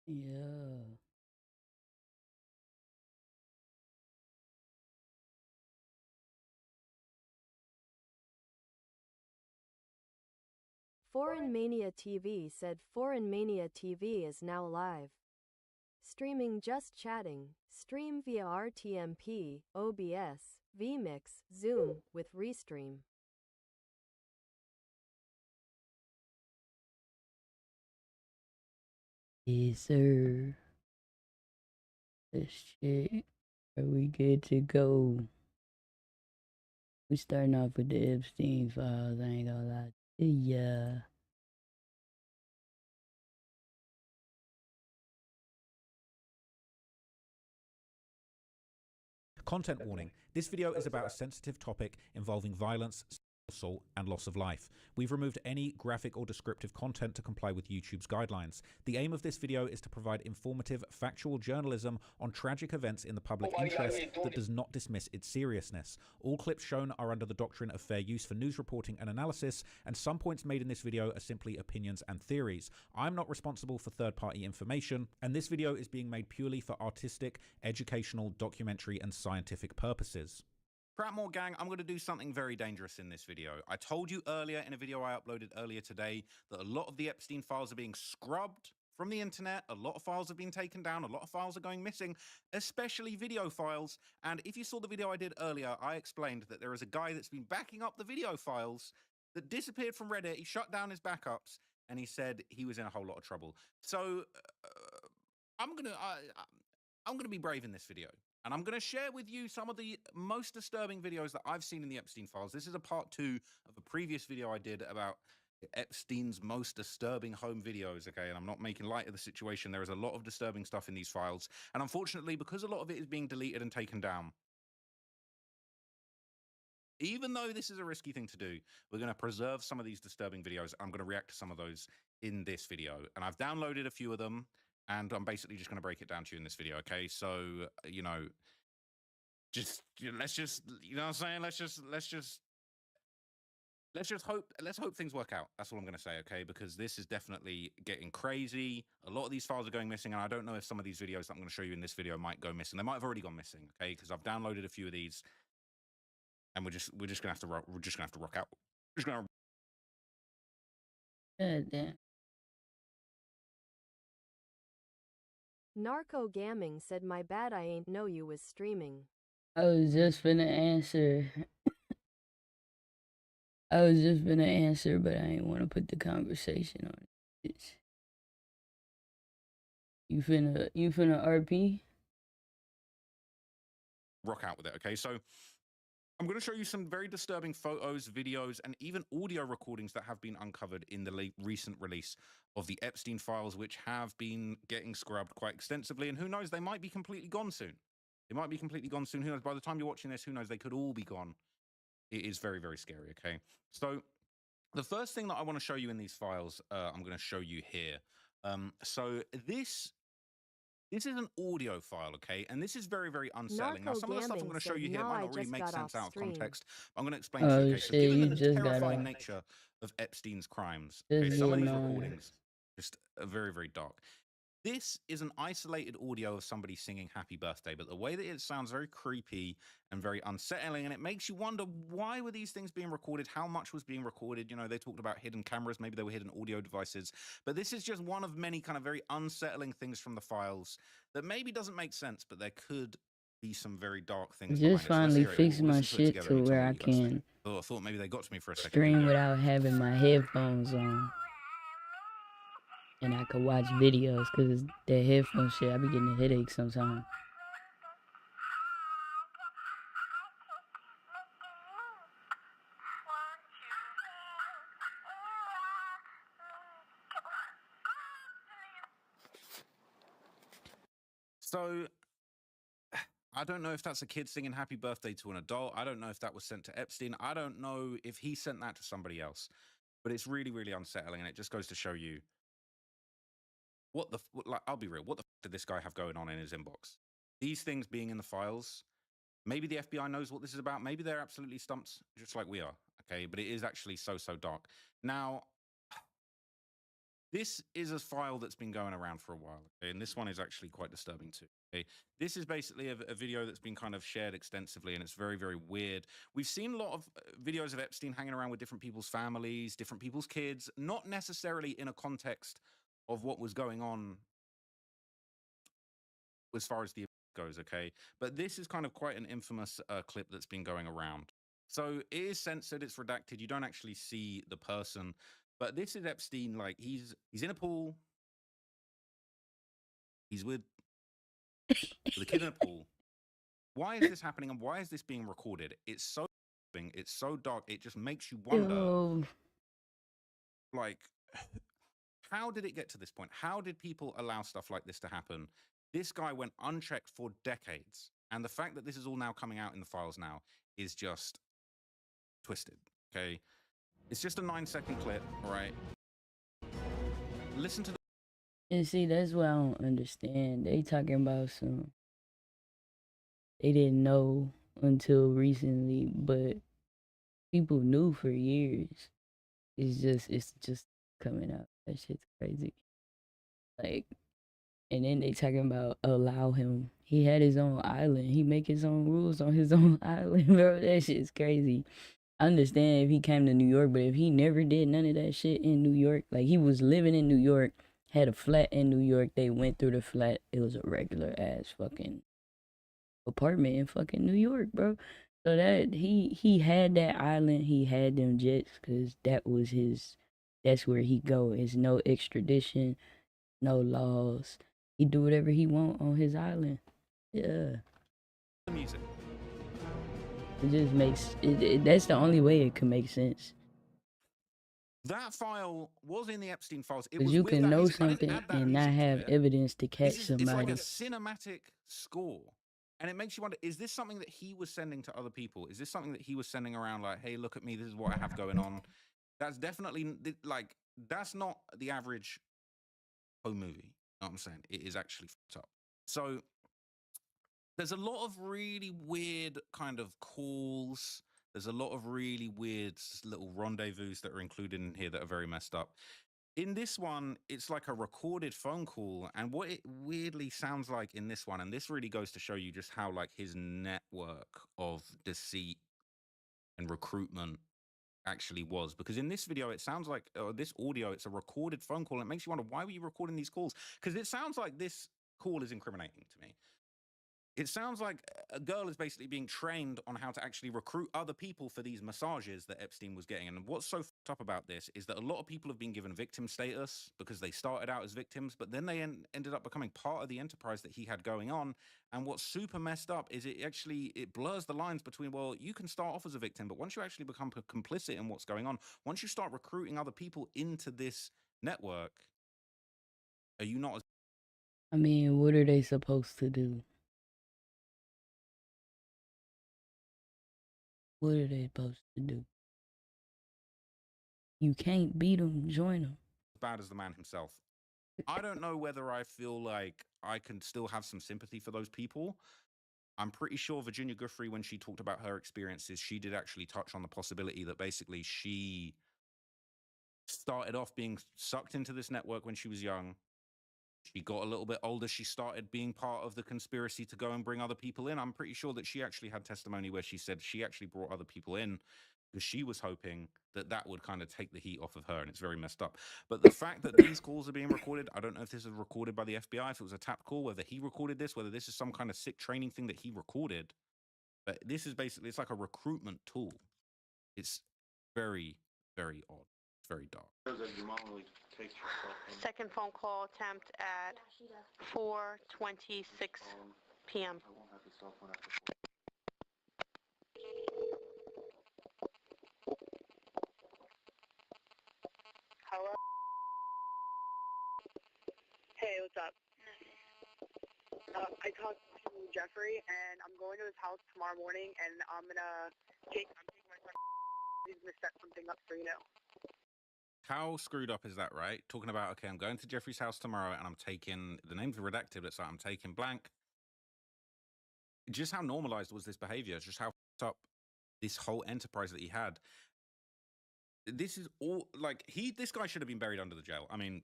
Yeah. Foreign Mania TV said Foreign Mania TV is now live. Streaming Just Chatting. Stream via RTMP, OBS, vMix, Zoom, with Restream. Yes, sir. Let's check. Are we good to go? We starting off with the Epstein files. I ain't gonna lie to ya. Content warning. This video is about a sensitive topic involving violence, assault, and loss of life. We've removed any graphic or descriptive content to comply with YouTube's guidelines. The aim of this video is to provide informative, factual journalism on tragic events in the public interest that does not dismiss its seriousness. All clips shown are under the doctrine of fair use for news reporting and analysis, and some points made in this video are simply opinions and theories. I'm not responsible for third-party information, and this video is being made purely for artistic, educational, documentary, and scientific purposes. Pratmore gang, I'm going to do something very dangerous in this video. I told you earlier in a video I uploaded earlier today that a lot of the Epstein files are being scrubbed from the internet. A lot of files have been taken down. A lot of files are going missing, especially video files. And if you saw the video I did earlier, I explained that there is a guy that's been backing up the video files that disappeared from Reddit. He shut down his backups and he said he was in a whole lot of trouble. So I'm gonna be brave in this video. And I'm going to share with you some of the most disturbing videos that I've seen in the Epstein files. This is a part 2 of a previous video I did about Epstein's most disturbing home videos, okay? And I'm not making light of the situation. There is a lot of disturbing stuff in these files. And unfortunately, because a lot of it is being deleted and taken down, even though this is a risky thing to do, we're going to preserve some of these disturbing videos. I'm going to react to some of those in this video. And I've downloaded a few of them, and I'm basically just going to break it down to you in this video, okay? So, let's just you know what I'm saying, let's hope things work out. That's all I'm going to say, okay? Because this is definitely getting crazy. A lot of these files are going missing, and I don't know if some of these videos that I'm going to show you in this video might go missing. They might have already gone missing, okay? Because I've downloaded a few of these, and we're just gonna have to rock out. We're just gonna God damn. Narco Gaming said my bad I ain't know you was streaming. I was just finna answer. I was just finna answer, but I ain't want to put the conversation on it. You finna RP? rock out with it, okay? So I'm going to show you some very disturbing photos, videos, and even audio recordings that have been uncovered in the recent release of the Epstein files, which have been getting scrubbed quite extensively. And who knows, they might be completely gone soon. They might be completely gone soon. Who knows? By the time you're watching this, who knows? They could all be gone. It is very, very scary, okay? So the first thing that I want to show you in these files, I'm going to show you here. So this is an audio file, okay? And this is very, very unsettling. Now, Narco some of the stuff I'm Gaming going to show said you here no, might I not really just make got sense off out of stream. context, but I'm going to explain to you, Oh okay? So shit, given you the just got terrifying off. nature of Epstein's crimes, Just okay, some of getting these on. recordings just are very, very dark. This is an isolated audio of somebody singing happy birthday, but the way that it sounds very creepy and very unsettling, and it makes you wonder, why were these things being recorded? How much was being recorded? You know, they talked about hidden cameras, maybe they were hidden audio devices, but this is just one of many kind of very unsettling things from the files that maybe doesn't make sense, but there could be some very dark things behind Just it. So let's finally hear it. fixed We'll my listen to it shit together to and you tell me where what I you guys think. can Oh, I thought maybe they got to me for a second. Here we stream go. without having my headphones on. And I could watch videos, cause that headphone shit, I be getting a headache sometimes. So I don't know if that's a kid singing happy birthday to an adult. I don't know if that was sent to Epstein. I don't know if he sent that to somebody else. But it's really, really unsettling. And it just goes to show you like, I'll be real. What the did this guy have going on in his inbox? These things being in the files. Maybe the FBI knows what this is about. Maybe they're absolutely stumped, just like we are. Okay. But it is actually so, so dark. Now, This is a file that's been going around for a while, okay? And this one is actually quite disturbing too. Okay? This is basically a video that's been kind of shared extensively, and it's very, very weird. We've seen a lot of videos of Epstein hanging around with different people's families, different people's kids, not necessarily in a context of what was going on as far as the goes, okay? But this is kind of quite an infamous clip that's been going around. So it is censored, it's redacted. You don't actually see the person, but this is Epstein. Like he's in a pool. He's with a kid in a pool. Why is this happening, and why is this being recorded? It's so dark. It just makes you wonder, Yo, like, how did it get to this point? How did people allow stuff like this to happen? This guy went unchecked for decades, and the fact that this is all now coming out in the files now is just twisted. Okay, it's just a 9-second clip. All right, listen to the and see, that's what I don't understand. They talking about some they didn't know until recently, but people knew for years. It's just coming out. That shit's crazy. Like, and then they talking about allow him. He had his own island. He make his own rules on his own island, bro. That shit's crazy. I understand if he came to New York, but if he never did none of that shit in New York, like he was living in New York, had a flat in New York, they went through the flat. It was a regular ass fucking apartment in fucking New York, bro. So that he had that island, he had them jets, cause that was his. That's where he go. It's no extradition, no laws. He do whatever he want on his island. Yeah, music. it just makes it. That's the only way it could make sense. That file was in the Epstein files. It Cause was you with can that know music. I didn't something add that and not music to have it. evidence to catch It's like somebody. a cinematic score. And it makes you wonder, is this something that he was sending to other people? Is this something that he was sending around like, hey, look at me, this is what I have going on? That's definitely, like, that's not the average home movie. You know what I'm saying? It is actually fucked up. So there's a lot of really weird kind of calls. There's a lot of really weird little rendezvous that are included in here that are very messed up. In this one, it's like a recorded phone call, and what it weirdly sounds like in this one, and this really goes to show you just how like his network of deceit and recruitment actually was. Because in this video, it sounds like this audio, it's a recorded phone call, and it makes you wonder, why were you recording these calls? Because it sounds like this call is incriminating to me. It sounds like a girl is basically being trained on how to actually recruit other people for these massages that Epstein was getting. And what's so fucked up about this is that a lot of people have been given victim status because they started out as victims, but then they ended up becoming part of the enterprise that he had going on. And what's super messed up is it blurs the lines between, well, you can start off as a victim, but once you actually become complicit in what's going on, once you start recruiting other people into this network, are you not as I mean, what are they supposed to do? What are they supposed to do? You can't beat them, join them. bad as the man himself? I don't know whether I feel like I can still have some sympathy for those people. I'm pretty sure Virginia Giuffre, when she talked about her experiences, she did actually touch on the possibility that basically she started off being sucked into this network when she was young. She got a little bit older. She started being part of the conspiracy to go and bring other people in. I'm pretty sure that she actually had testimony where she said she actually brought other people in because she was hoping that that would kind of take the heat off of her, and it's very messed up. But the fact that these calls are being recorded, I don't know if this is recorded by the FBI, if it was a tap call, whether he recorded this, whether this is some kind of sick training thing that he recorded. But this is basically, it's like a recruitment tool. It's very, very odd. It's very dark. Second phone call attempt at 4:26 p.m. Hello? Hey, what's up? I talked to Jeffrey, and I'm going to his house tomorrow morning, and I'm taking my son. He's gonna set something up for you now. How screwed up is that, right? Talking about, okay, I'm going to Jeffrey's house tomorrow and I'm taking, the name's redacted, it's like I'm taking blank. Just how normalized was this behavior? Just how fucked up this whole enterprise that he had. This is all, like, this guy should have been buried under the jail. I mean,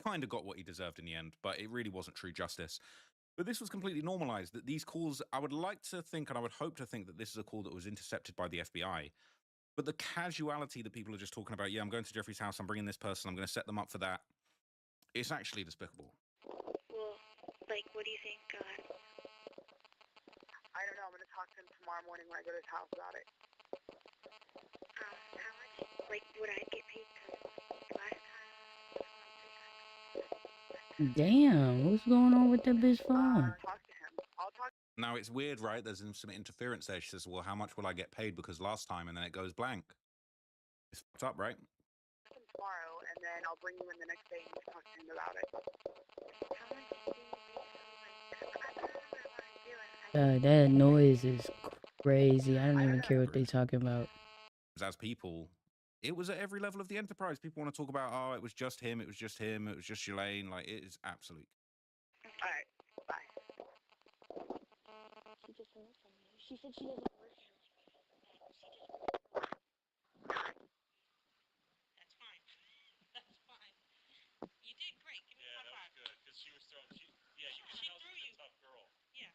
kind of got what he deserved in the end, but it really wasn't true justice. But this was completely normalized, that these calls, I would like to think, and I would hope to think, that this is a call that was intercepted by the FBI. But the casuality that people are just talking about, yeah, I'm going to Jeffrey's house, I'm bringing this person, I'm going to set them up for that, it's actually despicable. Well, like, what do you think, I don't know. I'm going to talk to him tomorrow morning when I go to his house about it. how much, like, would I get paid last time? Damn, what's going on with that bitch phone? Talk to him. I'll talk. Now, it's weird, right? There's some interference there. She says, well, how much will I get paid? Because last time, and then it goes blank. It's fucked up, right? To him tomorrow, and then I'll bring you in the next day and talk to him about it. How much do you think? Like, I don't know what I want to do. That noise is crazy. I don't even care what they talking about. As people, it was at every level of the enterprise. People want to talk about, oh, it was just him, it was just him, it was just Shalane. Like, it is absolute. All right. Bye. She just hung up on me. She said she doesn't work here. That's fine. That's fine. You did great. Give me a high five. That was good because she was throwing. You could tell she's a tough girl. Yeah.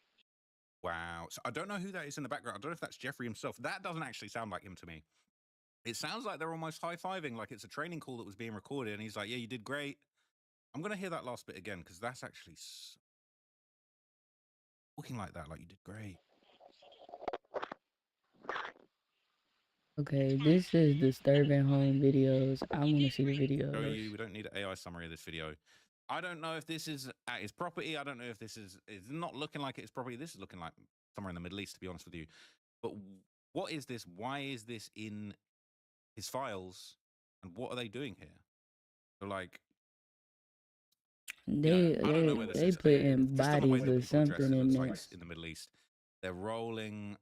Wow. So I don't know who that is in the background. I don't know if that's Jeffrey himself. That doesn't actually sound like him to me. It sounds like they're almost high-fiving, like it's a training call that was being recorded, and he's like, yeah, you did great. I'm going to hear that last bit again, because that's actually talking like that, like you did great. Okay, this is disturbing home videos. I want to see the videos. We don't need an AI summary of this video. I don't know if this is at his property. I don't know if this is, it's not looking like it's property. This is looking like somewhere in the Middle East, to be honest with you. But what is this? Why is this in his files? And what are they doing here? So, like, They put in bodies or something in there. Like in the Middle East, they're rolling.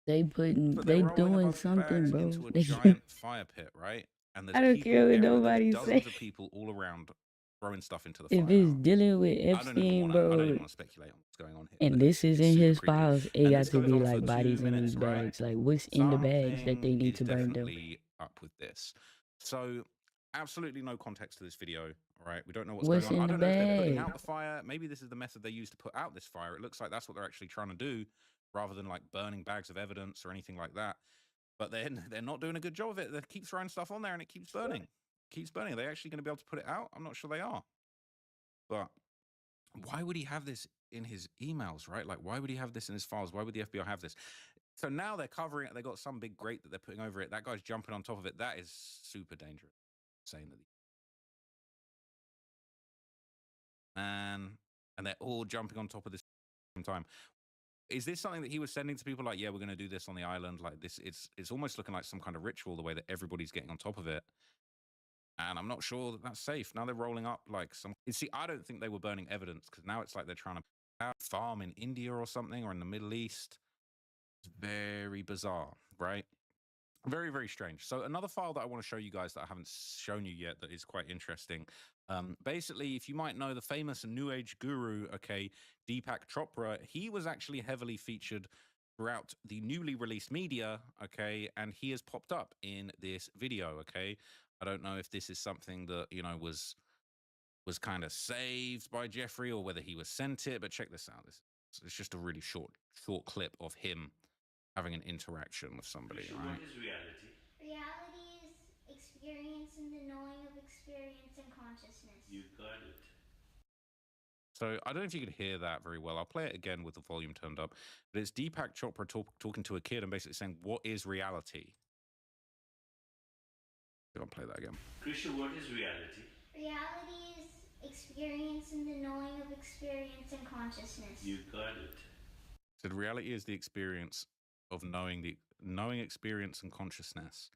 They doing something, bro. Into a giant fire pit, right? And I don't care what nobody says. Dozens of people all around throwing stuff into the fire. If it's dealing with Epstein, bro. I don't even want to speculate on what's going on here. And this is in his files. It got to be like bodies in these bags. Like, what's in the bags that they need to burn them? Up with this. So, absolutely no context to this video. All right, we don't know what's going on. I don't know if they're putting out the fire. Maybe this is the method they use to put out this fire. It looks like that's what they're actually trying to do, rather than like burning bags of evidence or anything like that. But then they're not doing a good job of it. They keep throwing stuff on there and it keeps burning. Keeps burning. Are they actually going to be able to put it out? I'm not sure they are. But why would he have this in his emails, right? Like, why would he have this in his files? Why would the FBI have this? So now they're covering it. They got some big grate that they're putting over it. That guy's jumping on top of it. That is super dangerous. Saying that. And they're all jumping on top of this at the same time. Is this something that he was sending to people like, yeah, we're going to do this on the island? Like this, it's almost looking like some kind of ritual, the way that everybody's getting on top of it. And I'm not sure that that's safe. Now they're rolling up like some, you see, I don't think they were burning evidence, because now it's like they're trying to farm in India or something, or in the Middle East. It's very bizarre, right? Very, very strange. So another file that I want to show you guys that I haven't shown you yet that is quite interesting. Basically, if you might know the famous New Age guru, okay, Deepak Chopra, he was actually heavily featured throughout the newly released media, okay, and he has popped up in this video, okay. I don't know if this is something that, you know, was kind of saved by Jeffrey or whether he was sent it, but check this out. It's just a really short clip of him having an interaction with somebody. Right? What is reality? Reality is experience and the knowing of experience and consciousness. You got it. So I don't know if you could hear that very well. I'll play it again with the volume turned up. But it's Deepak Chopra talking to a kid and basically saying, what is reality? I'll play that again. Krisha, what is reality? Reality is experience and the knowing of experience and consciousness. You got it. So reality is the experience of knowing experience and consciousness.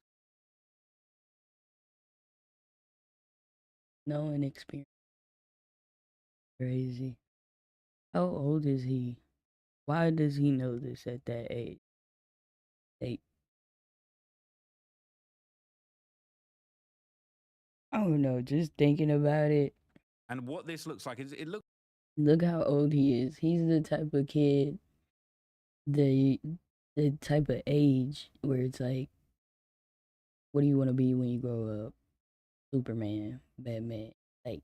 Knowing experience. Crazy. How old is he? Why does he know this at that age? I don't know, just thinking about it. And what this looks like is Look how old he is. He's the type of kid, the type of age where it's like, what do you want to be when you grow up? Superman, Batman. like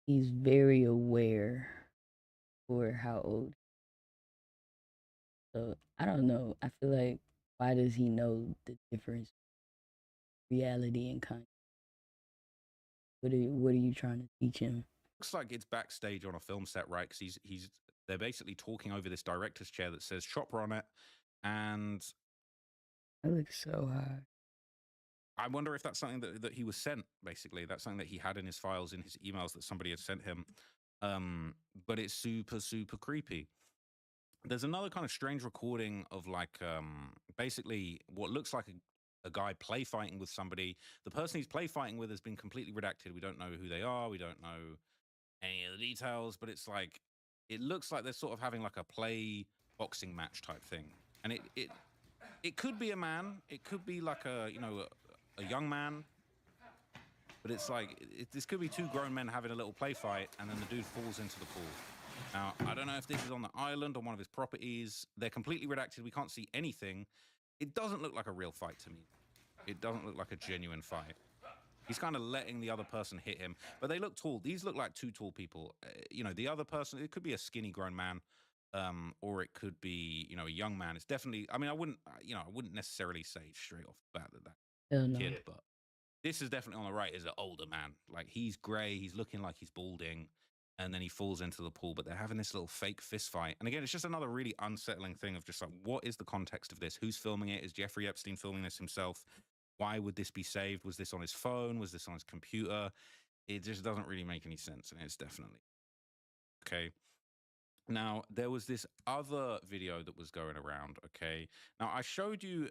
he's very aware for how old. So I don't know. I feel like why does he know the difference, reality and content? What are you trying to teach him? Looks like it's backstage on a film set, right? Because they're basically talking over this director's chair that says Chopper on it, and That looks so hard. I wonder if that's something that he was sent. Basically, that's something that he had in his files, in his emails that somebody had sent him. But it's super super creepy. There's another kind of strange recording of like basically what looks like a guy play fighting with somebody. The person he's play fighting with has been completely redacted. We don't know who they are. We don't know any of the details, but it's like it looks like they're sort of having like a play boxing match type thing. And it could be a man, it could be like a a young man, but it's like this could be two grown men having a little play fight, and then the dude falls into the pool. Now, I don't know if this is on the island or one of his properties. They're completely redacted. We can't see anything. It doesn't look like a real fight to me. It doesn't look like a genuine fight. He's kind of letting the other person hit him, but they look tall. These look like two tall people. The other person, it could be a skinny grown man, or it could be, a young man. It's definitely, I mean, I wouldn't necessarily say straight off the bat that Hell no. kid, but this is definitely on the right is an older man. Like he's gray, he's looking like he's balding, and then he falls into the pool. But they're having this little fake fist fight, and again, it's just another really unsettling thing of just like, what is the context of this? Who's filming it? Is Jeffrey Epstein filming this himself? Why would this be saved? Was this on his phone? Was this on his computer? It just doesn't really make any sense, and it's definitely okay. Now, there was this other video that was going around, okay? Now, I showed you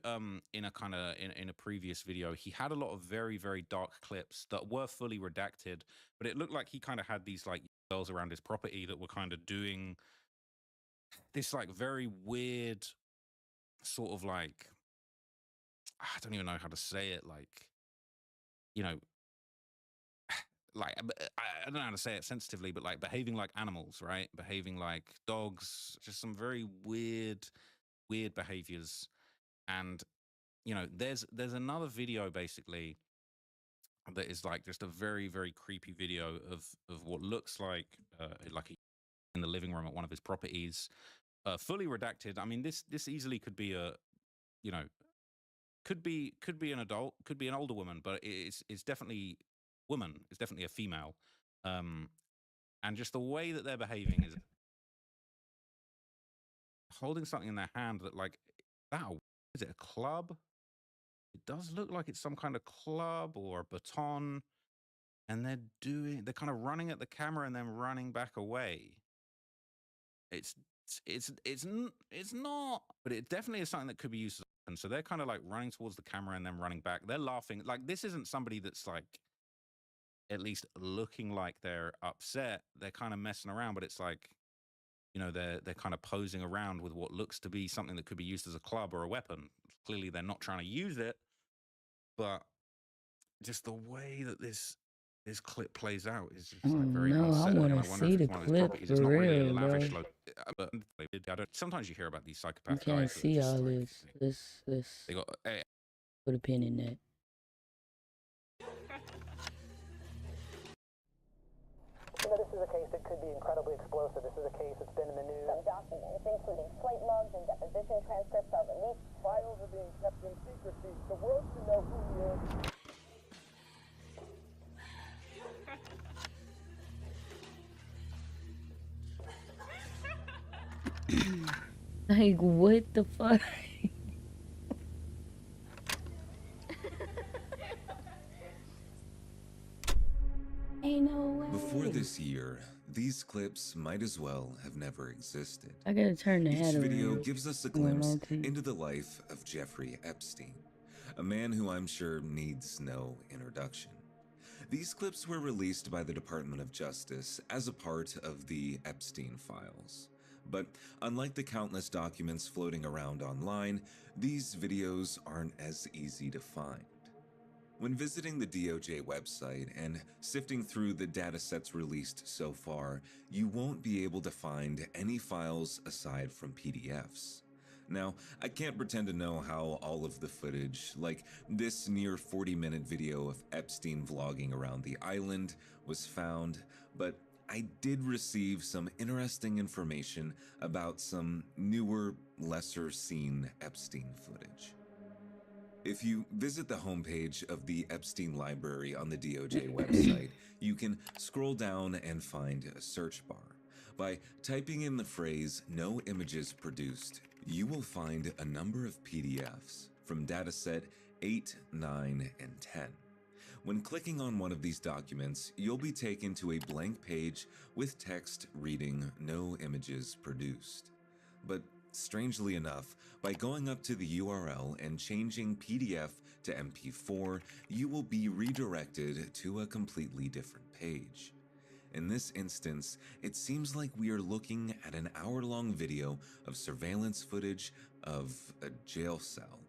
in a kind of in a previous video, he had a lot of very, very dark clips that were fully redacted, but it looked like he kind of had these like girls around his property that were kind of doing this like very weird sort of like I don't even know how to say it, like you know, I don't know how to say it sensitively, but like behaving like animals, right? Behaving like dogs, just some very weird behaviors. And there's another video basically that is like just a very very creepy video of what looks like in the living room at one of his properties, fully redacted. I mean, this easily could be a you know could be an adult, could be an older woman, but it's definitely woman. It's definitely a female, um, and just the way that they're behaving is holding something in their hand that like that. Is it a club? It does look like it's some kind of club or a baton, and they're kind of running at the camera and then running back away. It's it's not, but it definitely is something that could be used. And so they're kind of like running towards the camera and then running back. They're laughing. Like this isn't somebody that's like at least looking like they're upset. They're kind of messing around, but it's like they're kind of posing around with what looks to be something that could be used as a club or a weapon. Clearly, they're not trying to use it, but just the way that this clip plays out is just like very No, I unsettling. want And I to wonder if see the it's one of his clip properties. for It's not really a real, bro. lavish but sometimes you hear about these You psychopath can't guys that are see just all like this. Let's they got put a pin in that. This is a case that could be incredibly explosive. This is a case that's been in the news. Some documents, including flight logs and deposition transcripts, are released. Files are being kept in secrecy. The world should know who he is. Like, what the fuck? Ain't no way. Before this year, these clips might as well have never existed. I gotta turn the Each head video around. gives us a Going glimpse on to you. into the life of Jeffrey Epstein, a man who I'm sure needs no introduction. These clips were released by the Department of Justice as a part of the Epstein files. But unlike the countless documents floating around online, these videos aren't as easy to find. When visiting the DOJ website and sifting through the datasets released so far, you won't be able to find any files aside from PDFs. Now, I can't pretend to know how all of the footage, like this near 40-minute video of Epstein vlogging around the island, was found, but I did receive some interesting information about some newer, lesser-seen Epstein footage. If you visit the homepage of the Epstein Library on the DOJ website, you can scroll down and find a search bar. By typing in the phrase "no images produced," you will find a number of PDFs from dataset 8, 9, and 10. When clicking on one of these documents, you'll be taken to a blank page with text reading "no images produced." But strangely enough, by going up to the URL and changing PDF to MP4, you will be redirected to a completely different page. In this instance, it seems like we are looking at an hour-long video of surveillance footage of a jail cell.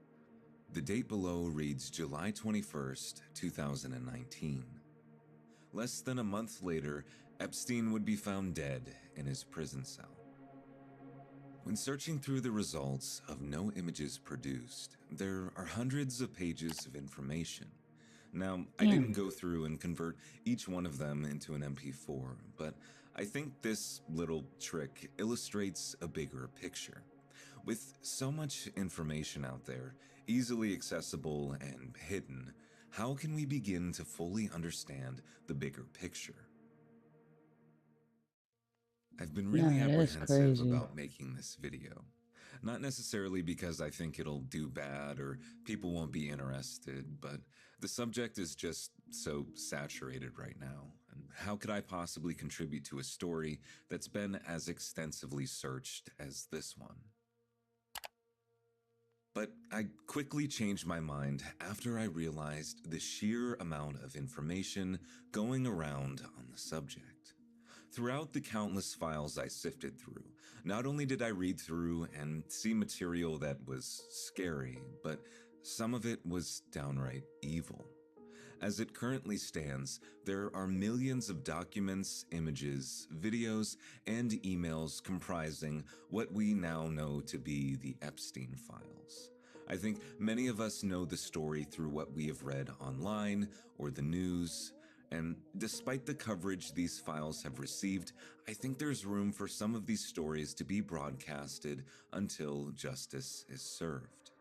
The date below reads July 21st, 2019. Less than a month later, Epstein would be found dead in his prison cell. When searching through the results of no images produced, there are hundreds of pages of information. Now, I didn't go through and convert each one of them into an MP4, but I think this little trick illustrates a bigger picture. With so much information out there, easily accessible and hidden, how can we begin to fully understand the bigger picture? I've been really apprehensive about making this video. Not necessarily because I think it'll do bad or people won't be interested, but the subject is just so saturated right now. And how could I possibly contribute to a story that's been as extensively searched as this one? But I quickly changed my mind after I realized the sheer amount of information going around on the subject. Throughout the countless files I sifted through, not only did I read through and see material that was scary, but some of it was downright evil. As it currently stands, there are millions of documents, images, videos, and emails comprising what we now know to be the Epstein files. I think many of us know the story through what we have read online or the news. And despite the coverage these files have received, I think there's room for some of these stories to be broadcasted until justice is served.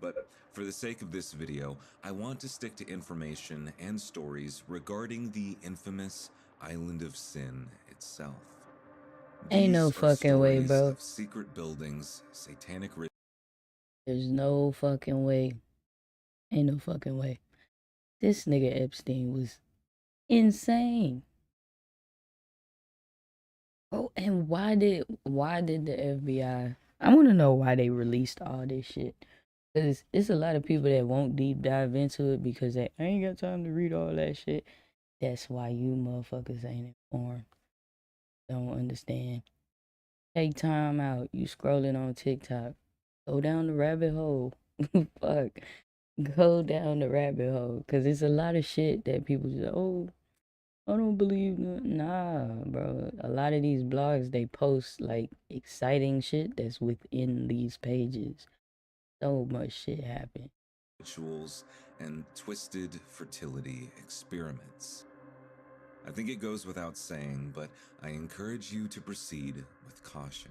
But for the sake of this video, I want to stick to information and stories regarding the infamous Island of Sin itself. Ain't no fucking way, bro. Of secret buildings, satanic rituals. There's no fucking way. Ain't no fucking way. This nigga Epstein was insane. Oh, and why did the FBI? I want to know why they released all this shit. Cause it's a lot of people that won't deep dive into it because they ain't got time to read all that shit. That's why you motherfuckers ain't informed. Don't understand. Take time out. You scrolling on TikTok. Go down the rabbit hole. Fuck. Go down the rabbit hole. Cause it's a lot of shit that people just, oh, I don't believe that. Nah, bro. A lot of these blogs, they post like exciting shit that's within these pages. So much shit happened. Rituals and twisted fertility experiments. I think it goes without saying, but I encourage you to proceed with caution.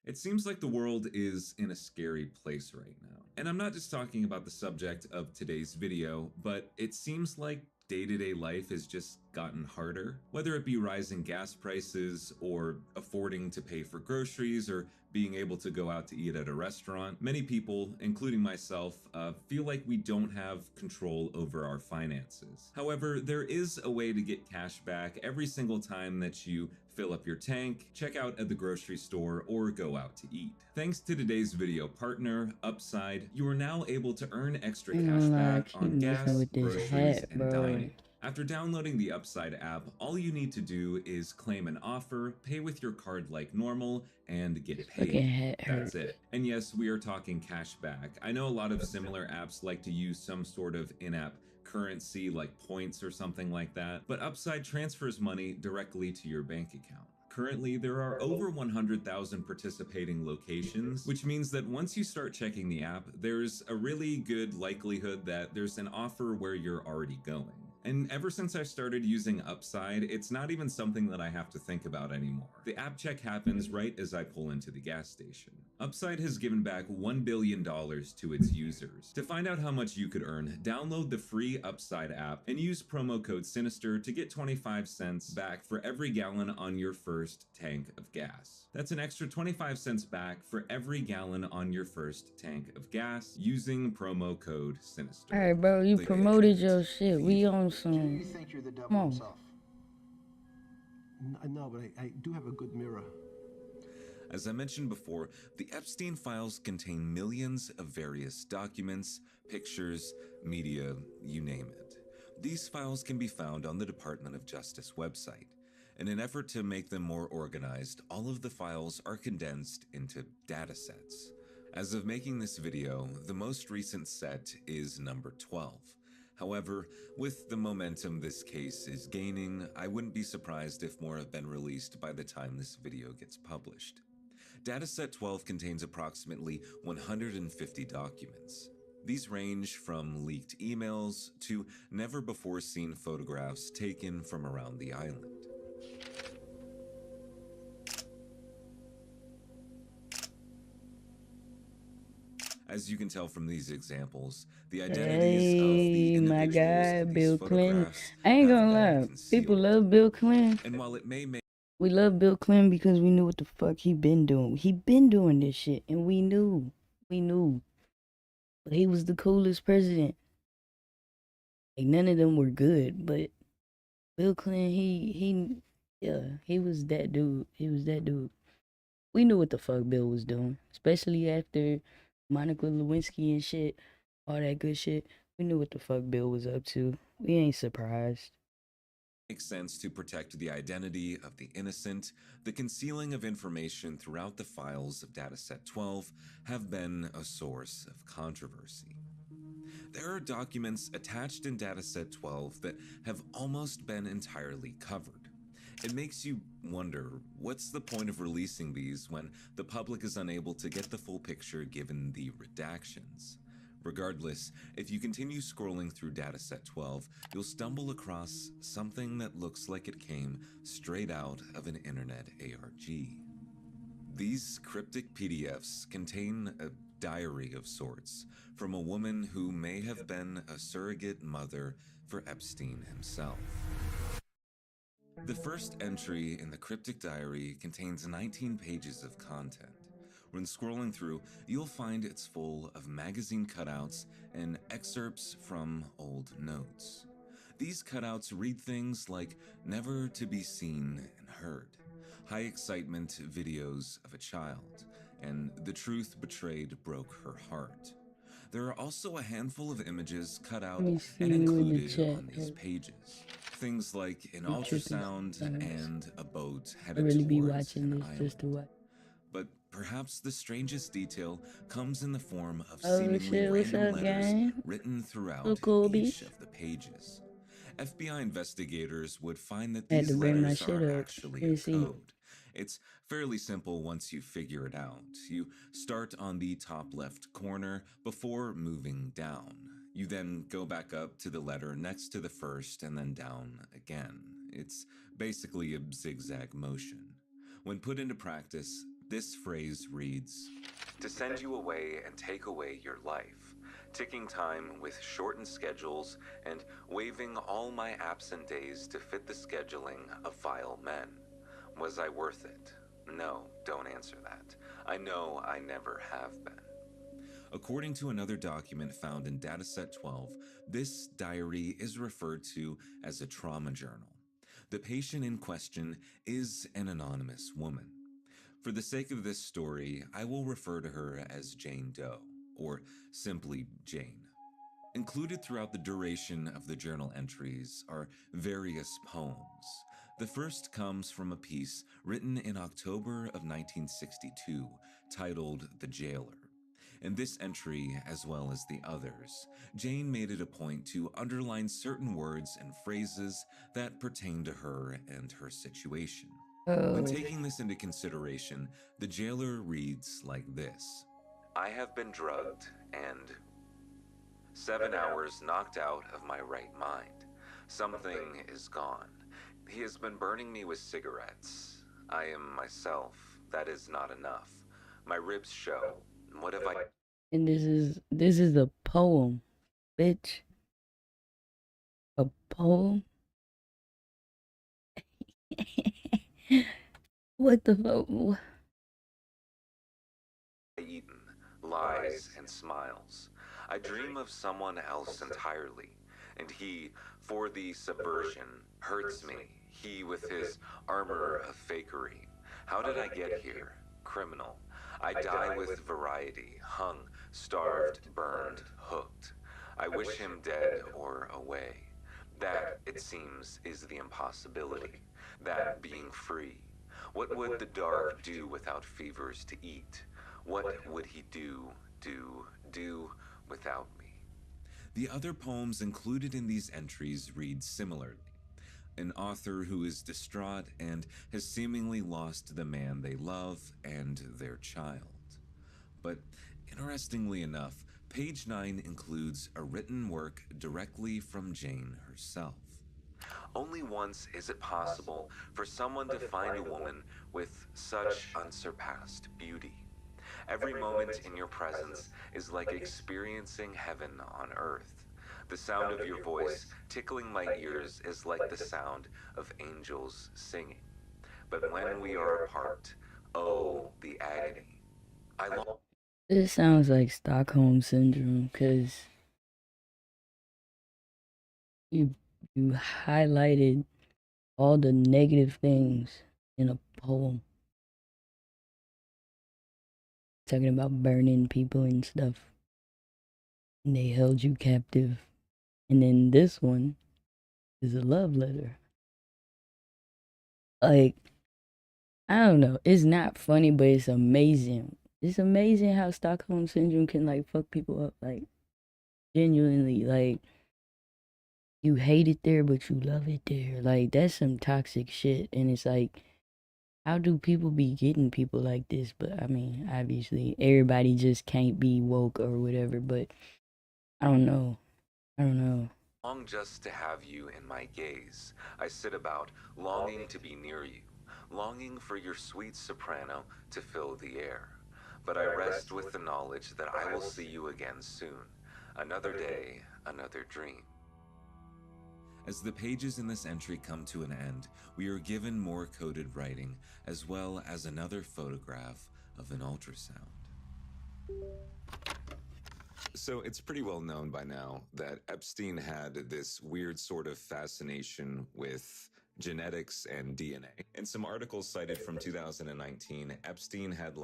It seems like the world is in a scary place right now. And I'm not just talking about the subject of today's video, but it seems like day-to-day life has just gotten harder. Whether it be rising gas prices or affording to pay for groceries or being able to go out to eat at a restaurant, many people, including myself, feel like we don't have control over our finances. However, there is a way to get cash back every single time that you fill up your tank, check out at the grocery store, or go out to eat. Thanks to today's video partner, Upside, you are now able to earn extra cash back on gas, groceries, and dining. After downloading the Upside app, all you need to do is claim an offer, pay with your card like normal, and get paid. That's it. And yes, we are talking cash back. I know a lot of similar apps like to use some sort of in-app currency like points or something like that, but Upside transfers money directly to your bank account. Currently, there are over 100,000 participating locations, which means that once you start checking the app, there's a really good likelihood that there's an offer where you're already going. And ever since I started using Upside, it's not even something that I have to think about anymore. The app check happens right as I pull into the gas station. Upside has given back $1 billion to its users. To find out how much you could earn, download the free Upside app and use promo code SINISTER to get 25 cents back for every gallon on your first tank of gas. That's an extra 25 cents back for every gallon on your first tank of gas using promo code SINISTER. Alright, bro, you promoted your shit. We on some. You think you're the devil himself. No, but I do have a good mirror. As I mentioned before, the Epstein files contain millions of various documents, pictures, media, you name it. These files can be found on the Department of Justice website. In an effort to make them more organized, all of the files are condensed into datasets. As of making this video, the most recent set is number 12. However, with the momentum this case is gaining, I wouldn't be surprised if more have been released by the time this video gets published. Dataset 12 contains approximately 150 documents. These range from leaked emails to never-before-seen photographs taken from around the island. As you can tell from these examples, the identities of the individuals in these Bill Clinton. photographs I ain't gonna have lie, been people concealed. love Bill Clinton. And while it may make We love Bill Clinton because we knew what the fuck he been doing. He been doing this shit, and we knew. But he was the coolest president. Like, none of them were good, but Bill Clinton, he was that dude. He was that dude. We knew what the fuck Bill was doing, especially after Monica Lewinsky and shit, all that good shit. We knew what the fuck Bill was up to. We ain't surprised. Makes sense to protect the identity of the innocent, the concealing of information throughout the files of Dataset 12 have been a source of controversy. There are documents attached in Dataset 12 that have almost been entirely covered. It makes you wonder, what's the point of releasing these when the public is unable to get the full picture given the redactions? Regardless, if you continue scrolling through Dataset 12, you'll stumble across something that looks like it came straight out of an internet ARG. These cryptic PDFs contain a diary of sorts from a woman who may have been a surrogate mother for Epstein himself. The first entry in the cryptic diary contains 19 pages of content. When scrolling through, you'll find it's full of magazine cutouts and excerpts from old notes. These cutouts read things like never to be seen and heard, high excitement videos of a child, and the truth betrayed broke her heart. There are also a handful of images cut out and included on these pages. Things like an ultrasound and a boat headed towards an island. But perhaps the strangest detail comes in the form of seemingly random letters written throughout each of the pages. FBI investigators would find that these letters are actually a code. It's fairly simple once you figure it out. You start on the top left corner before moving down. You then go back up to the letter next to the first and then down again. It's basically a zigzag motion. When put into practice, this phrase reads, "To send you away and take away your life, ticking time with shortened schedules and waiving all my absent days to fit the scheduling of vile men. Was I worth it? No, don't answer that. I know I never have been." According to another document found in Dataset 12, this diary is referred to as a trauma journal. The patient in question is an anonymous woman. For the sake of this story, I will refer to her as Jane Doe, or simply Jane. Included throughout the duration of the journal entries are various poems. The first comes from a piece written in October of 1962 titled The Jailer. In this entry, as well as the others, Jane made it a point to underline certain words and phrases that pertain to her and her situation. When taking this into consideration, The Jailer reads like this: I have been drugged and 7 hours knocked out of my right mind. Something is gone. He has been burning me with cigarettes. I am myself. That is not enough. My ribs show. What have I... And this is a poem, bitch. A poem? What the fuck? eaten, lies, and smiles. I dream of someone else entirely, and he, for the subversion, hurts me, he with his armor of fakery. How did I get here? Criminal. I die with variety, hung, starved, burned, hooked. I wish him dead or away. That, it seems, is the impossibility. That being free. What would the dark do without fevers to eat? What would he do without me? The other poems included in these entries read similarly. An author who is distraught and has seemingly lost the man they love and their child. But interestingly enough, page 9 includes a written work directly from Jane herself. Only once is it possible for someone to find a woman with such unsurpassed beauty. Every moment in your presence is like experiencing heaven on earth. The sound of your voice tickling my ears is like the sound of angels singing. But when we are apart, oh, the agony. This sounds like Stockholm Syndrome, because you highlighted all the negative things in a poem. Talking about burning people and stuff. And they held you captive. And then this one is a love letter. Like, I don't know. It's not funny, but it's amazing. It's amazing how Stockholm Syndrome can, like, fuck people up. Like, genuinely. Like, you hate it there, but you love it there. Like, that's some toxic shit. And it's like, how do people be getting people like this? But, I mean, obviously, everybody just can't be woke or whatever. But, I don't know. I don't know. Long just to have you in my gaze. I sit about, longing to be near you, longing for your sweet soprano to fill the air. But I rest with the knowledge that I will see you again soon. Another day, another dream. As the pages in this entry come to an end, we are given more coded writing, as well as another photograph of an ultrasound. So it's pretty well known by now that Epstein had this weird sort of fascination with genetics and DNA. In some articles cited from 2019, Epstein had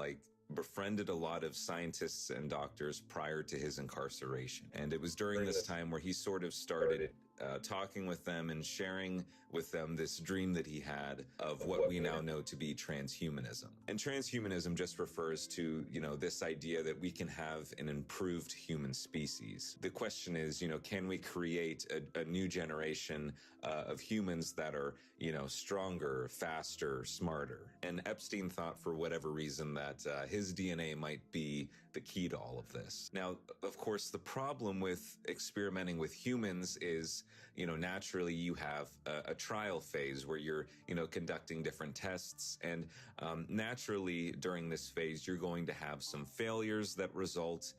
befriended a lot of scientists and doctors prior to his incarceration. And it was during this time where he sort of started talking with them and sharing with them this dream that he had of what we now know to be transhumanism. And transhumanism just refers to, this idea that we can have an improved human species. The question is, can we create a new generation of humans that are, stronger, faster, smarter? And Epstein thought, for whatever reason, that his DNA might be the key to all of this. Now, of course, the problem with experimenting with humans is, naturally you have a trial phase where you're, conducting different tests. And naturally, during this phase, you're going to have some failures that result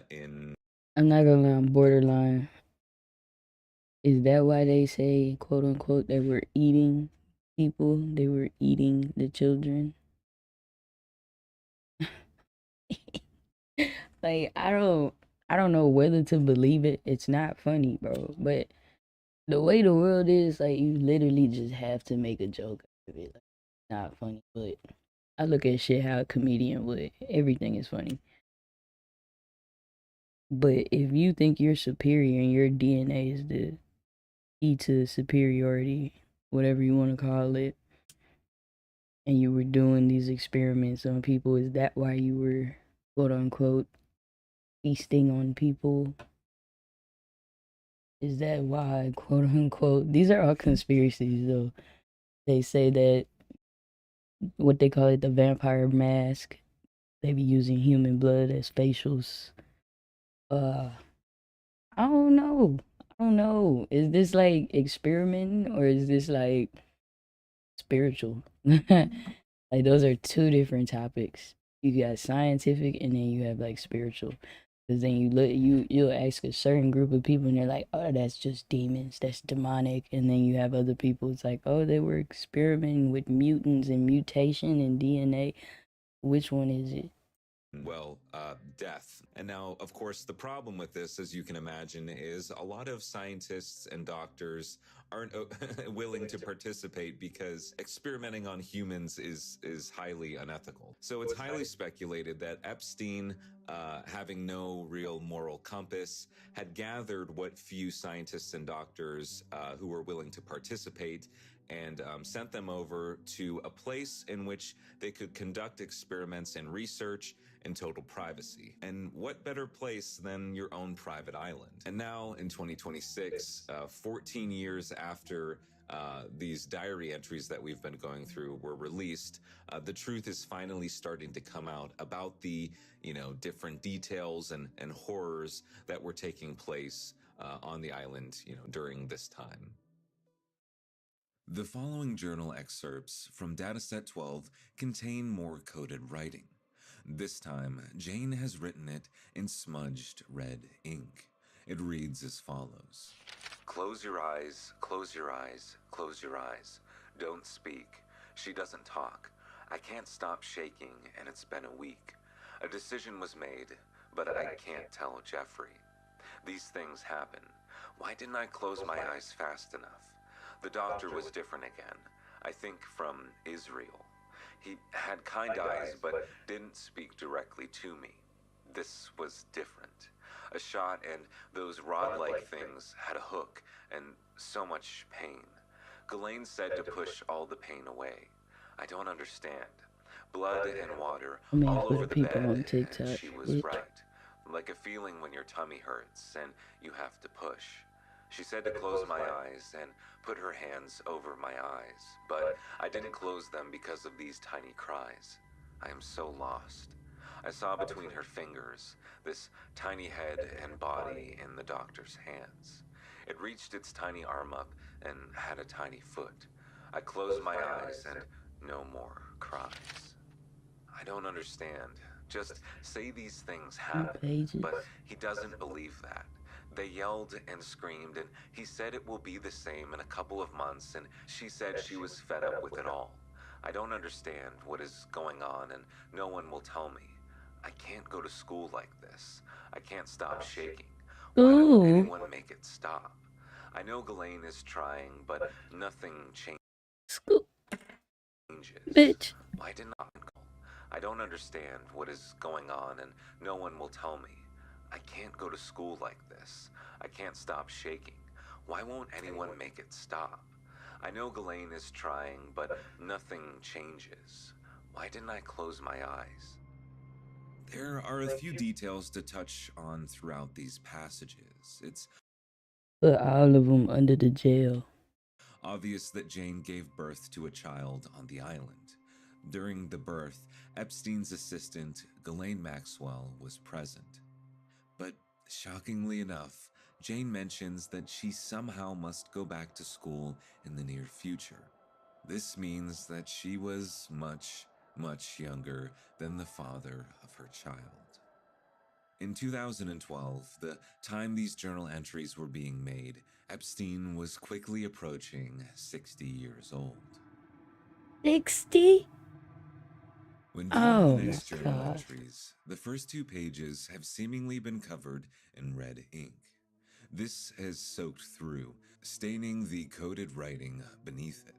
in... I'm not gonna lie, I'm borderline. Is that why they say, quote unquote, they were eating people? They were eating the children? Like, I don't know whether to believe it. It's not funny, bro. But the way the world is, like, you literally just have to make a joke out of it. Like, not funny, but I look at shit how a comedian would. Everything is funny. But if you think you're superior and your DNA is the key to superiority, whatever you want to call it, and you were doing these experiments on people, is that why you were, quote unquote, feasting on people? Is that why, quote unquote, these are all conspiracies though. They say that what they call it, the vampire mask, they be using human blood as facials. Uh, I don't know. I don't know. Is this like experimenting or is this like spiritual? Like those are two different topics. You got scientific and then you have like spiritual. Cause then you'll ask a certain group of people and they're like, oh, that's just demons, that's demonic. And then you have other people, it's like, oh, they were experimenting with mutants and mutation and DNA. Which one is it? Well, death. And now, of course, the problem with this, as you can imagine, is a lot of scientists and doctors aren't willing to participate because experimenting on humans is highly unethical. So it's highly speculated that Epstein, having no real moral compass, had gathered what few scientists and doctors who were willing to participate and sent them over to a place in which they could conduct experiments and research in total privacy. And what better place than your own private island? And now in 2026, 14 years after these diary entries that we've been going through were released, the truth is finally starting to come out about the, different details and horrors that were taking place on the island, during this time. The following journal excerpts from Dataset 12 contain more coded writing. This time, Jane has written it in smudged red ink. It reads as follows. Close your eyes, close your eyes, close your eyes. Don't speak. She doesn't talk. I can't stop shaking, and it's been a week. A decision was made, but I can't tell Jeffrey. These things happen. Why didn't I close my eyes fast enough? The doctor was different again. I think from Israel. He had kind eyes, but didn't speak directly to me. This was different. A shot and those rod-like things had a hook and so much pain. Ghislaine said to push all the pain away. I don't understand. Blood and water all over the bed, and she was right. Like a feeling when your tummy hurts and you have to push. She said to close my eyes and put her hands over my eyes, but I didn't close them because of these tiny cries. I am so lost. I saw between her fingers this tiny head and body in the doctor's hands. It reached its tiny arm up and had a tiny foot. I closed my eyes and no more cries. I don't understand. Just say these things happen, but he doesn't believe that. They yelled and screamed, and he said it will be the same in a couple of months, and she said she was fed up with it all. I don't understand what is going on, and no one will tell me. I can't go to school like this. I can't stop shaking. Why won't anyone make it stop? I know Ghislaine is trying, but nothing changes. Bitch. Why didn't I don't understand what is going on, and no one will tell me. I can't go to school like this. I can't stop shaking. Why won't anyone make it stop? I know Ghislaine is trying, but nothing changes. Why didn't I close my eyes? There are a few details to touch on throughout these passages. It's put all of them under the jail. Obvious that Jane gave birth to a child on the island. During the birth, Epstein's assistant, Ghislaine Maxwell, was present. But shockingly enough, Jane mentions that she somehow must go back to school in the near future. This means that she was much, much younger than the father of her child. In 2012, the time these journal entries were being made, Epstein was quickly approaching 60 years old. 60? When viewing the next journal entries, the first 2 pages have seemingly been covered in red ink. This has soaked through, staining the coded writing beneath it.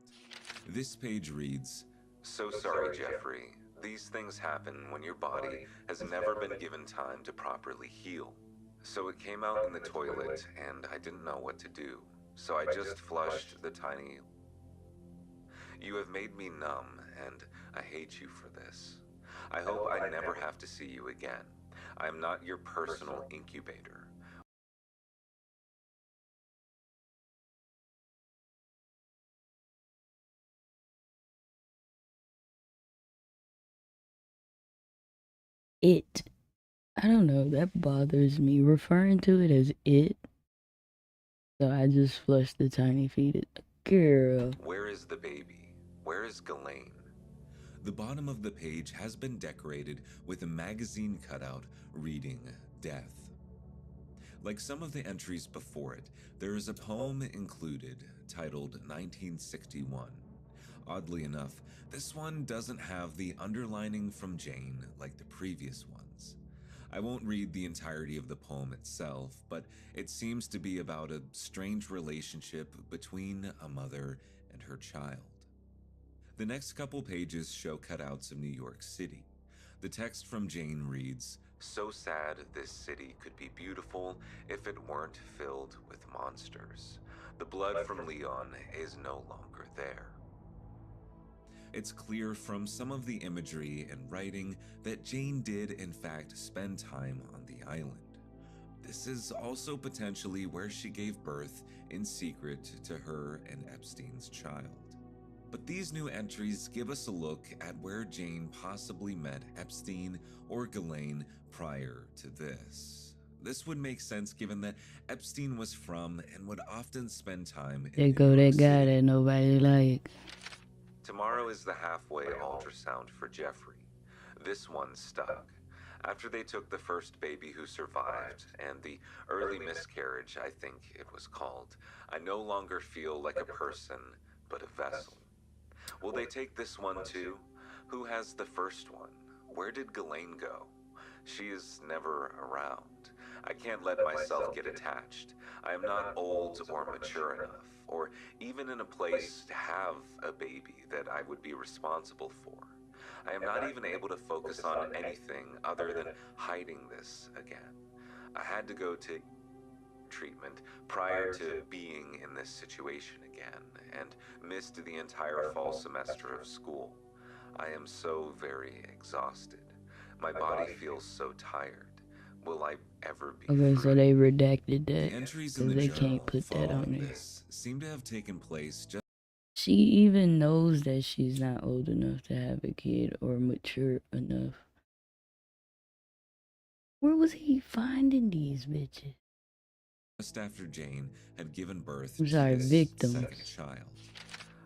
This page reads, So sorry, Jeffrey. These things happen when your body has never been given time to properly heal. So it came out in the toilet, and I didn't know what to do. So I just flushed the tiny... You have made me numb, and I hate you for this. I hope I never have to see you again. I am not your personal incubator. It. I don't know, that bothers me. Referring to it as it. So I just flushed the tiny feet. Girl. Where is the baby? Where is Ghislaine? The bottom of the page has been decorated with a magazine cutout reading Death. Like some of the entries before it, there is a poem included titled 1961. Oddly enough, this one doesn't have the underlining from Jane like the previous ones. I won't read the entirety of the poem itself, but it seems to be about a strange relationship between a mother and her child. The next couple pages show cutouts of New York City. The text from Jane reads, "So sad this city could be beautiful if it weren't filled with monsters. The blood from Leon is no longer there." It's clear from some of the imagery and writing that Jane did in fact spend time on the island. This is also potentially where she gave birth in secret to her and Epstein's child. But these new entries give us a look at where Jane possibly met Epstein or Ghislaine prior to this. This would make sense given that Epstein was from and would often spend time in There New go York that guy City. that nobody like. Tomorrow is the halfway ultrasound for Jeffrey. This one stuck. After they took the first baby who survived, and the early miscarriage, I think it was called, I no longer feel like a person, but a vessel. Will they take this one too? Who has the first one? Where did Ghislaine go? She is never around. I can't let myself get attached. I am not old or mature enough, or even in a place to have a baby that I would be responsible for. I am not even able to focus on anything other than hiding this again. I had to go to treatment prior to being in this situation again, and missed the entire fall semester of school. I am so very exhausted. My body feels so tired. Will I ever be Okay, free? so they redacted The that. entries in Because the they journal can't put that on following there. this seem to have taken place just She even knows that she's not old enough to have a kid or mature enough. Where was he finding these bitches? after Jane had given birth I'm to sorry, this victims. second child.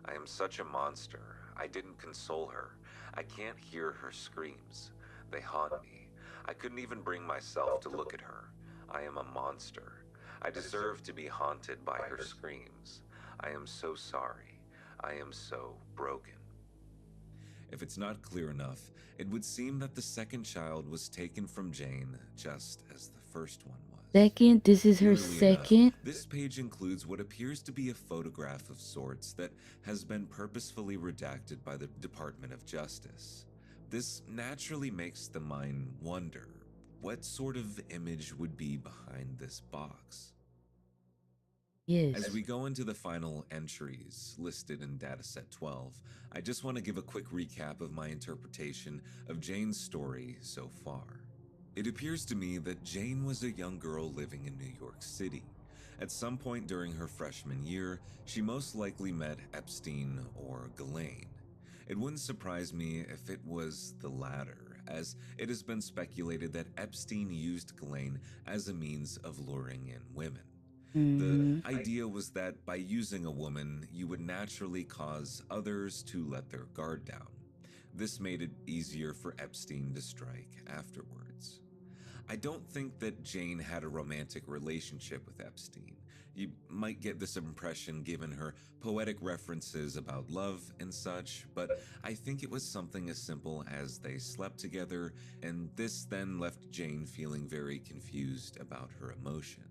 I am such a monster. I didn't console her. I can't hear her screams. They haunt me. I couldn't even bring myself to look at her. I am a monster. I deserve to be haunted by her screams. I am so sorry. I am so broken. If it's not clear enough, it would seem that the second child was taken from Jane just as the first one was. Second? This is her Eerily enough, second? this page includes what appears to be a photograph of sorts that has been purposefully redacted by the Department of Justice. This naturally makes the mind wonder, what sort of image would be behind this box? Yes. As we go into the final entries listed in Dataset 12, I just want to give a quick recap of my interpretation of Jane's story so far. It appears to me that Jane was a young girl living in New York City. At some point during her freshman year, she most likely met Epstein or Ghislaine. It wouldn't surprise me if it was the latter, as it has been speculated that Epstein used Ghislaine as a means of luring in women. The idea was that by using a woman, you would naturally cause others to let their guard down. This made it easier for Epstein to strike afterwards. I don't think that Jane had a romantic relationship with Epstein. You might get this impression given her poetic references about love and such, but I think it was something as simple as they slept together, and this then left Jane feeling very confused about her emotions.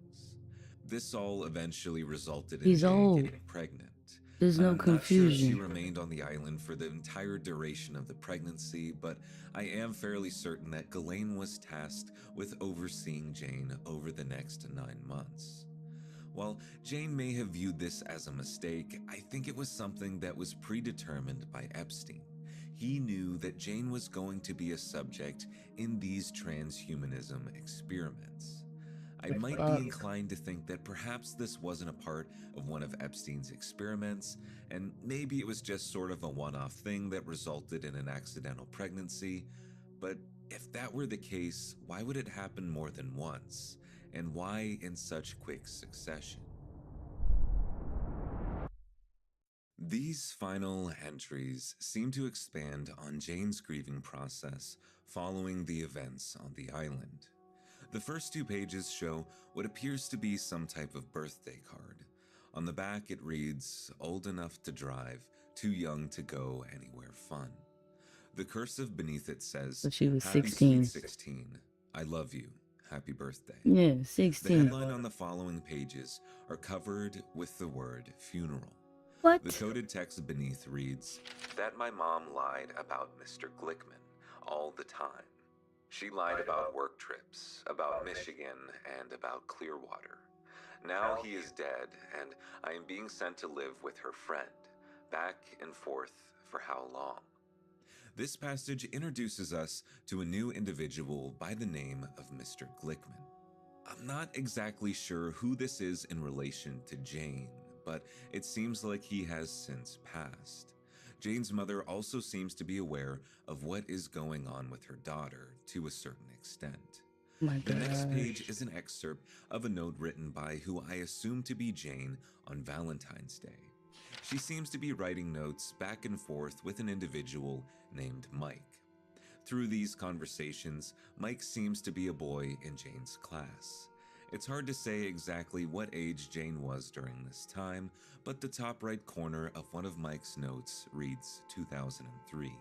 This all eventually resulted in He's Jane old. getting pregnant. There's no I'm not sure if she confusion. remained on the island for the entire duration of the pregnancy, but I am fairly certain that Ghislaine was tasked with overseeing Jane over the next 9 months. While Jane may have viewed this as a mistake, I think it was something that was predetermined by Epstein. He knew that Jane was going to be a subject in these transhumanism experiments. I might be inclined to think that perhaps this wasn't a part of one of Epstein's experiments, and maybe it was just sort of a one-off thing that resulted in an accidental pregnancy. But if that were the case, why would it happen more than once? And why in such quick succession? These final entries seem to expand on Jane's grieving process following the events on the island. The first 2 pages show what appears to be some type of birthday card. On the back it reads, "Old enough to drive, too young to go anywhere fun." The cursive beneath it says, So she was "Happy 16. sweet 16. I love you. Happy birthday." Yeah, The 16. headline on the following pages are covered with the word funeral. What? The coded text beneath reads, "That my mom lied about Mr. Glickman all the time. She lied about work trips, about Michigan, and about Clearwater. Now he is dead, and I am being sent to live with her friend, back and forth for how long?" This passage introduces us to a new individual by the name of Mr. Glickman. I'm not exactly sure who this is in relation to Jane, but it seems like he has since passed. Jane's mother also seems to be aware of what is going on with her daughter to a certain extent. My The next page gosh. is an excerpt of a note written by who I assume to be Jane on Valentine's Day. She seems to be writing notes back and forth with an individual named Mike. Through these conversations, Mike seems to be a boy in Jane's class. It's hard to say exactly what age Jane was during this time, but the top right corner of one of Mike's notes reads 2003,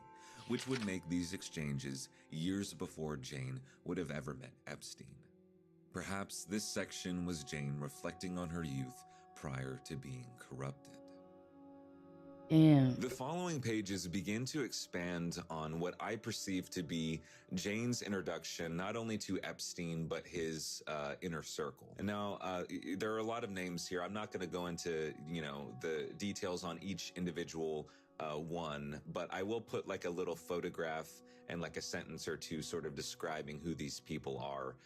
which would make these exchanges years before Jane would have ever met Epstein. Perhaps this section was Jane reflecting on her youth prior to being corrupted. Damn. The following pages begin to expand on what I perceive to be Jane's introduction, not only to Epstein, but his inner circle. And now, there are a lot of names here. I'm not going to go into, the details on each individual one, but I will put like a little photograph and like a sentence or two sort of describing who these people are.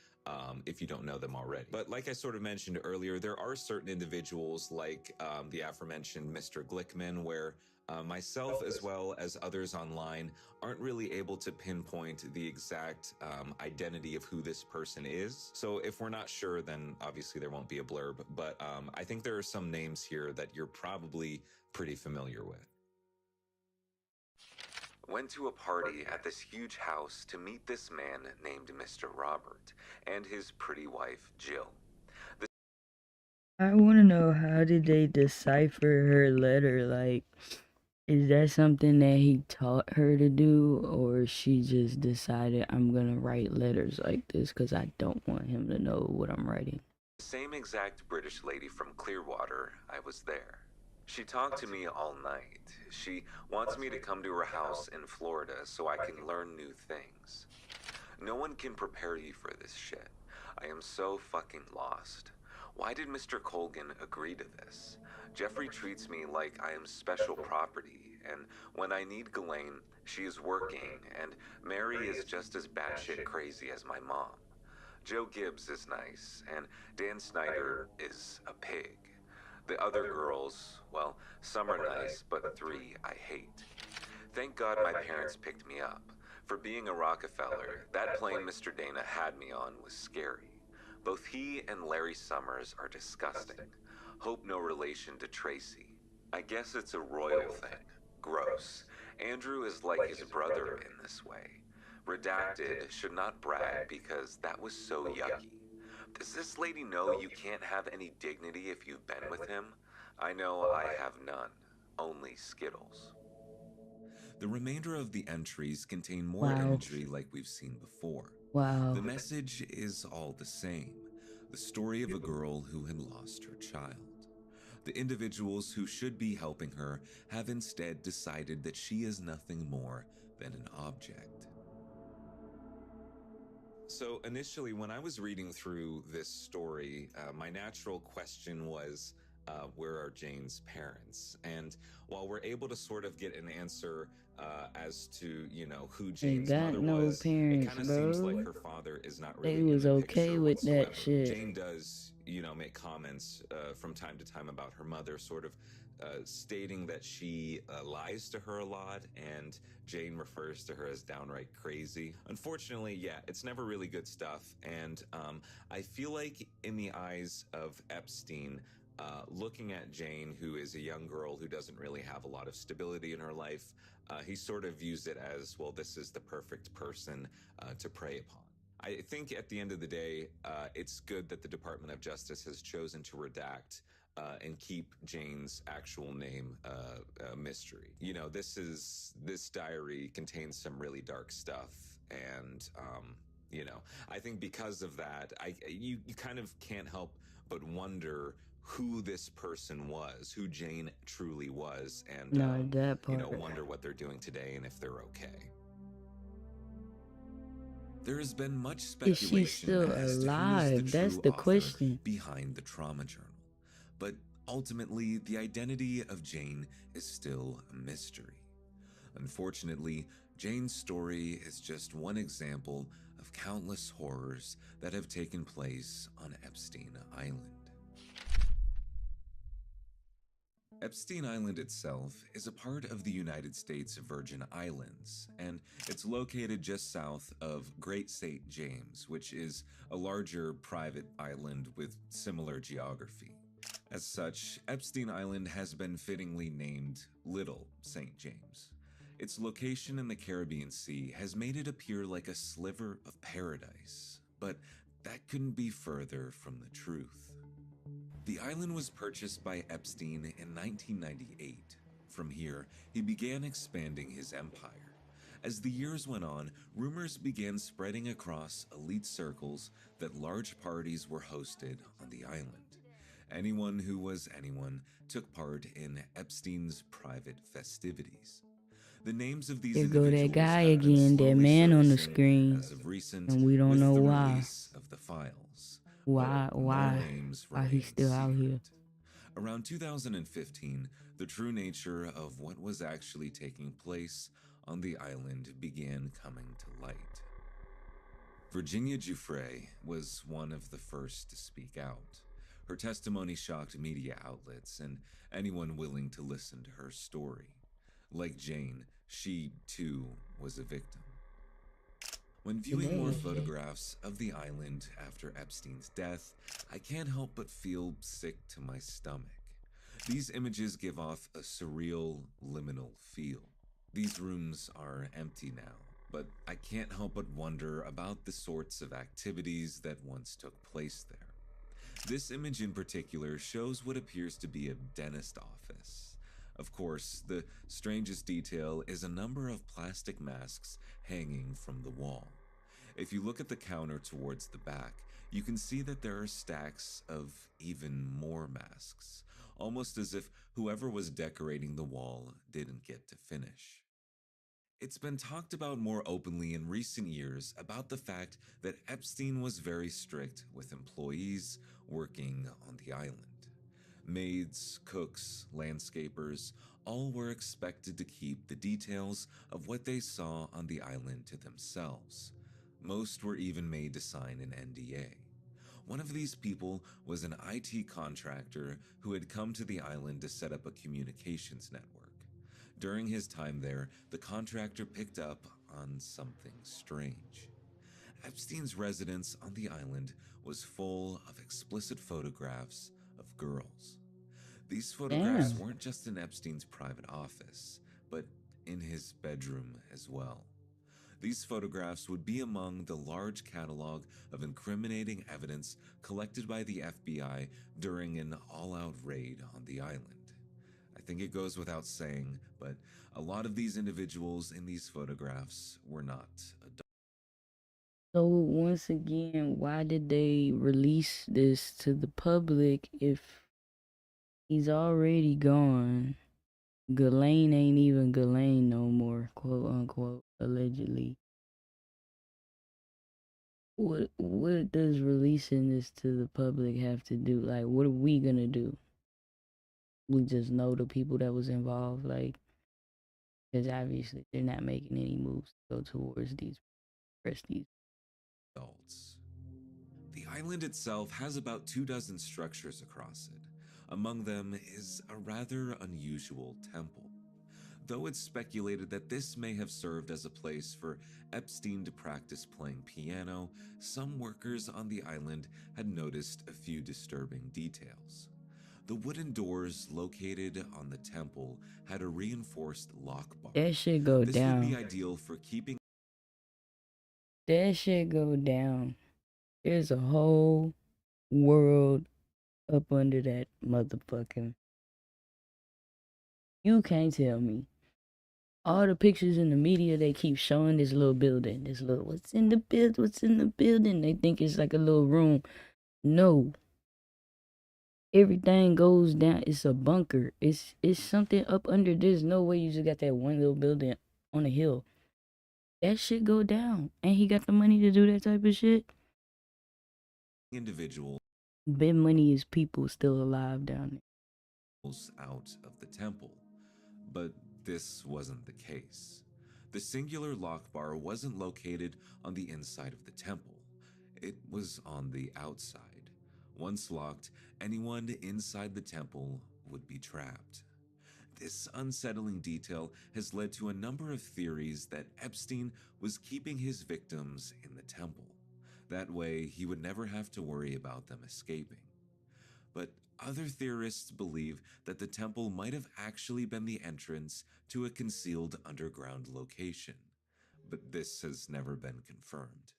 If you don't know them already. But like I sort of mentioned earlier, there are certain individuals like the aforementioned Mr. Glickman, where myself as well as others online aren't really able to pinpoint the exact identity of who this person is. So if we're not sure, then obviously there won't be a blurb. But I think there are some names here that you're probably pretty familiar with. Went to a party at this huge house to meet this man named Mr. Robert and his pretty wife, Jill. I want to know, how did they decipher her letter? Like, is that something that he taught her to do, or she just decided, I'm gonna write letters like this because I don't want him to know what I'm writing? The same exact British lady from Clearwater, I was there. She talked to me all night. She wants me to come to her house in Florida so I can learn new things. No one can prepare you for this shit. I am so fucking lost. Why did Mr. Colgan agree to this? Jeffrey treats me like I am special property, and when I need Ghislaine, she is working, and Mary is just as batshit crazy as my mom. Joe Gibbs is nice, and Dan Snyder is a pig. The other girls, well, some are nice, but 3 I hate. Thank God my parents picked me up. For being a Rockefeller, that plane Mr. Dana had me on was scary. Both he and Larry Summers are disgusting. Hope no relation to Tracy. I guess it's a royal thing. Gross. Andrew is like his brother in this way. Redacted should not brag because that was so yucky. Does this lady know you can't have any dignity if you've been with him? I know I have none. Only Skittles. The remainder of the entries contain more imagery like we've seen before. Wow. The message is all the same. The story of a girl who had lost her child. The individuals who should be helping her have instead decided that she is nothing more than an object. So initially, when I was reading through this story, my natural question was, where are Jane's parents? And while we're able to sort of get an answer as to, who Jane's got mother no was, it parents, kind of seems like bro. her father is not They really in was the okay picture with that whatsoever. shit. Jane does, make comments from time to time about her mother, sort of stating that she lies to her a lot, and Jane refers to her as downright crazy. Unfortunately, yeah, it's never really good stuff, and I feel like in the eyes of Epstein, looking at Jane, who is a young girl who doesn't really have a lot of stability in her life, he sort of views it as, well, this is the perfect person to prey upon. I think at the end of the day, it's good that the Department of Justice has chosen to redact and keep Jane's actual name a mystery. This diary contains some really dark stuff, and I think because of that, you kind of can't help but wonder who this person was, who Jane truly was, and that part. wonder what they're doing today and if they're okay. There has been much speculation Is she still as to who is the alive? That's true the author question. behind the trauma journal. But ultimately, the identity of Jane is still a mystery. Unfortunately, Jane's story is just one example of countless horrors that have taken place on Epstein Island. Epstein Island itself is a part of the United States Virgin Islands, and it's located just south of Great St. James, which is a larger private island with similar geography. As such, Epstein Island has been fittingly named Little St. James. Its location in the Caribbean Sea has made it appear like a sliver of paradise, but that couldn't be further from the truth. The island was purchased by Epstein in 1998. From here, he began expanding his empire. As the years went on, rumors began spreading across elite circles that large parties were hosted on the island. Anyone who was anyone took part in Epstein's private festivities. The names of these Here go individuals that guy have been again, that slowly man on the surfacing screen, as of recent, and we don't with know the why. release of the files. Why Names he's still out here? Around 2015, the true nature of what was actually taking place on the island began coming to light. Virginia Giuffre was one of the first to speak out. Her testimony shocked media outlets and anyone willing to listen to her story. Like Jane, she too was a victim. When viewing more photographs of the island after Epstein's death, I can't help but feel sick to my stomach. These images give off a surreal, liminal feel. These rooms are empty now, but I can't help but wonder about the sorts of activities that once took place there. This image in particular shows what appears to be a dentist office. Of course, the strangest detail is a number of plastic masks hanging from the wall. If you look at the counter towards the back, you can see that there are stacks of even more masks, almost as if whoever was decorating the wall didn't get to finish. It's been talked about more openly in recent years about the fact that Epstein was very strict with employees working on the island. Maids, cooks, landscapers, all were expected to keep the details of what they saw on the island to themselves. Most were even made to sign an NDA. One of these people was an IT contractor who had come to the island to set up a communications network. During his time there, the contractor picked up on something strange. Epstein's residence on the island was full of explicit photographs of girls. These photographs weren't just in Epstein's private office, but in his bedroom as well. These photographs would be among the large catalog of incriminating evidence collected by the FBI during an all-out raid on the island. I think it goes without saying, but a lot of these individuals in these photographs were not adults. So once again, why did they release this to the public if He's already gone. Ghislaine ain't even Ghislaine no more, quote unquote, allegedly. What does releasing this to the public have to do? Like, what are we gonna do? We just know the people that was involved, like, because obviously they're not making any moves to go towards these prestige adults. The island itself has about 24 structures across it. Among them is a rather unusual temple. Though it's speculated that this may have served as a place for Epstein to practice playing piano, some workers on the island had noticed a few disturbing details. The wooden doors located on the temple had a reinforced lock bar. That shit go This would be down. ideal for keeping. That shit go down. There's a whole world up under that motherfucking. You can't tell me. All the pictures in the media, they keep showing this little building. This little, what's in the building? They think it's like a little room. No. Everything goes down. It's a bunker. It's something up under. There's no way you just got that one little building on a hill. That shit go down. And he got the money to do that type of shit. Individuals Bet money is people still alive down there. Out of the temple, but this wasn't the case. The singular lock bar wasn't located on the inside of the temple. It was on the outside. Once locked, anyone inside the temple would be trapped. This unsettling detail has led to a number of theories that Epstein was keeping his victims in the temple. That way, he would never have to worry about them escaping. But other theorists believe that the temple might have actually been the entrance to a concealed underground location. But this has never been confirmed.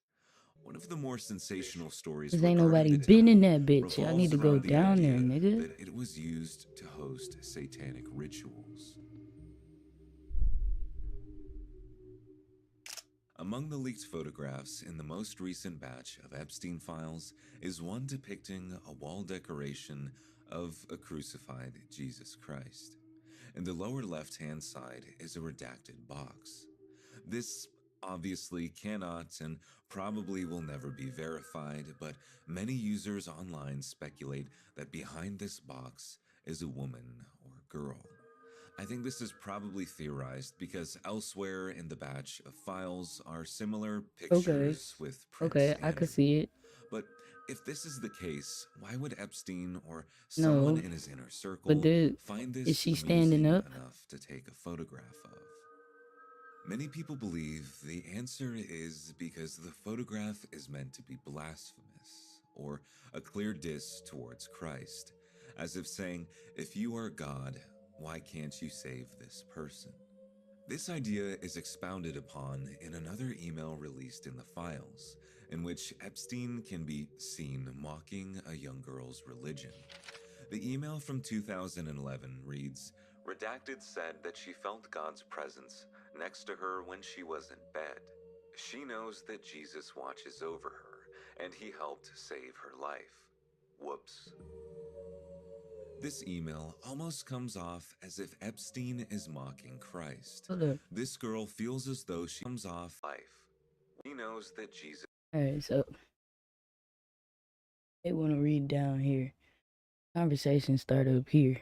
One of the more sensational stories Cause ain't regarding nobody the been in temple that bitch. Y'all need revolves to go around the down there, idea nigga. that it was used to host satanic rituals. Among the leaked photographs in the most recent batch of Epstein files is one depicting a wall decoration of a crucified Jesus Christ. In the lower left-hand side is a redacted box. This obviously cannot and probably will never be verified, but many users online speculate that behind this box is a woman or girl. I think this is probably theorized because elsewhere in the batch of files are similar pictures with Prince Okay, I Andrew. could see it. But if this is the case, why would Epstein or someone No, in his inner circle but there, find is this she amusing standing up? enough to take a photograph of? Many people believe the answer is because the photograph is meant to be blasphemous, or a clear diss towards Christ, as if saying, if you are God, why can't you save this person? This idea is expounded upon in another email released in the files, in which Epstein can be seen mocking a young girl's religion. The email from 2011 reads, Redacted said that she felt God's presence next to her when she was in bed. She knows that Jesus watches over her, and he helped save her life. Whoops. This email almost comes off as if Epstein is mocking Christ. Hold up. This girl feels as though she comes off life. She knows that Jesus. Alright, so they want to read down here. Conversation start up here.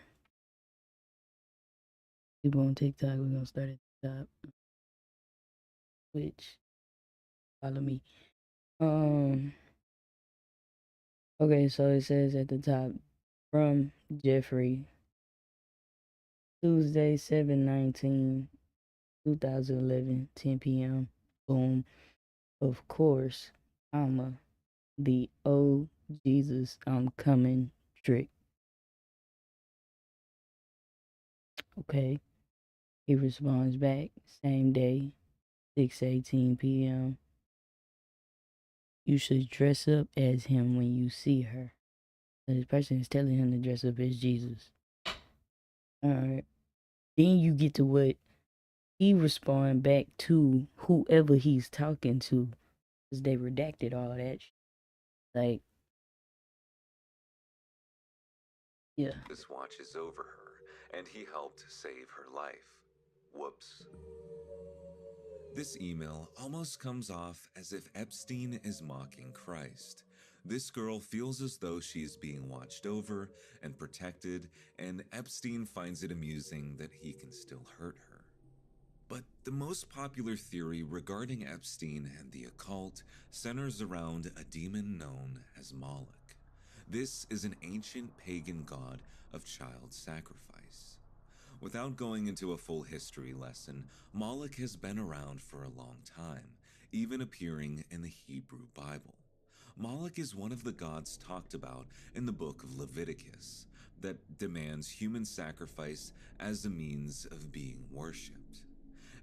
People on TikTok, we're gonna start at the top. Which follow me. Okay, so it says at the top from Jeffrey, Tuesday 7/19/2011, 10 p.m. Boom. Of course, the oh Jesus, I'm coming trick. Okay. He responds back same day, 6:18 p.m. You should dress up as him when you see her. So this person is telling him to dress up as Jesus. Alright. Then you get to what he respond back to whoever he's talking to. Because they redacted all that. Like, Yeah. watches over her, and he helped save her life. Whoops. This email almost comes off as if Epstein is mocking Christ. This girl feels as though she is being watched over and protected, and Epstein finds it amusing that he can still hurt her. But the most popular theory regarding Epstein and the occult centers around a demon known as Moloch. This is an ancient pagan god of child sacrifice. Without going into a full history lesson, Moloch has been around for a long time, even appearing in the Hebrew Bible. Moloch is one of the gods talked about in the book of Leviticus that demands human sacrifice as a means of being worshipped.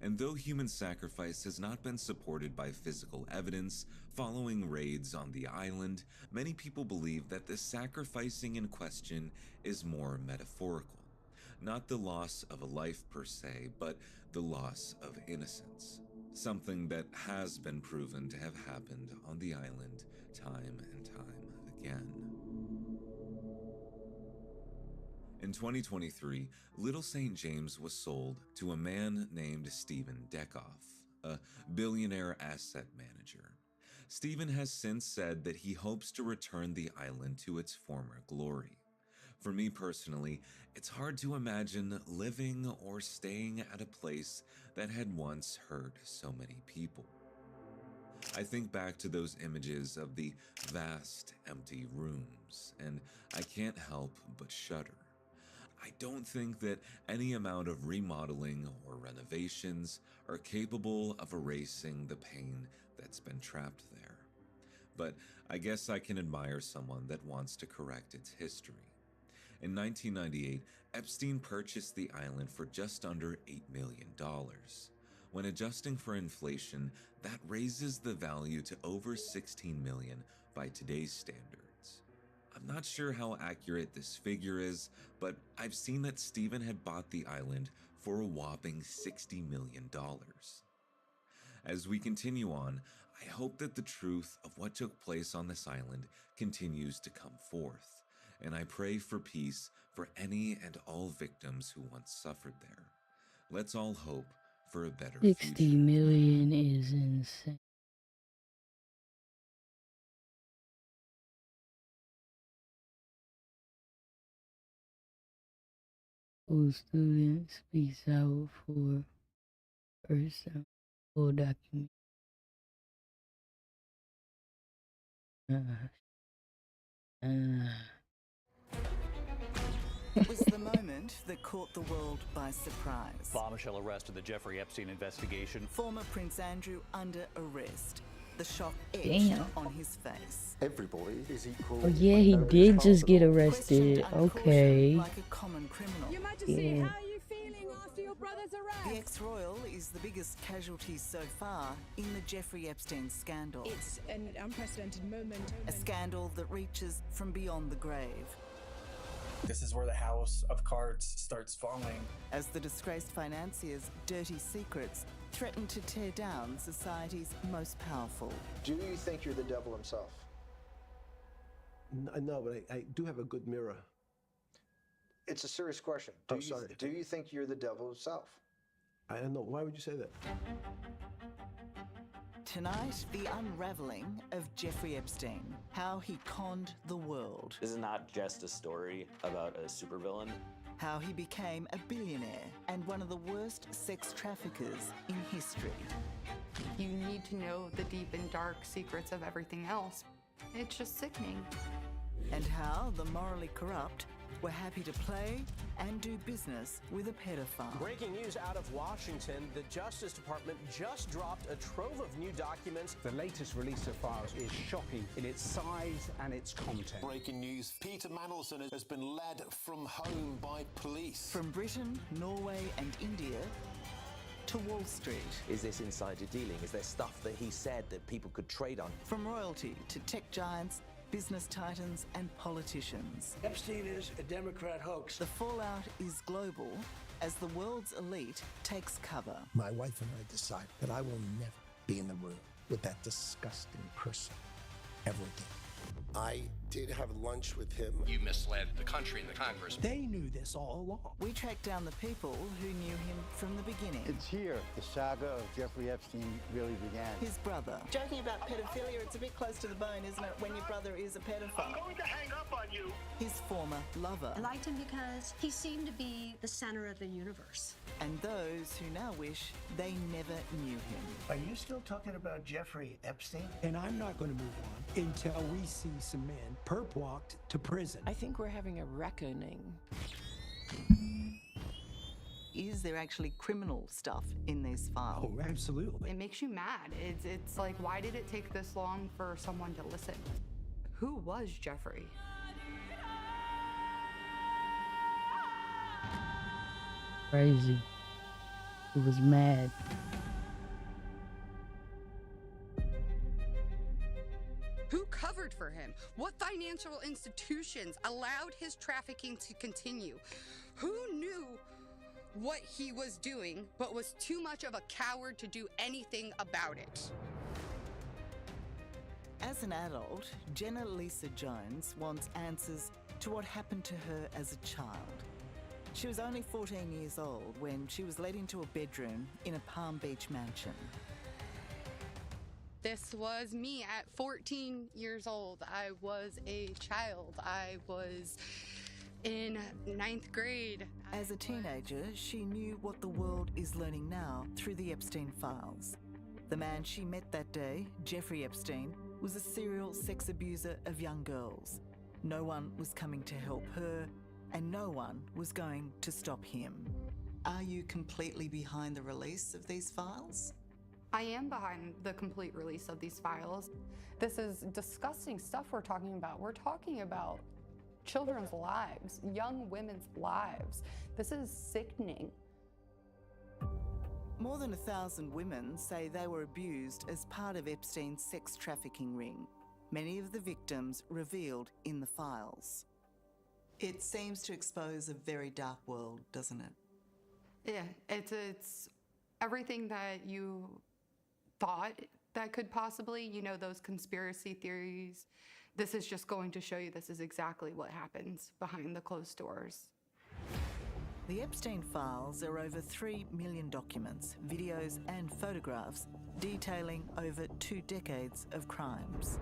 And though human sacrifice has not been supported by physical evidence following raids on the island, many people believe that the sacrificing in question is more metaphorical. Not the loss of a life per se, but the loss of innocence. Something that has been proven to have happened on the island time and time again. In 2023, Little St. James was sold to a man named Stephen Deckoff, a billionaire asset manager. Stephen has since said that he hopes to return the island to its former glory. For me personally, it's hard to imagine living or staying at a place that had once hurt so many people. I think back to those images of the vast, empty rooms, and I can't help but shudder. I don't think that any amount of remodeling or renovations are capable of erasing the pain that's been trapped there. But I guess I can admire someone that wants to correct its history. In 1998, Epstein purchased the island for just under $8 million. When adjusting for inflation, that raises the value to over $16 million by today's standards. I'm not sure how accurate this figure is, but I've seen that Stephen had bought the island for a whopping $60 million. As we continue on, I hope that the truth of what took place on this island continues to come forth, and I pray for peace for any and all victims who once suffered there. Let's all hope for a better 60 future. million is insane. School student speaks out for person. Full document. It was the moment that caught the world by surprise. Bombshell arrest in the Jeffrey Epstein investigation. Former Prince Andrew under arrest. The shock etched Damn. on his face. Everybody is equal. Oh yeah, he did just get arrested. Questioned under caution Okay. like a common criminal. Your Majesty, Yeah. how are you feeling after your brother's arrest? The ex-royal is the biggest casualty so far in the Jeffrey Epstein scandal. It's an unprecedented moment. A scandal that reaches from beyond the grave. This is where the house of cards starts falling. As the disgraced financier's dirty secrets threaten to tear down society's most powerful. Do you think you're the devil himself? No, but I do have a good mirror. It's a serious question. Do you think you're the devil himself? I don't know. Why would you say that? Tonight, the unraveling of Jeffrey Epstein, how he conned the world. This is not just a story about a supervillain. How he became a billionaire and one of the worst sex traffickers in history. You need to know the deep and dark secrets of everything else. It's just sickening. And how the morally corrupt were happy to play and do business with a pedophile. Breaking news out of Washington, the Justice Department just dropped a trove of new documents. The latest release of files is shocking in its size and its content. Breaking news, Peter Mandelson has been led from home by police. From Britain, Norway and India to Wall Street. Is this insider dealing? Is there stuff that he said that people could trade on? From royalty to tech giants, business titans and politicians. Epstein is a Democrat hoax. The fallout is global as the world's elite takes cover. My wife and I decide that I will never be in the room with that disgusting person ever again. I did have lunch with him. You misled the country and the Congress. They knew this all along. We tracked down the people who knew him from the beginning. It's here the saga of Jeffrey Epstein really began. His brother. Joking about pedophilia, it's a bit close to the bone, isn't it, when your brother is a pedophile? I'm going to hang up on you. His former lover. I liked him because he seemed to be the center of the universe. And those who now wish they never knew him. Are you still talking about Jeffrey Epstein? And I'm not going to move on until we see some men perp-walked to prison. I think we're having a reckoning. Is there actually criminal stuff in these files? Oh, absolutely. It makes you mad. It's like, why did it take this long for someone to listen? Who was Jeffrey? Crazy. He was mad. Who covered for him? What financial institutions allowed his trafficking to continue? Who knew what he was doing, but was too much of a coward to do anything about it? As an adult, Jenna Lisa Jones wants answers to what happened to her as a child. She was only 14 years old when she was led into a bedroom in a Palm Beach mansion. This was me at 14 years old. I was a child. I was in 9th grade. As a teenager, she knew what the world is learning now through the Epstein files. The man she met that day, Jeffrey Epstein, was a serial sex abuser of young girls. No one was coming to help her, and no one was going to stop him. Are you completely behind the release of these files? I am behind the complete release of these files. This is disgusting stuff we're talking about. We're talking about children's lives, young women's lives. This is sickening. More than 1,000 women say they were abused as part of Epstein's sex trafficking ring. Many of the victims revealed in the files. It seems to expose a very dark world, doesn't it? Yeah, it's everything that you thought that could possibly, you know, those conspiracy theories. This is just going to show you this is exactly what happens behind the closed doors. The Epstein files are over 3 million documents, videos and photographs detailing over 2 decades of crimes.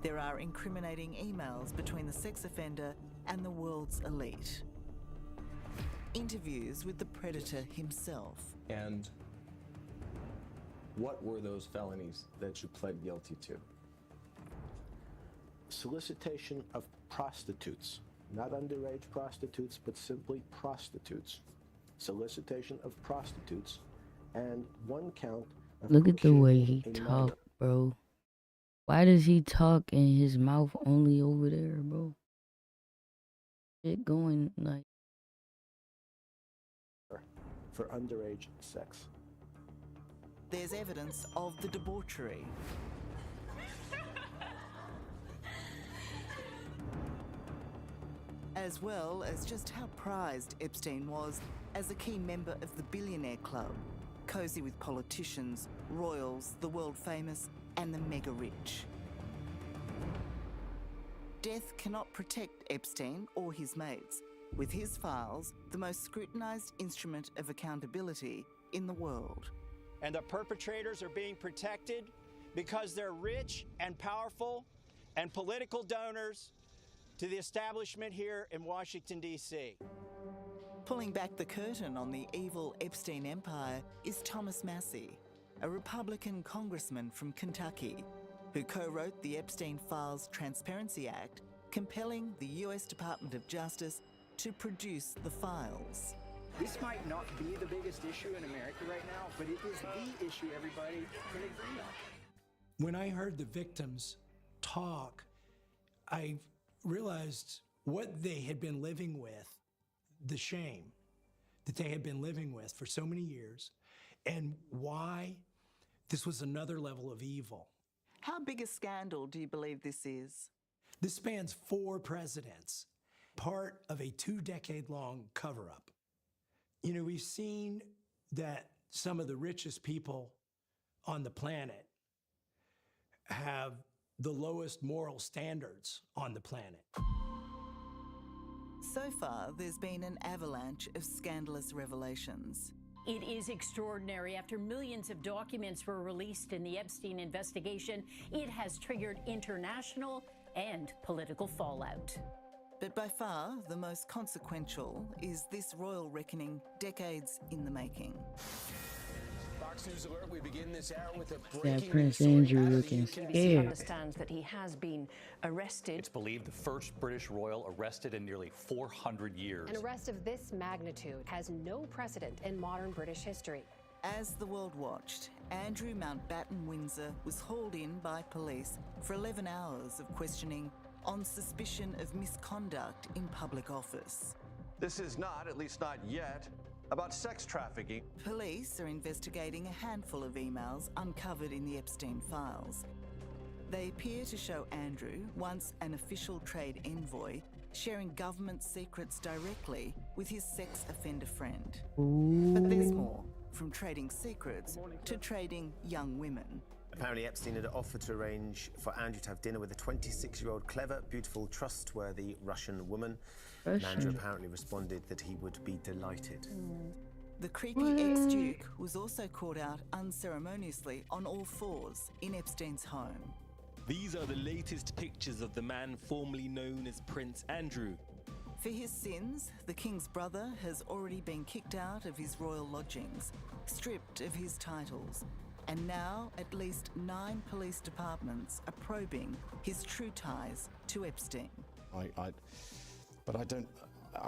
There are incriminating emails between the sex offender and the world's elite. Interviews with the predator himself. And what were those felonies that you pled guilty to? Solicitation of prostitutes. Not underage prostitutes, but simply prostitutes. Solicitation of prostitutes. And 1 count of Look at the way he cocaine and talk, bro. Why does he talk and his mouth only over there, bro? Shit going like... for underage sex. There's evidence of the debauchery. As well as just how prized Epstein was as a key member of the billionaire club, cozy with politicians, royals, the world famous, and the mega rich. Death cannot protect Epstein or his mates, with his files the most scrutinized instrument of accountability in the world. And the perpetrators are being protected because they're rich and powerful and political donors to the establishment here in Washington, D.C. Pulling back the curtain on the evil Epstein empire is Thomas Massie, a Republican congressman from Kentucky, who co-wrote the Epstein Files Transparency Act, compelling the U.S. Department of Justice to produce the files. This might not be the biggest issue in America right now, but it is the issue everybody can agree on. When I heard the victims talk, I realized what they had been living with, the shame that they had been living with for so many years, and why this was another level of evil. How big a scandal do you believe this is? This spans 4 presidents, part of a 2-decade-long cover-up. You know, we've seen that some of the richest people on the planet have the lowest moral standards on the planet. So far, there's been an avalanche of scandalous revelations. It is extraordinary. After millions of documents were released in the Epstein investigation, it has triggered international and political fallout. But by far, the most consequential is this royal reckoning decades in the making. Fox News Alert, we begin this hour with a That breaking Prince news story Andrew out of the looking UK. scared. Understands that he has been arrested. It's believed the first British royal arrested in nearly 400 years. An arrest of this magnitude has no precedent in modern British history. As the world watched, Andrew Mountbatten Windsor was hauled in by police for 11 hours of questioning on suspicion of misconduct in public office. This is not, at least not yet, about sex trafficking. Police are investigating a handful of emails uncovered in the Epstein files. They appear to show Andrew, once an official trade envoy, sharing government secrets directly with his sex offender friend. But there's more, from trading secrets to trading young women. Apparently Epstein had offered to arrange for Andrew to have dinner with a 26-year-old clever, beautiful, trustworthy Russian woman. And Andrew apparently responded that he would be delighted. The creepy ex-duke was also caught out unceremoniously on all fours in Epstein's home. These are the latest pictures of the man formerly known as Prince Andrew. For his sins, the king's brother has already been kicked out of his royal lodgings, stripped of his titles, and now at least 9 police departments are probing his true ties to Epstein. I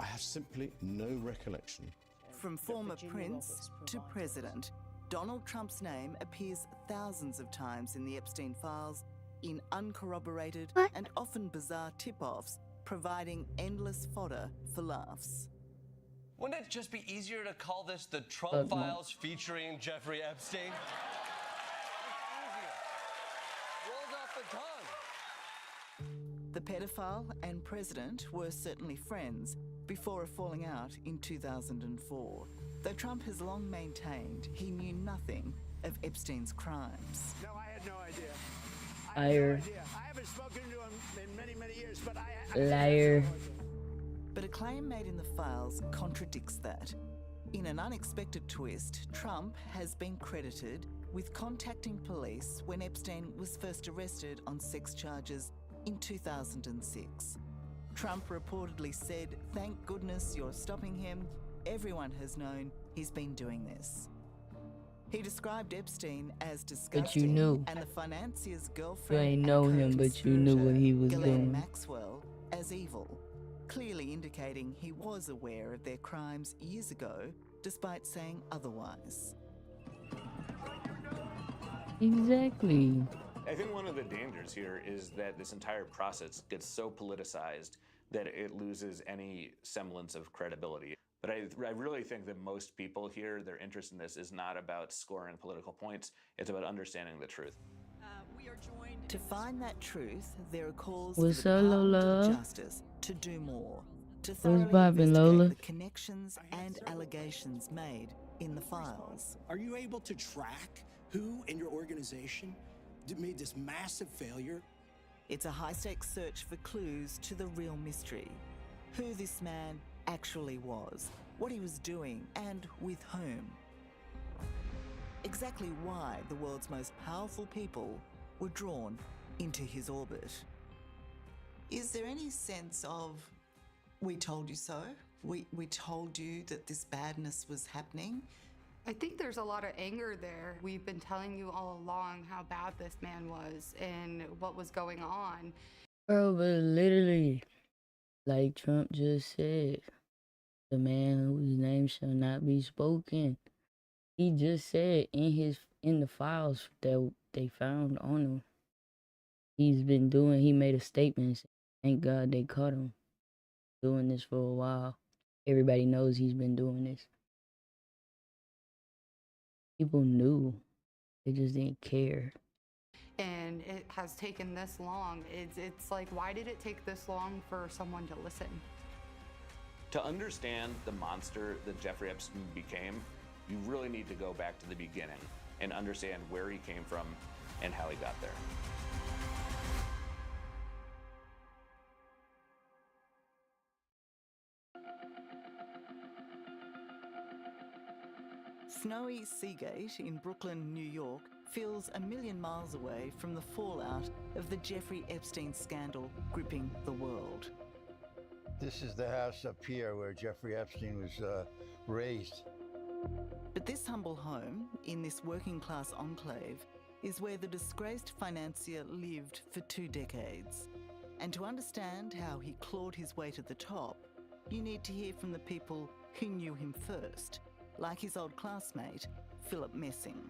have simply no recollection. From former prince to president, Donald Trump's name appears thousands of times in the Epstein files in uncorroborated and often bizarre tip-offs, providing endless fodder for laughs. Wouldn't it just be easier to call this the Trump Files featuring Jeffrey Epstein? Rolls off the tongue. The pedophile and president were certainly friends before a falling out in 2004, though Trump has long maintained he knew nothing of Epstein's crimes. No, I had no idea. Liar. I haven't spoken to him in many, many years, but Liar. But a claim made in the files contradicts that. In an unexpected twist, Trump has been credited with contacting police when Epstein was first arrested on sex charges in 2006. Trump reportedly said, "Thank goodness you're stopping him. Everyone has known he's been doing this." He described Epstein as disgusting, But you knew. and the financier's You girlfriend ain't know him, but you knew what he was Ghislaine doing. Maxwell as evil, clearly indicating he was aware of their crimes years ago, despite saying otherwise. Exactly. I think one of the dangers here is that this entire process gets so politicized that it loses any semblance of credibility. But I really think that most people here, their interest in this is not about scoring political points, it's about understanding the truth. To find that truth, there are calls What's for the up, Department Lola? of Justice to do more, to What's thoroughly poppin', investigate Lola? the connections and allegations made in the files. Are you able to track who in your organization made this massive failure? It's a high-stakes search for clues to the real mystery. Who this man actually was, what he was doing, and with whom. Exactly why the world's most powerful people were drawn into his orbit. Is there any sense of, we told you so? We told you that this badness was happening? I think there's a lot of anger there. We've been telling you all along how bad this man was and what was going on. Bro, but literally, like Trump just said, the man whose name shall not be spoken. He just said in the files that they found on him, he made a statement. Thank God they caught him doing this for a while. Everybody knows he's been doing this. People knew. They just didn't care. And it has taken this long. It's like, why did it take this long for someone to listen? To understand the monster that Jeffrey Epstein became, you really need to go back to the beginning and understand where he came from and how he got there. Snowy Seagate in Brooklyn, New York, feels a million miles away from the fallout of the Jeffrey Epstein scandal gripping the world. This is the house up here where Jeffrey Epstein was raised. But this humble home, in this working-class enclave, is where the disgraced financier lived for 2 decades. And to understand how he clawed his way to the top, you need to hear from the people who knew him first, like his old classmate, Philip Messing.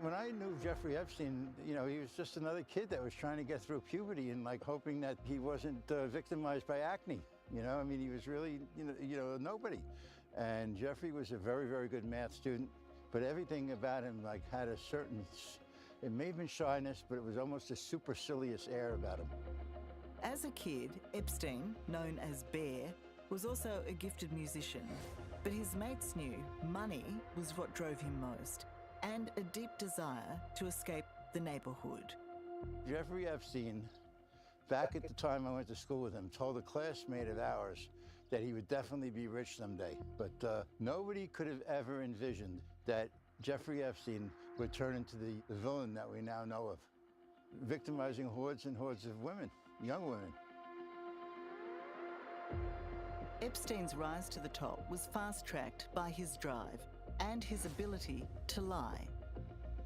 When I knew Jeffrey Epstein, you know, he was just another kid that was trying to get through puberty and like hoping that he wasn't victimized by acne. You know, I mean, he was really, you know, nobody. And Jeffrey was a very, very good math student, but everything about him like had a certain, it may have been shyness, but it was almost a supercilious air about him. As a kid, Epstein, known as Bear, was also a gifted musician, but his mates knew money was what drove him most, and a deep desire to escape the neighborhood. Jeffrey Epstein, back at the time I went to school with him, told a classmate of ours that he would definitely be rich someday. But nobody could have ever envisioned that Jeffrey Epstein would turn into the villain that we now know of, victimizing hordes and hordes of women, young women. Epstein's rise to the top was fast-tracked by his drive and his ability to lie.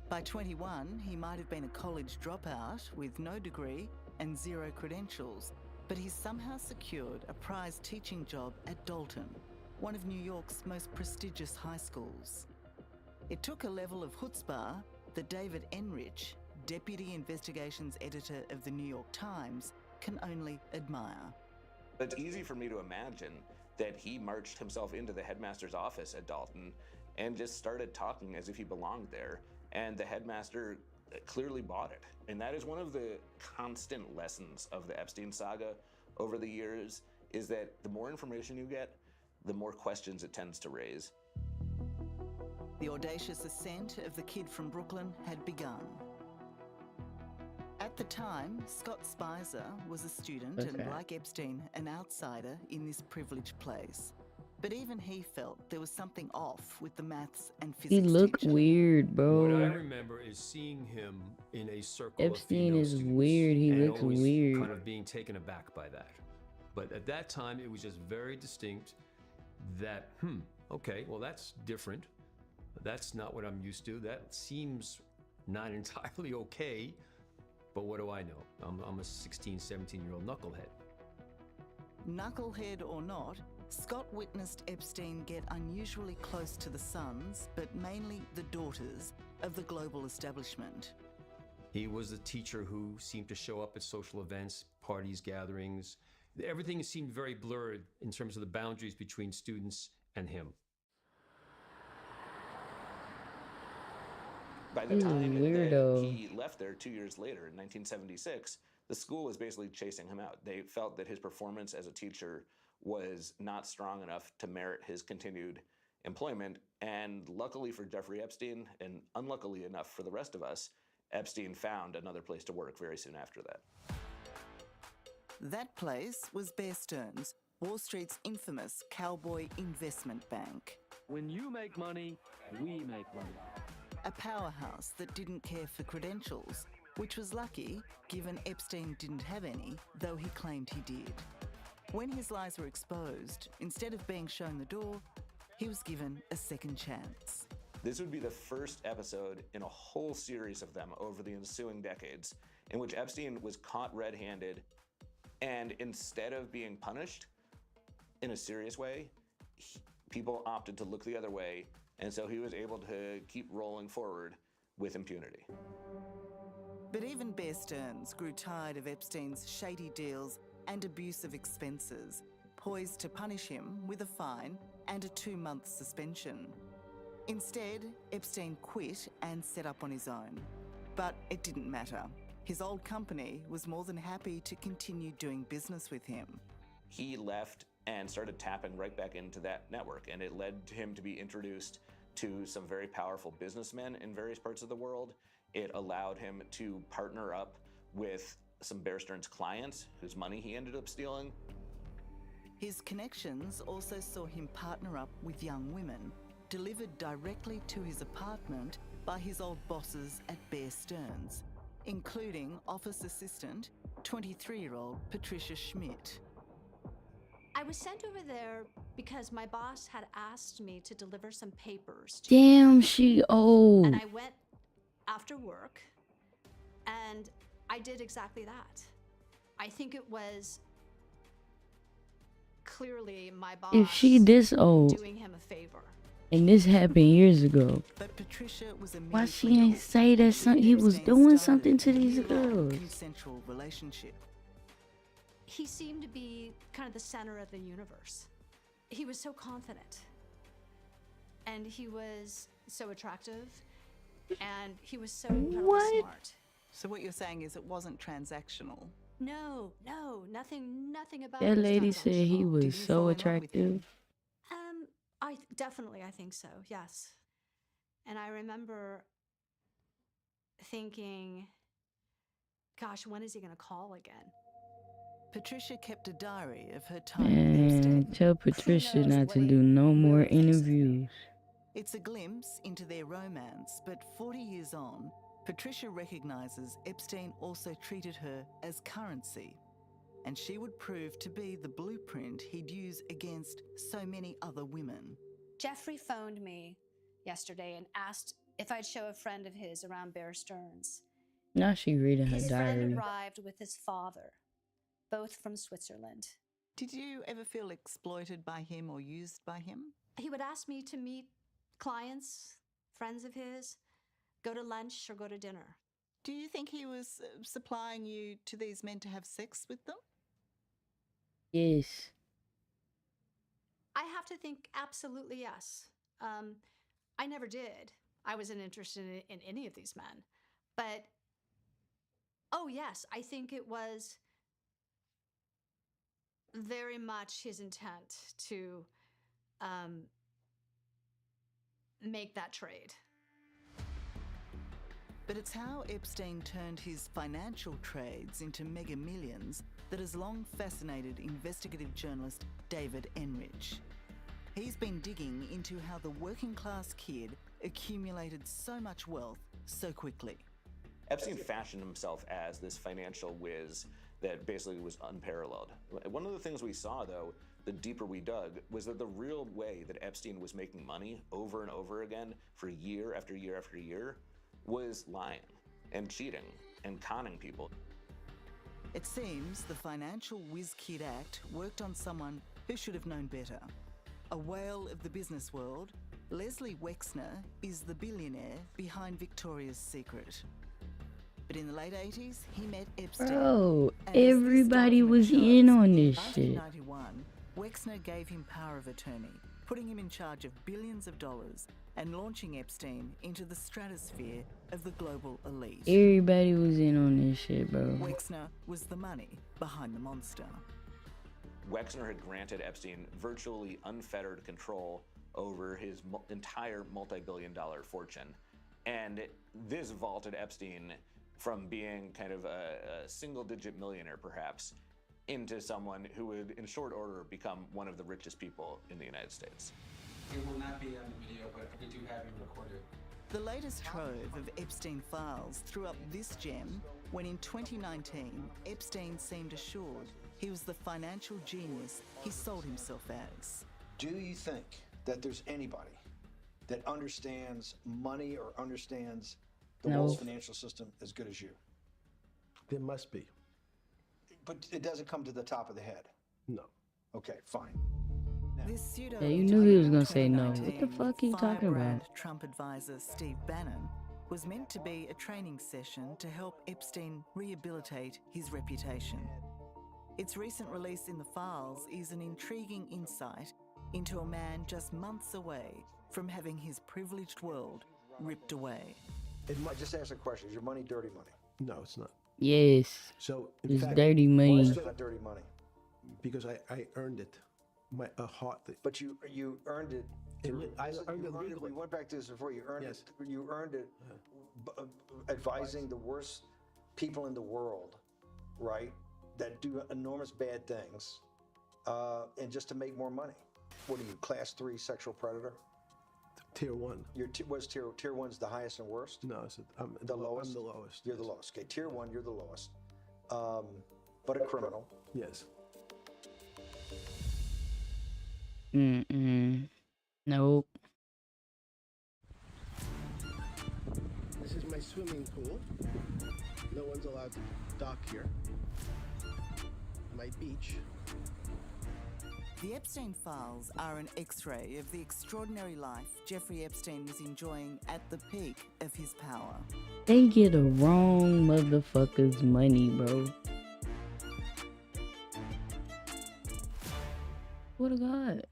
By 21, he might have been a college dropout with no degree and 0 credentials, but he somehow secured a prize teaching job at Dalton, one of New York's most prestigious high schools. It took a level of chutzpah that David Enrich, Deputy Investigations Editor of the New York Times, can only admire. It's easy for me to imagine that he marched himself into the headmaster's office at Dalton and just started talking as if he belonged there, and the headmaster clearly bought it. And that is one of the constant lessons of the Epstein saga over the years, is that the more information you get, the more questions it tends to raise. The audacious ascent of the kid from Brooklyn had begun. At the time, Scott Spicer was a student and, like Epstein, an outsider in this privileged place. But even he felt there was something off with the maths and physics He looked teacher. weird, bro. What I remember is seeing him in a circle Epstein of female is students weird. He and looks always weird. kind of being taken aback by that. But at that time, it was just very distinct that, okay, well, that's different. That's not what I'm used to. That seems not entirely okay. But what do I know? I'm a 16, 17-year-old knucklehead. Knucklehead or not, Scott witnessed Epstein get unusually close to the sons, but mainly the daughters, of the global establishment. He was a teacher who seemed to show up at social events, parties, gatherings. Everything seemed very blurred in terms of the boundaries between students and him. By the time that he left there 2 years later, in 1976, the school was basically chasing him out. They felt that his performance as a teacher was not strong enough to merit his continued employment. And luckily for Jeffrey Epstein, and unluckily enough for the rest of us, Epstein found another place to work very soon after that. That place was Bear Stearns, Wall Street's infamous cowboy investment bank. When you make money, we make money. A powerhouse that didn't care for credentials, which was lucky, given Epstein didn't have any, though he claimed he did. When his lies were exposed, instead of being shown the door, he was given a second chance. This would be the first episode in a whole series of them over the ensuing decades in which Epstein was caught red-handed, and instead of being punished in a serious way, people opted to look the other way, and so he was able to keep rolling forward with impunity. But even Bear Stearns grew tired of Epstein's shady deals and abuse of expenses, poised to punish him with a fine and a 2-month suspension. Instead, Epstein quit and set up on his own. But it didn't matter. His old company was more than happy to continue doing business with him. He left and started tapping right back into that network, and it led him to be introduced to some very powerful businessmen in various parts of the world. It allowed him to partner up with some Bear Stearns clients whose money he ended up stealing. His connections also saw him partner up with young women delivered directly to his apartment by his old bosses at Bear Stearns, including office assistant, 23-year-old Patricia Schmidt. I was sent over there because my boss had asked me to deliver some papers to Damn, she old. And I went after work, and I did exactly that. I think it was clearly my boss If she this old, doing him a favor. and this happened years ago, But Patricia was why she ain't say that he was doing something to these girls? Consensual relationship. He seemed to be kind of the center of the universe. He was so confident. And he was so attractive. And he was so incredibly smart. So what you're saying is it wasn't transactional? No, nothing about That it was lady said he transactional. was so attractive. I think so, yes. And I remember thinking, gosh, when is he gonna call again? Patricia kept a diary of her time with Epstein. Man, tell Patricia not to do no more interviews. It's a glimpse into their romance, but 40 years on, Patricia recognizes Epstein also treated her as currency, and she would prove to be the blueprint he'd use against so many other women. Jeffrey phoned me yesterday and asked if I'd show a friend of his around Bear Stearns. Now she reading her His diary. friend arrived with his father, both from Switzerland. Did you ever feel exploited by him or used by him? He would ask me to meet clients, friends of his, go to lunch or go to dinner. Do you think he was supplying you to these men to have sex with them? Yes. I have to think absolutely yes. I never did. I wasn't interested in any of these men. But, oh yes, I think it was very much his intent to make that trade. But it's how Epstein turned his financial trades into mega millions that has long fascinated investigative journalist David Enrich. He's been digging into how the working class kid accumulated so much wealth so quickly. Epstein fashioned himself as this financial whiz that basically was unparalleled. One of the things we saw, though, the deeper we dug, was that the real way that Epstein was making money over and over again for year after year after year was lying and cheating and conning people. It seems the Financial Whiz Kid Act worked on someone who should have known better. A whale of the business world, Leslie Wexner is the billionaire behind Victoria's Secret. But in the late 80s, he met Epstein. Bro, everybody was in on this shit. In 1991, Wexner gave him power of attorney, putting him in charge of billions of dollars and launching Epstein into the stratosphere of the global elite. Everybody was in on this shit, bro. Wexner was the money behind the monster. Wexner had granted Epstein virtually unfettered control over his entire multi-billion-dollar fortune. And this vaulted Epstein from being kind of a single-digit millionaire, perhaps, into someone who would, in short order, become one of the richest people in the United States. It will not be on the video, but we do have him recorded. The latest trove of Epstein files threw up this gem when in 2019, Epstein seemed assured he was the financial genius he sold himself as. Do you think that there's anybody that understands money or understands the world's financial system as good as you? There must be. But it doesn't come to the top of the head? No. Okay, fine. This pseudo Yeah, you knew he was gonna say no. What the fuck are you talking firebrand about? Trump advisor Steve Bannon was meant to be a training session to help Epstein rehabilitate his reputation. Its recent release in the files is an intriguing insight into a man just months away from having his privileged world ripped away. Just ask a question. Is your money dirty money? No, it's not. Yes. So it's dirty money. Why is it not dirty money? Because I earned it. But you earned it. I earned it legally. We went back to this before. You earned it. You earned it advising the worst people in the world, right? That do enormous bad things, and just to make more money. What are you, class 3 sexual predator? Tier 1. What's tier 1's the highest and worst? No, I'm the lowest. I'm the lowest. You're the lowest. Okay, tier 1, you're the lowest. But a criminal. Yes. Nope. This is my swimming pool. No one's allowed to dock here. My beach. The Epstein files are an X-ray of the extraordinary life Jeffrey Epstein was enjoying at the peak of his power. They get the wrong motherfuckers money, bro. What a god.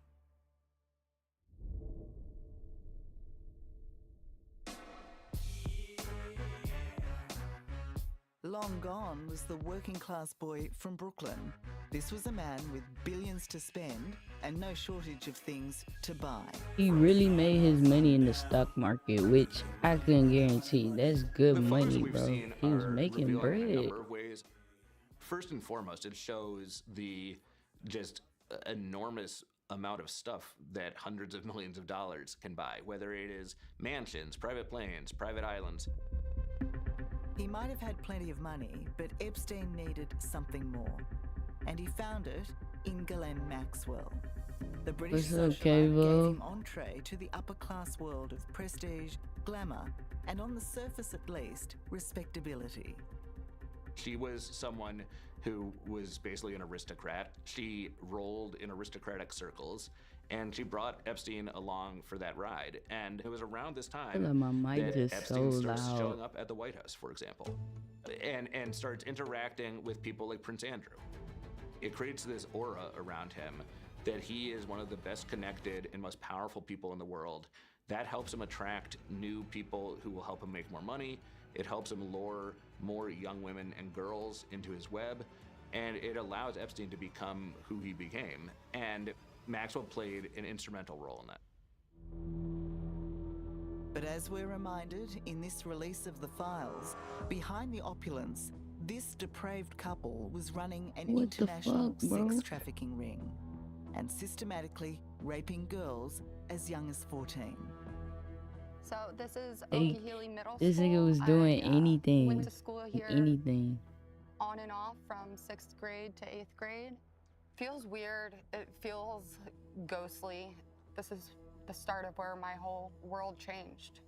Long gone was the working class boy from Brooklyn. This was a man with billions to spend and no shortage of things to buy. He really made his money in the stock market, which I couldn't guarantee. That's good money, bro. He was making bread. In a number of ways. First and foremost, it shows the just enormous amount of stuff that hundreds of millions of dollars can buy, whether it is mansions, private planes, private islands. He might have had plenty of money, but Epstein needed something more. And he found it in Ghislaine Maxwell. The British socialite gave him entree to the upper class world of prestige, glamour, and on the surface at least, respectability. She was someone who was basically an aristocrat. She rolled in aristocratic circles, and she brought Epstein along for that ride. And it was around this time that Epstein starts showing up at the White House, for example, and starts interacting with people like Prince Andrew. It creates this aura around him that he is one of the best connected and most powerful people in the world. That helps him attract new people who will help him make more money. It helps him lure more young women and girls into his web, and it allows Epstein to become who he became. And Maxwell played an instrumental role in that. But as we're reminded in this release of the files, behind the opulence, this depraved couple was running an international sex trafficking ring and systematically raping girls as young as 14. So this is Okeechobee Middle School. This nigga was doing anything. Went to school here anything. on and off from 6th grade to 8th grade. Feels weird. It feels ghostly. This is the start of where my whole world changed.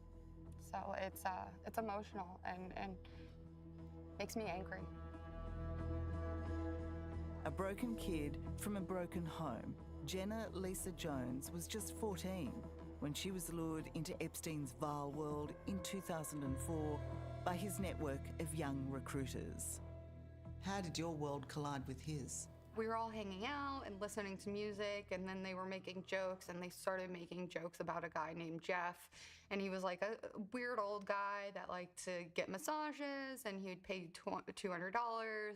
So it's emotional and makes me angry. A broken kid from a broken home, Jenna Lisa Jones was just 14 when she was lured into Epstein's vile world in 2004 by his network of young recruiters. How did your world collide with his? We were all hanging out and listening to music, and then they were making jokes, and they started making jokes about a guy named Jeff, and he was like a weird old guy that liked to get massages, and he would pay $200,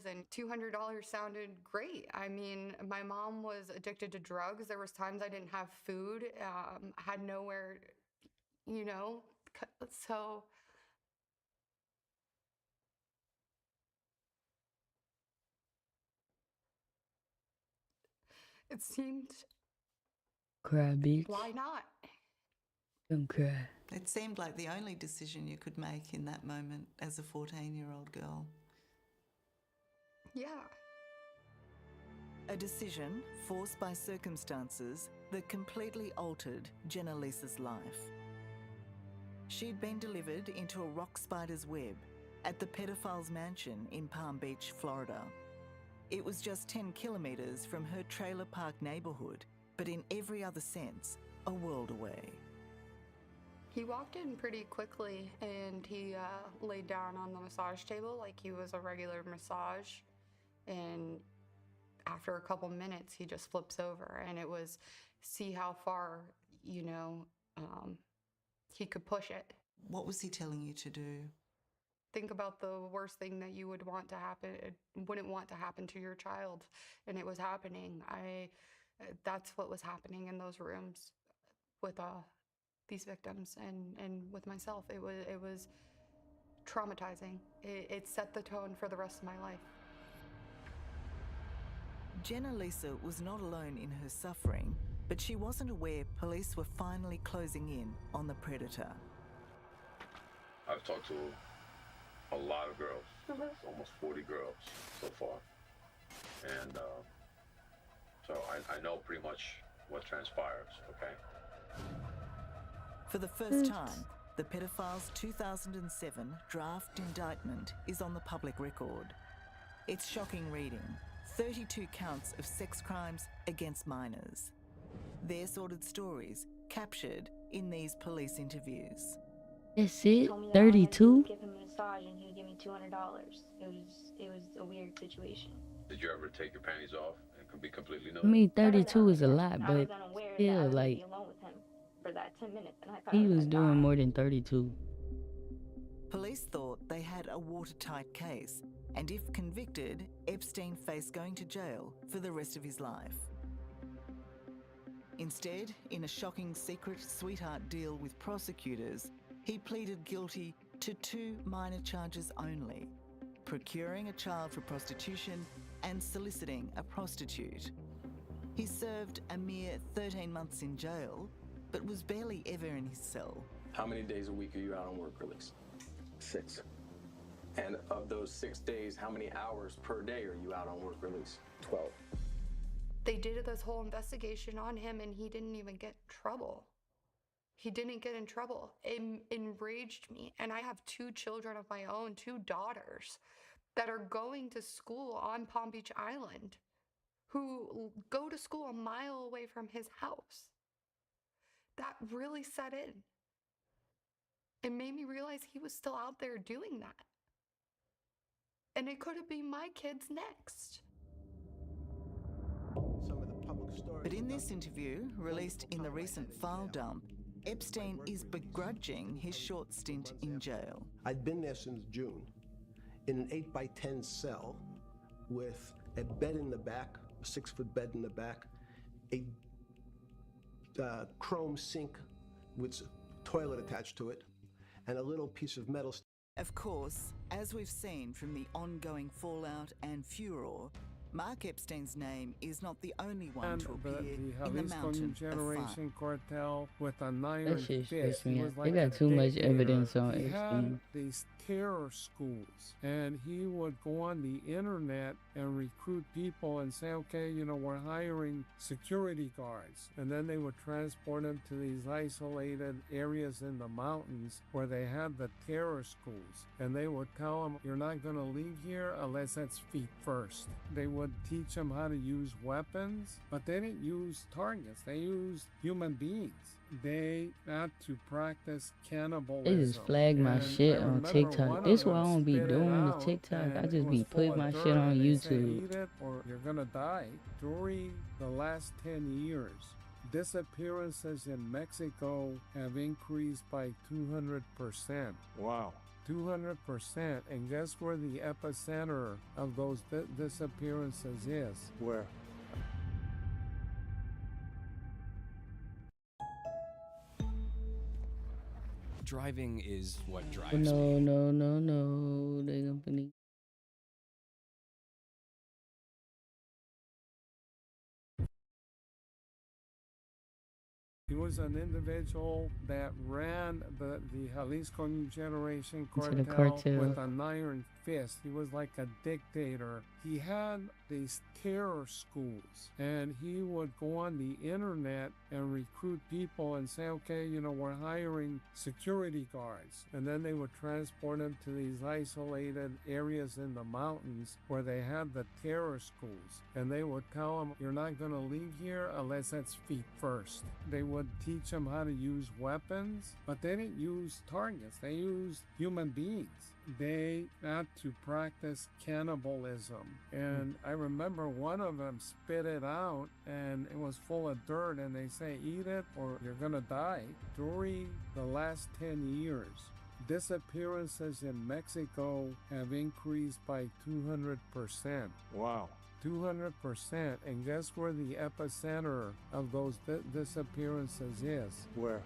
and $200 sounded great. I mean, my mom was addicted to drugs. There was times I didn't have food, had nowhere, you know, so... It seemed... Cry, bitch. Why not? Don't cry. It seemed like the only decision you could make in that moment as a 14-year-old girl. Yeah. A decision forced by circumstances that completely altered Jenna Lisa's life. She'd been delivered into a rock spider's web at the pedophile's mansion in Palm Beach, Florida. It was just 10 kilometers from her trailer park neighborhood, but in every other sense, a world away. He walked in pretty quickly, and he laid down on the massage table like he was a regular massage. And after a couple minutes, he just flips over, and it was see how far, you know, he could push it. What was he telling you to do? Think about the worst thing that you would want to happen, wouldn't want to happen to your child, and it was happening. That's what was happening in those rooms with these victims and with myself. It was traumatizing. It set the tone for the rest of my life. Jenna Lisa was not alone in her suffering. but she wasn't aware police were finally closing in on the predator. I've talked to a lot of girls, almost 40 girls so far. And so I know pretty much what transpires, okay? For the first time, the pedophile's 2007 draft indictment is on the public record. It's shocking reading. 32 counts of sex crimes against minors. Their sordid stories captured in these police interviews. That's it? 32? Give him a massage and he would give me $200. It was a weird situation. Did you ever take your panties off and be completely nude? I mean, 32 is a lot, I but was unaware that I still, was gonna like, be alone with him for that 10 minutes, and I thought he was doing more than 32. Police thought they had a watertight case, and if convicted, Epstein faced going to jail for the rest of his life. Instead, in a shocking secret sweetheart deal with prosecutors, he pleaded guilty to 2 minor charges only: procuring a child for prostitution and soliciting a prostitute. He served a mere 13 months in jail, but was barely ever in his cell. How many days a week are you out on work release? 6. And of those 6 days, how many hours per day are you out on work release? 12. They did this whole investigation on him and he didn't even get in trouble. He didn't get in trouble. It enraged me. And I have 2 children of my own, 2 daughters that are going to school on Palm Beach Island, who go to school a mile away from his house. That really set in. It made me realize he was still out there doing that. And it could have been my kids next. But in this interview, released in the recent file dump, Epstein is begrudging his short stint in jail. I'd been there since June, in an 8x10 cell with a bed in the back, a 6-foot bed in the back, a chrome sink with a toilet attached to it, and a little piece of metal. Of course, as we've seen from the ongoing fallout and furor, Mark Epstein's name is not the only one to appear in the mountain generation of cartel with a That iron shit fist. stressed me He out. was They like got a too much dictator. evidence on He Epstein. had these terror schools, and he would go on the internet and recruit people and say, okay, you know, we're hiring security guards, and then they would transport them to these isolated areas in the mountains where they had the terror schools, and they would tell them, you're not going to leave here unless it's feet first. They would teach them how to use weapons, but they didn't use targets. They used human beings. They had to practice cannibalism. They just flagged my And shit I on remember TikTok. one This of why I them don't be spit it doing the out, TikTok. I and just it be was putting full my of shit dirt, on and they say, YouTube. eat it or you're gonna die. During the last 10 years, disappearances in Mexico have increased by 200%. Wow. 200%. And guess where the epicenter of those disappearances is? Where? Driving is what drives No, me. no, no, no. They gonna be. He was an individual that ran the Jalisco New Generation Into the cartel cartel. with an iron fist. He was like a dictator. He had these terror schools, and he would go on the internet and recruit people and say, okay, you know, we're hiring security guards. And then they would transport them to these isolated areas in the mountains where they had the terror schools. And they would tell them, you're not going to leave here unless it's feet first. They would teach them how to use weapons, but they didn't use targets. They used human beings. They had to practice cannibalism. And I remember one of them spit it out and it was full of dirt, and they say, eat it or you're gonna die. During the last 10 years, disappearances in Mexico have increased by 200%. Wow. 200%. And guess where the epicenter of those disappearances is? Where?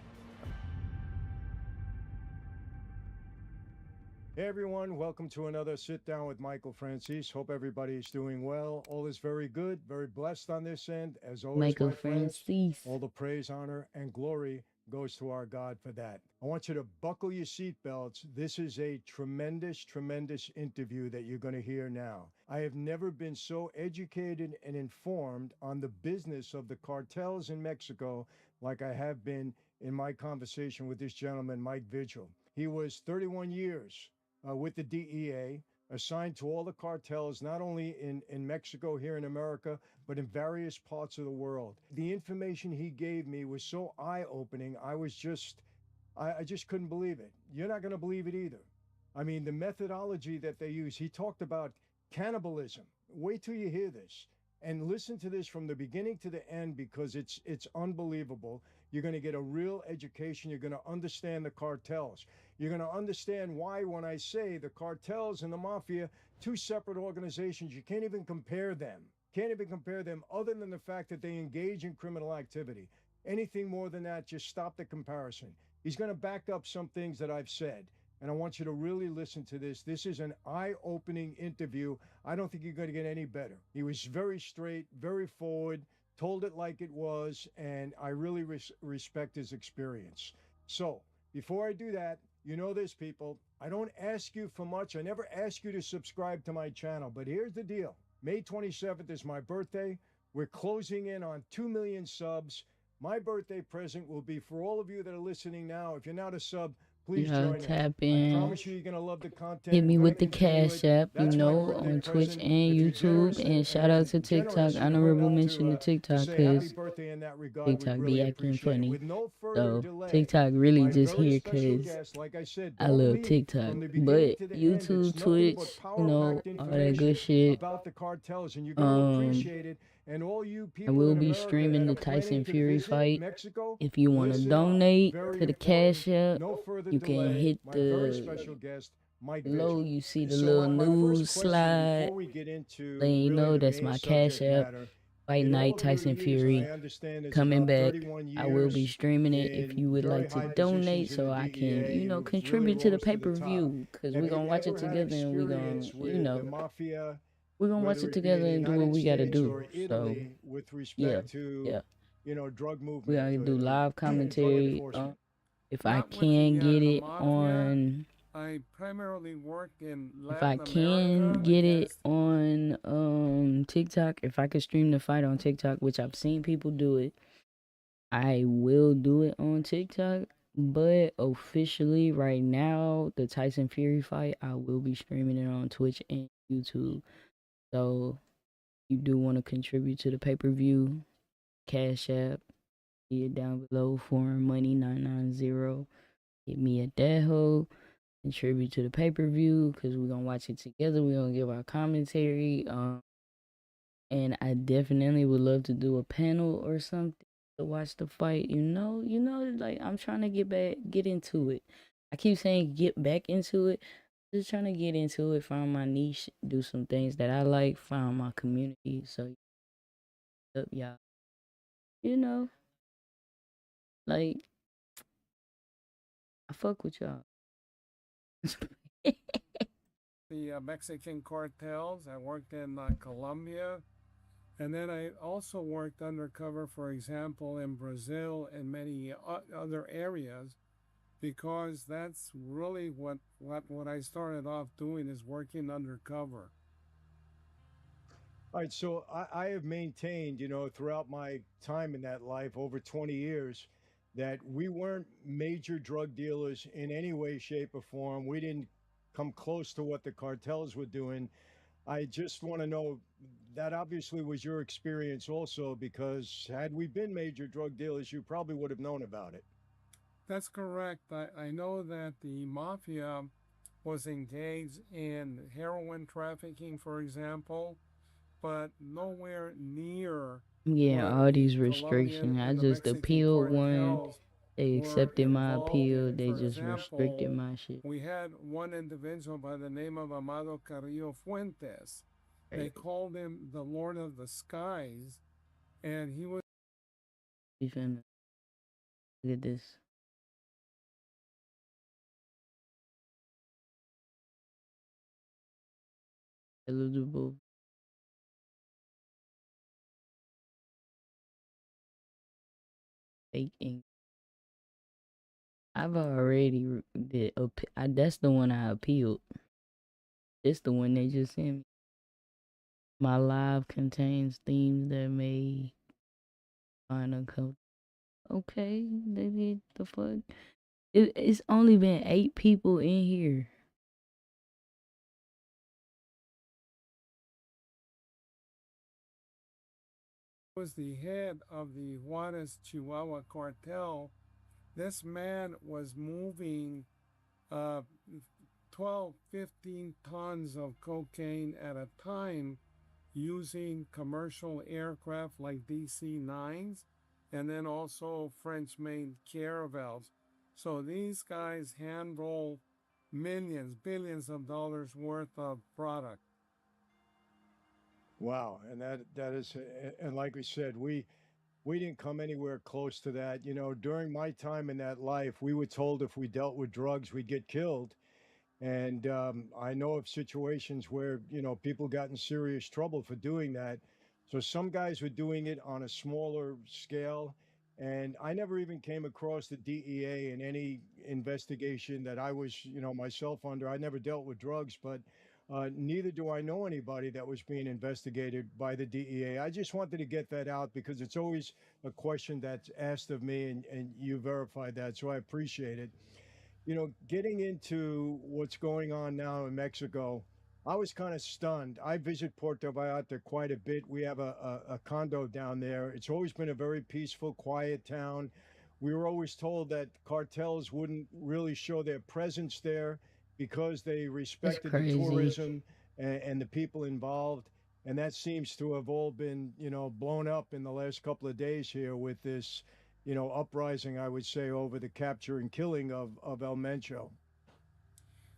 Hey everyone, welcome to another Sit Down with Michael Francis. Hope everybody's doing well. All is very good, very blessed on this end. As always, Michael my friends, Francis. all the praise, honor, and glory goes to our God for that. I want you to buckle your seatbelts. This is a tremendous, tremendous interview that you're going to hear now. I have never been so educated and informed on the business of the cartels in Mexico like I have been in my conversation with this gentleman, Mike Vigil. He was 31 years with the DEA, assigned to all the cartels, not only in Mexico, here in America, but in various parts of the world. The information he gave me was so eye-opening, I just couldn't believe it. You're not going to believe it either. I mean, the methodology that they use, he talked about cannibalism. Wait till you hear this. And listen to this from the beginning to the end, because it's unbelievable. You're going to get a real education. You're going to understand the cartels. You're going to understand why, when I say the cartels and the mafia, two separate organizations, you can't even compare them. Can't even compare them, other than the fact that they engage in criminal activity. Anything more than that, just stop the comparison. He's going to back up some things that I've said, and I want you to really listen to this. This is an eye-opening interview. I don't think you're going to get any better. He was very straight, very forward, told it like it was, and I really respect his experience. So, before I do that, you know this, people. I don't ask you for much. I never ask you to subscribe to my channel, but here's the deal. May 27th is my birthday. We're closing in on 2 million subs. My birthday present will be for all of you that are listening now. If you're not a sub, please join us. Tap I in. promise you, you're going to love the content. Hit me We're with the gonna continue Cash it. App, That's my birthday on Twitch present. and If you're YouTube. generous And shout out to generous, TikTok. you know Honorable how mention to to TikTok, say happy because birthday in that regard, we'd TikTok really be acting appreciate it. funny. With no further So delay, TikTok really my just very here special because guest, like I said, I don't love leave TikTok. from the beginning But to the end. YouTube, It's nothing Twitch, but all power-packed that information good shit. about the cartels, and you're going to appreciate it. And all you I people will in be America streaming that the are planning Tyson to Fury visit fight. Mexico, If you want to listen up. donate Very to the important. Cash App, No further you can delay. hit My very the special guest, Mike below. Vigil. You see the So little my first news question slide. before we get into Letting you really know the that's main my Cash subject App. matter, Fight in all Night the 30 Tyson years, Fury and I understand it's coming about back. 31 I will be years streaming it if in you would very like to high donate, positions in so the I can, DEA, you've contribute really to the rose to the top. pay-per-view, because Have we're you gonna watch it ever had together and we're gonna, experience with the mafia, we're gonna watch whether it it be in together the and do what United we gotta States do. or So Italy, with yeah, respect to yeah. drug We're movement, gonna do live drug commentary. enforcement? If I Not with can get the it mafia. on, I primarily work in if I Latin can America get it against on TikTok, if I could stream the fight on TikTok, which I've seen people do it, I will do it on TikTok. But officially right now, the Tyson Fury fight, I will be streaming it on Twitch and YouTube. So you do want to contribute to the pay-per-view, Cash App, see it down below, Foreign Money 990. Hit me at that hoe. Contribute to the pay-per-view, because we're gonna watch it together. We're gonna give our commentary. And I definitely would love to do a panel or something to watch the fight. Like, I'm trying to get into it. I keep saying get back into it. Just trying to get into it, find my niche, do some things that I like, find my community. So, up, y'all. Like, I fuck with y'all. the Mexican cartels. I worked in Colombia. And then I also worked undercover, for example, in Brazil and many other areas, because that's really what I started off doing, is working undercover. All right, so I have maintained, throughout my time in that life, over 20 years, that we weren't major drug dealers in any way, shape, or form. We didn't come close to what the cartels were doing. I just want to know, that obviously was your experience also, because had we been major drug dealers, you probably would have known about it. That's correct. I know that the mafia was engaged in heroin trafficking, for example, but nowhere near. Yeah, all these restrictions. I just appealed one. They accepted my appeal. They just restricted my shit. We had one individual by the name of Amado Carrillo Fuentes. They called him the Lord of the Skies, and he was. Look at this. eligible. Taking. I've already did. That's the one I appealed. It's the one they just sent me. My live contains themes that may find a. Okay, they did the fuck. It's only been 8 people in here. Was the head of the Juarez Chihuahua cartel. This man was moving uh, 12, 15 tons of cocaine at a time using commercial aircraft like DC 9s and then also French made Caravels. So these guys hand roll millions, billions of dollars worth of product. Wow, and that is, and like we said, we didn't come anywhere close to that. You know, during my time in that life, we were told if we dealt with drugs, we'd get killed. And I know of situations where, you know, people got in serious trouble for doing that. So some guys were doing it on a smaller scale. And I never even came across the DEA in any investigation that I was, you know, myself under. I never dealt with drugs, but neither do I know anybody that was being investigated by the DEA. I just wanted to get that out because it's always a question that's asked of me, and you verified that. So I appreciate it. You know, getting into what's going on now in Mexico, I was kind of stunned. I visit Puerto Vallarta quite a bit. We have a condo down there. It's always been a very peaceful, quiet town. We were always told that cartels wouldn't really show their presence there because they That's respected the crazy. tourism and the people involved. And that seems to have all been, you know, blown up in the last couple of days here with this, you know, uprising, I would say, over the capture and killing of El Mencho.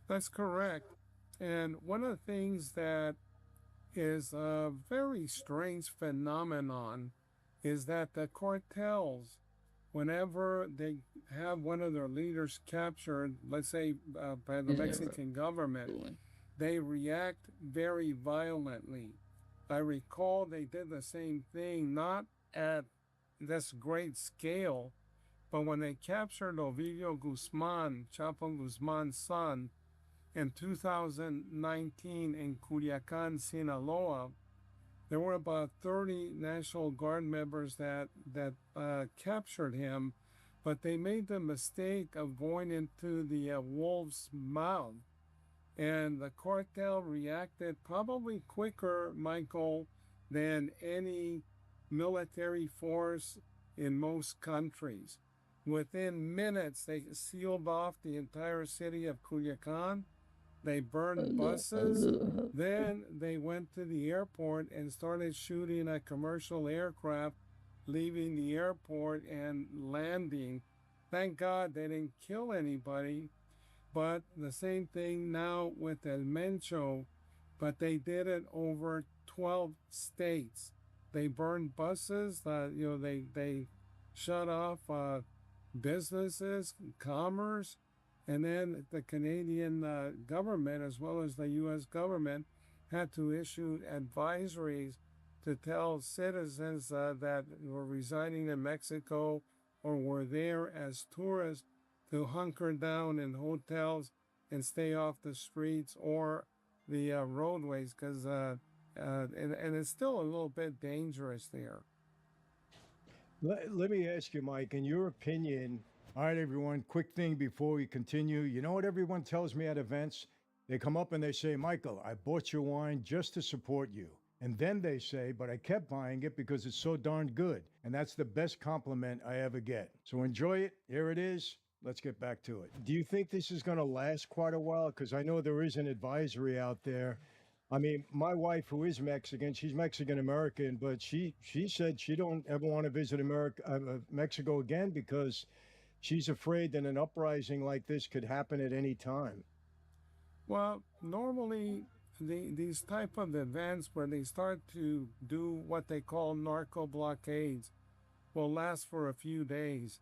That's correct. And one of the things that is a very strange phenomenon is that the cartels, whenever they have one of their leaders captured, let's say by the Mexican government, they react very violently. I recall they did the same thing, not at this great scale, but when they captured Ovidio Guzman, Chapo Guzman's son, in 2019 in Culiacan, Sinaloa, there were about 30 National Guard members that captured him, but they made the mistake of going into the wolf's mouth. And the cartel reacted probably quicker, Michael, than any military force in most countries. Within minutes, they sealed off the entire city of Culiacan. They burned buses. Then they went to the airport and started shooting at commercial aircraft leaving the airport and landing. Thank God they didn't kill anybody. But the same thing now with El Mencho, but they did it over 12 states. They burned buses. They shut off businesses, commerce, and then the Canadian government, as well as the U.S. government, had to issue advisories to tell citizens that were residing in Mexico or were there as tourists to hunker down in hotels and stay off the streets or the roadways because and it's still a little bit dangerous there. Let me ask you, Mike, in your opinion, all right, everyone, quick thing before we continue. You know what everyone tells me at events? They come up and they say, Michael, I bought your wine just to support you. And then they say, but I kept buying it because it's so darn good. And that's the best compliment I ever get. So enjoy it. Here it is. Let's get back to it. Do you think this is going to last quite a while? Because I know there is an advisory out there. I mean, my wife, who is Mexican, she's Mexican American, but she said she don't ever want to visit Mexico again because she's afraid that an uprising like this could happen at any time. Well, normally these type of events where they start to do what they call narco blockades will last for a few days.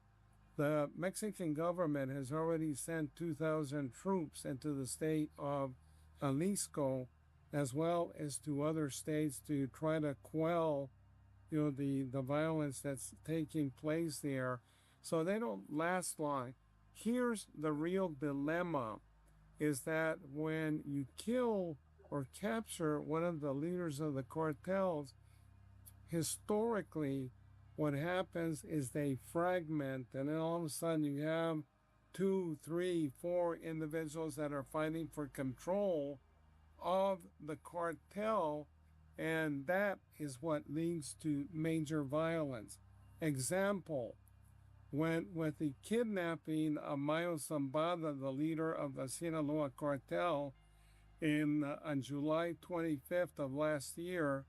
The Mexican government has already sent 2,000 troops into the state of Jalisco as well as to other states to try to quell, the violence that's taking place there. So they don't last long. Here's the real dilemma is that when you kill or capture one of the leaders of the cartels, historically, what happens is they fragment, and then all of a sudden you have 2, 3, 4 individuals that are fighting for control of the cartel, and that is what leads to major violence. Example, when with the kidnapping of Mayo Zambada, the leader of the Sinaloa cartel, on July 25th of last year,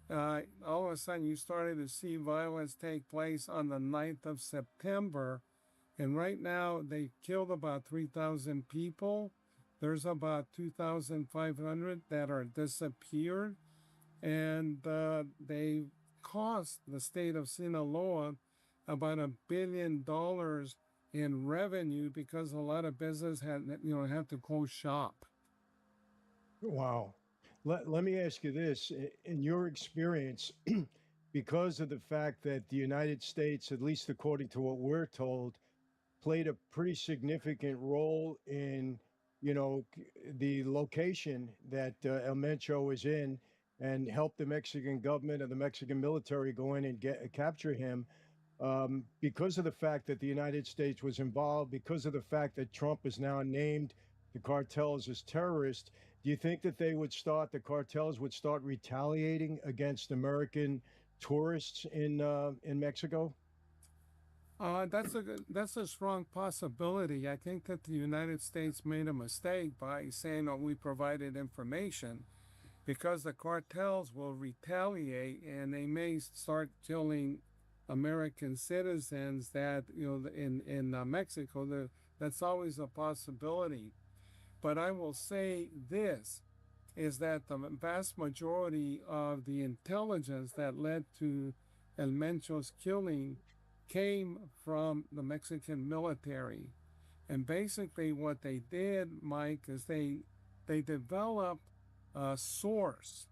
all of a sudden you started to see violence take place on the 9th of September. And right now they've killed about 3,000 people. There's about 2,500 that are disappeared. And they've cost the state of Sinaloa about $1 billion in revenue because a lot of business have to close shop. Wow. Let me ask you this. In your experience, because of the fact that the United States, at least according to what we're told, played a pretty significant role in, the location that El Mencho was in and helped the Mexican government and the Mexican military go in and capture him. Because of the fact that the United States was involved, because of the fact that Trump has now named the cartels as terrorists, do you think that the cartels would start retaliating against American tourists in Mexico? That's a strong possibility. I think that the United States made a mistake by saying, we provided information, because the cartels will retaliate and they may start killing American citizens that, in Mexico. That's always a possibility. But I will say this, is that the vast majority of the intelligence that led to El Mencho's killing came from the Mexican military. And basically what they did, Mike, is they developed a source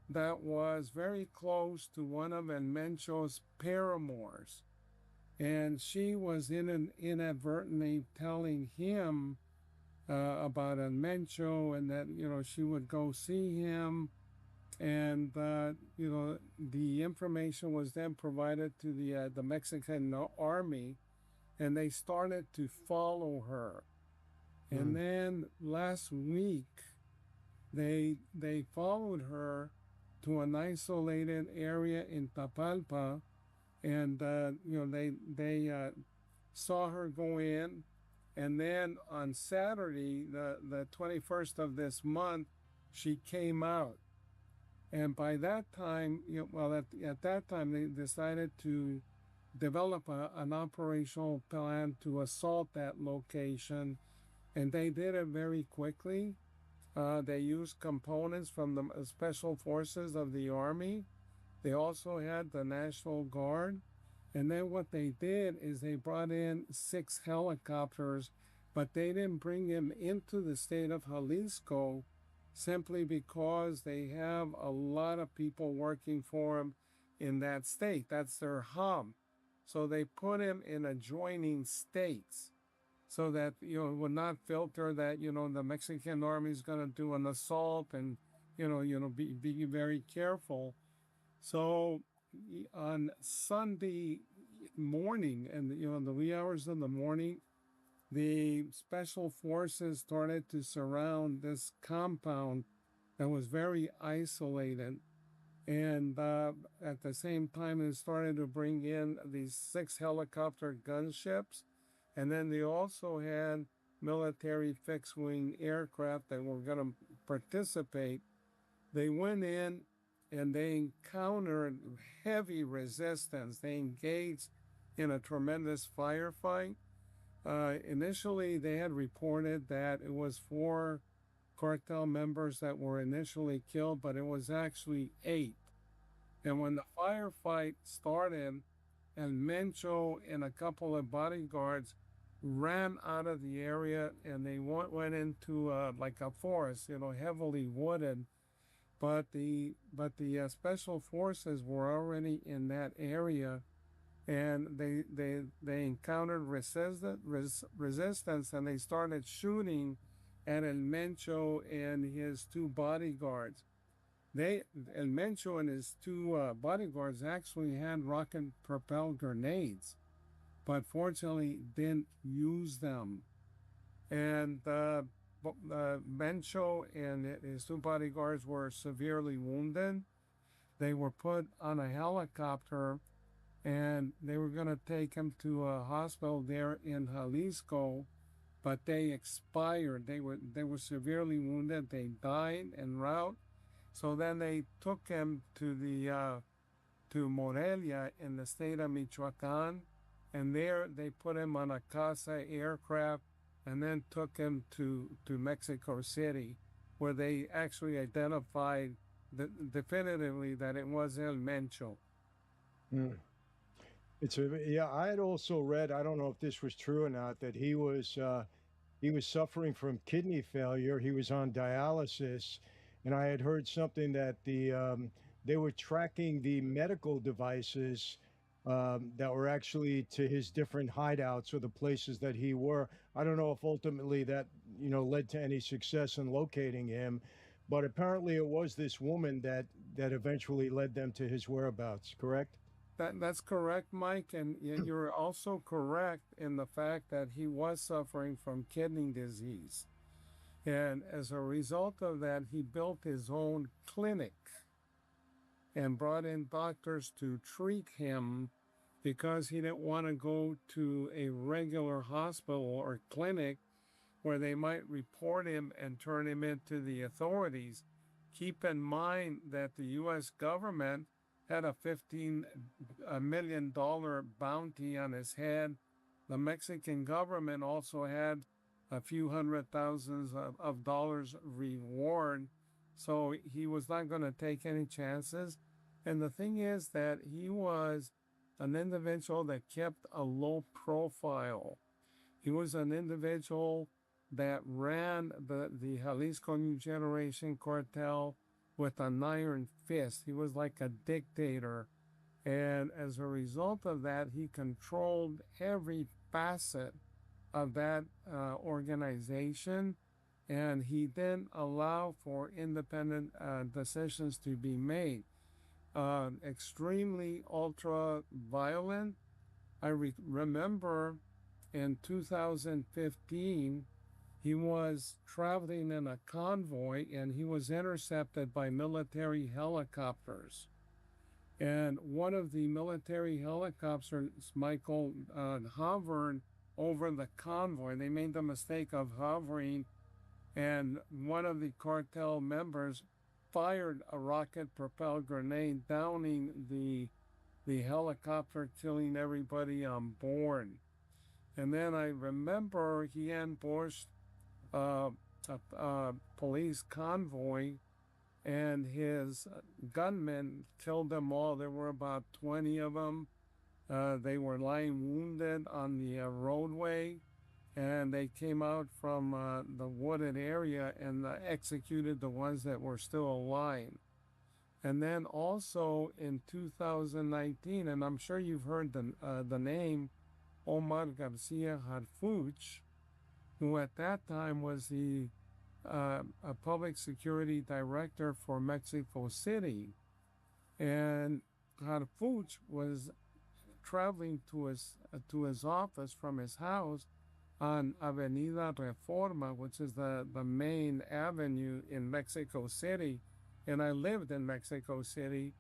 that was very close to one of El Mencho's paramours. And she was inadvertently telling him about El Mencho, and that, she would go see him. And, the information was then provided to the Mexican army, and they started to follow her. And then last week, they followed her to an isolated area in Tapalpa, and they saw her go in, and then on Saturday, the 21st of this month, she came out. And by that time, at that time, they decided to develop an operational plan to assault that location, and they did it very quickly. They used components from the special forces of the Army. They also had the National Guard. And then what they did is they brought in 6 helicopters, but they didn't bring them into the state of Jalisco simply because they have a lot of people working for them in that state. That's their hub. So they put them in adjoining states so that, it would not filter that, the Mexican army is going to do an assault, and, be very careful. So on Sunday morning, and, in the wee hours of the morning, the special forces started to surround this compound that was very isolated. And at the same time, they started to bring in these 6 helicopter gunships. And then they also had military fixed-wing aircraft that were going to participate. They went in and they encountered heavy resistance. They engaged in a tremendous firefight. Initially, they had reported that it was 4 cartel members that were initially killed, but it was actually 8. And when the firefight started, and Mencho and a couple of bodyguards ran out of the area, and they went into like a forest, heavily wooded, but the special forces were already in that area, and they encountered resistance, and they started shooting at El Mencho and his two bodyguards. El Mencho and his two bodyguards actually had rocket-propelled grenades, but fortunately didn't use them. And Mencho and his two bodyguards were severely wounded. They were put on a helicopter, and they were going to take him to a hospital there in Jalisco, but they expired. They were severely wounded. They died en route. So then they took him to Morelia in the state of Michoacan, and there they put him on a Casa aircraft and then took him to Mexico City, where they actually identified definitively that it was El Mencho. Mm. Yeah, I had also read, I don't know if this was true or not, that he was suffering from kidney failure. He was on dialysis, and I had heard something that they were tracking the medical devices that were actually to his different hideouts or the places that he were. I don't know if ultimately that led to any success in locating him, but apparently it was this woman that eventually led them to his whereabouts. Correct? That's correct, Mike, and you're also correct in the fact that he was suffering from kidney disease. And as a result of that, he built his own clinic and brought in doctors to treat him because he didn't want to go to a regular hospital or clinic where they might report him and turn him into the authorities. Keep in mind that the U.S. government had a $15 million bounty on his head. The Mexican government also had a few $100,000s of dollars reward. So he was not going to take any chances. And the thing is that he was an individual that kept a low profile. He was an individual that ran the Jalisco New Generation cartel with an iron fist. He was like a dictator. And as a result of that, he controlled every facet of that organization. And he didn't allow for independent decisions to be made. Extremely ultra violent. I remember in 2015, he was traveling in a convoy and he was intercepted by military helicopters. And one of the military helicopters, Michael, hovered over the convoy. They made the mistake of hovering, and one of the cartel members fired a rocket-propelled grenade, downing the helicopter, killing everybody on board. And then I remember he ambushed a police convoy, and his gunmen killed them all. There were about 20 of them. They were lying wounded on the roadway, and they came out from the wooded area and executed the ones that were still alive. And then also in 2019, and I'm sure you've heard the name Omar Garcia Harfuch, who at that time was the a public security director for Mexico City. And Harfuch was traveling to his office from his house on Avenida Reforma, which is the main avenue in Mexico City. And I lived in Mexico City.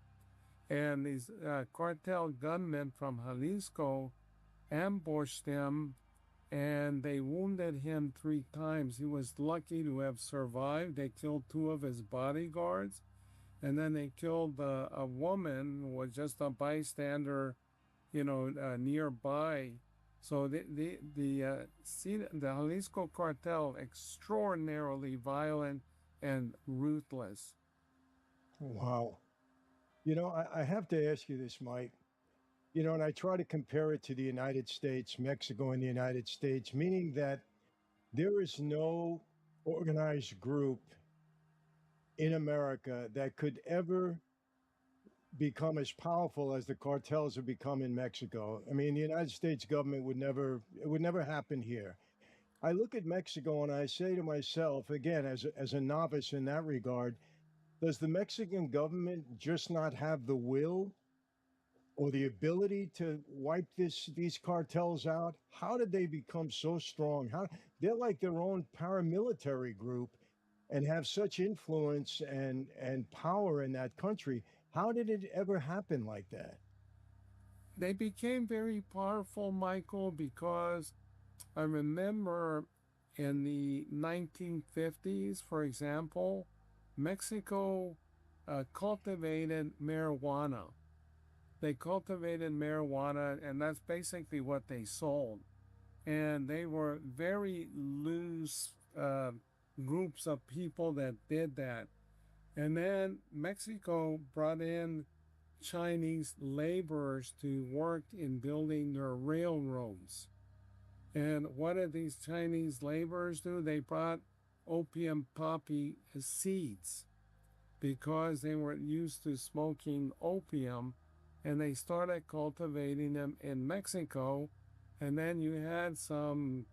And these cartel gunmen from Jalisco ambushed him, and they wounded him 3 times. He was lucky to have survived. They killed 2 of his bodyguards, and then they killed a woman who was just a bystander, nearby. So the Jalisco cartel, extraordinarily violent and ruthless. Wow. I have to ask you this, Mike. And I try to compare it to the United States, Mexico and the United States, meaning that there is no organized group in America that could ever become as powerful as the cartels have become in Mexico. I mean, the United States government it would never happen here. I look at Mexico and I say to myself, again, as a novice in that regard, does the Mexican government just not have the will or the ability to wipe these cartels out? How did they become so strong? How they're like their own paramilitary group and have such influence and power in that country. How did it ever happen like that? They became very powerful, Michael, because I remember in the 1950s, for example, Mexico cultivated marijuana. They cultivated marijuana, and that's basically what they sold. And they were very loose groups of people that did that. And then Mexico brought in Chinese laborers to work in building their railroads. And what did these Chinese laborers do? They brought opium poppy seeds because they were used to smoking opium, and they started cultivating them in Mexico. And then you had some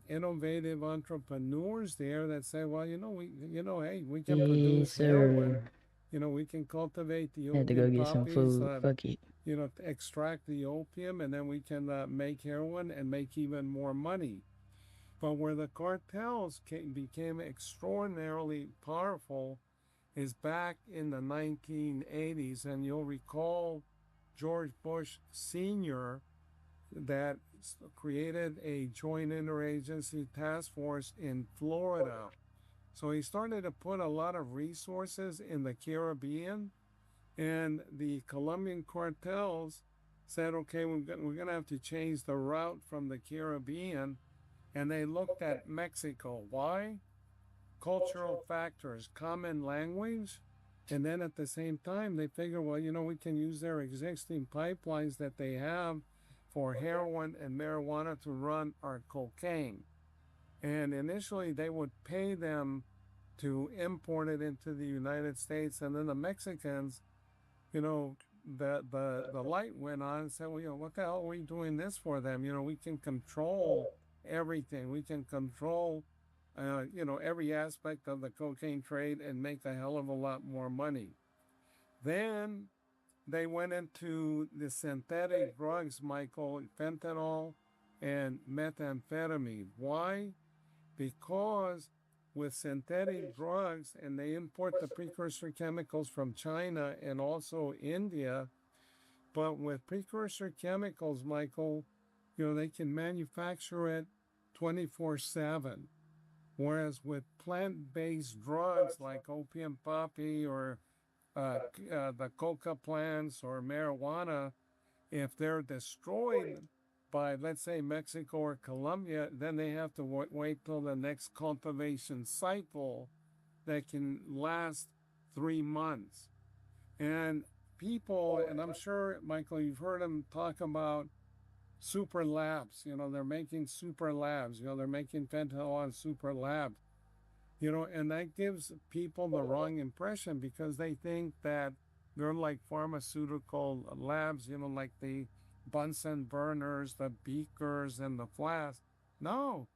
innovative entrepreneurs there that said, well, hey, we can Yes, produce heroin. sir. We can cultivate the Had to go opium get some poppies, food. Fuck it. to extract the opium, and then we can make heroin and make even more money. But where the cartels became extraordinarily powerful is back in the 1980s. And you'll recall George Bush Sr. that created a joint interagency task force in Florida. So he started to put a lot of resources in the Caribbean, and the Colombian cartels said, okay, we're going to have to change the route from the Caribbean, and they looked at Mexico. Why? Cultural factors, common language, and then at the same time, they figure, well, we can use their existing pipelines that they have for heroin and marijuana to run our cocaine. And initially, they would pay them to import it into the United States, and then the Mexicans, the light went on and said, well, what the hell are we doing this for them? We can control everything. We can control, every aspect of the cocaine trade and make a hell of a lot more money. Then they went into the synthetic drugs, Michael, fentanyl and methamphetamine. Why? Because with synthetic drugs, and they import the precursor chemicals from China and also India, but with precursor chemicals, Michael, they can manufacture it 24/7. Whereas with plant-based drugs like opium poppy or the coca plants or marijuana, if they're destroyed by, let's say, Mexico or Colombia, then they have to wait till the next cultivation cycle that can last 3 months. And people, and I'm sure, Michael, you've heard them talk about super labs. They're making super labs. They're making fentanyl on super labs. And that gives people the wrong impression because they think that they're like pharmaceutical labs, like the Bunsen burners, the beakers, and the flasks. No,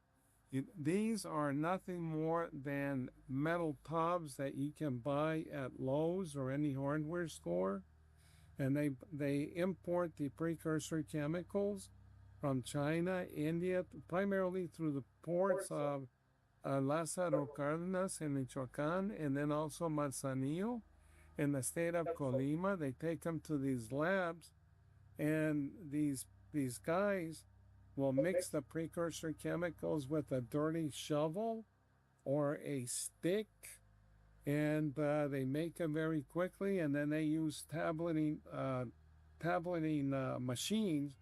these are nothing more than metal tubs that you can buy at Lowe's or any hardware store. And they import the precursor chemicals from China, India, primarily through the ports of Lázaro Cárdenas in Michoacán, and then also Manzanillo in the state of Colima. They take them to these labs, and these guys will mix the precursor chemicals with a dirty shovel or a stick, and they make them very quickly, and then they use tableting machines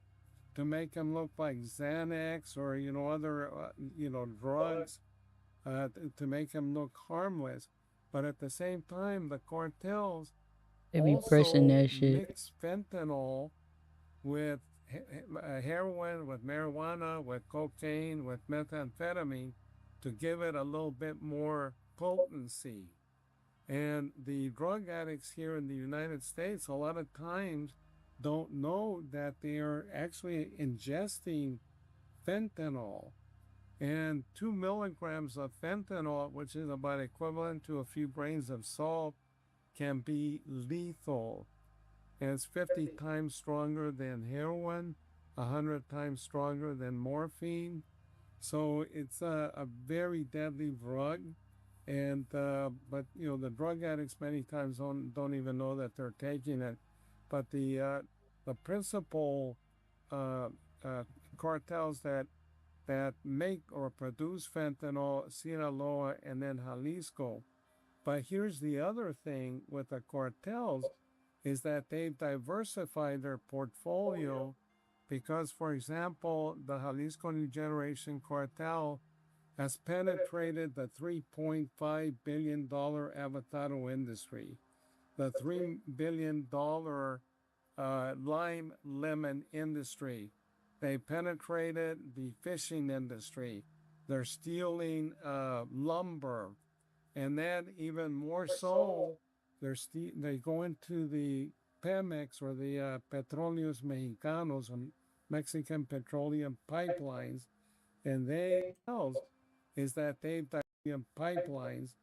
to make them look like Xanax or other drugs, to make them look harmless. But at the same time, the cartels They be pressing also that shit. mix fentanyl with heroin, with marijuana, with cocaine, with methamphetamine to give it a little bit more potency. And the drug addicts here in the United States, a lot of times, don't know that they are actually ingesting fentanyl. And 2 milligrams of fentanyl, which is about equivalent to a few grains of salt, can be lethal. And it's 50 times stronger than heroin, 100 times stronger than morphine. So it's a very deadly drug. And but the drug addicts many times don't even know that they're taking it. But the principal cartels that make or produce fentanyl, Sinaloa, and then Jalisco. But here's the other thing with the cartels is that they've diversified their portfolio because, for example, the Jalisco New Generation cartel has penetrated the $3.5 billion avocado industry, the $3 billion lime lemon industry. They penetrated the fishing industry. They're stealing lumber. And then even more so, they go into the Pemex or the Petróleos Mexicanos, Mexican petroleum pipelines, and they is that they've pipelines,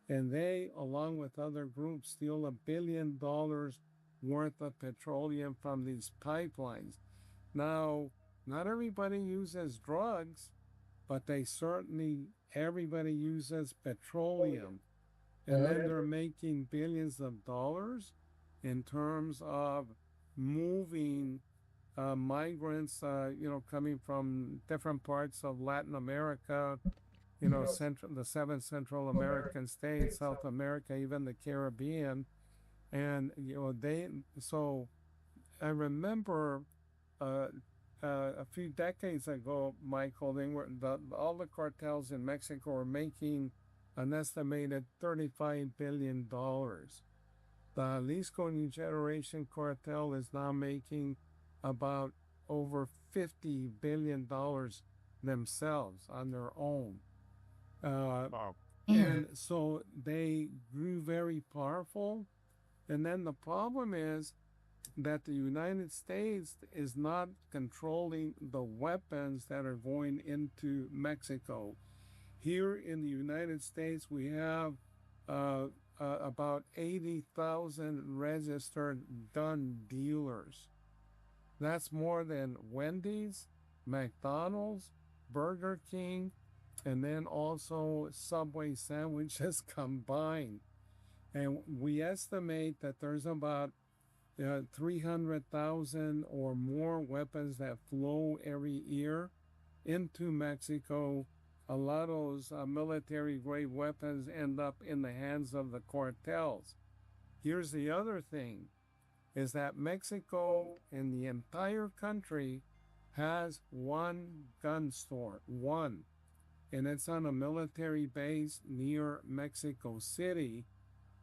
and they, along with other groups, steal $1 billion worth of petroleum from these pipelines. Now, not everybody uses drugs, but everybody uses petroleum. And then they're making billions of dollars in terms of moving migrants, coming from different parts of Latin America, the 7 Central American states, South America, even the Caribbean. And, so I remember a few decades ago, Michael, all the cartels in Mexico were making an estimated $35 billion. The Jalisco New Generation cartel is now making about over $50 billion themselves on their own. And so they grew very powerful. And then the problem is that the United States is not controlling the weapons that are going into Mexico. Here in the United States, we have about 80,000 registered gun dealers. That's more than Wendy's, McDonald's, Burger King, and then also Subway sandwiches combined. And we estimate that there's about 300,000 or more weapons that flow every year into Mexico. A lot of those military-grade weapons end up in the hands of the cartels. Here's the other thing, is that Mexico in the entire country has one gun store, one. And it's on a military base near Mexico City.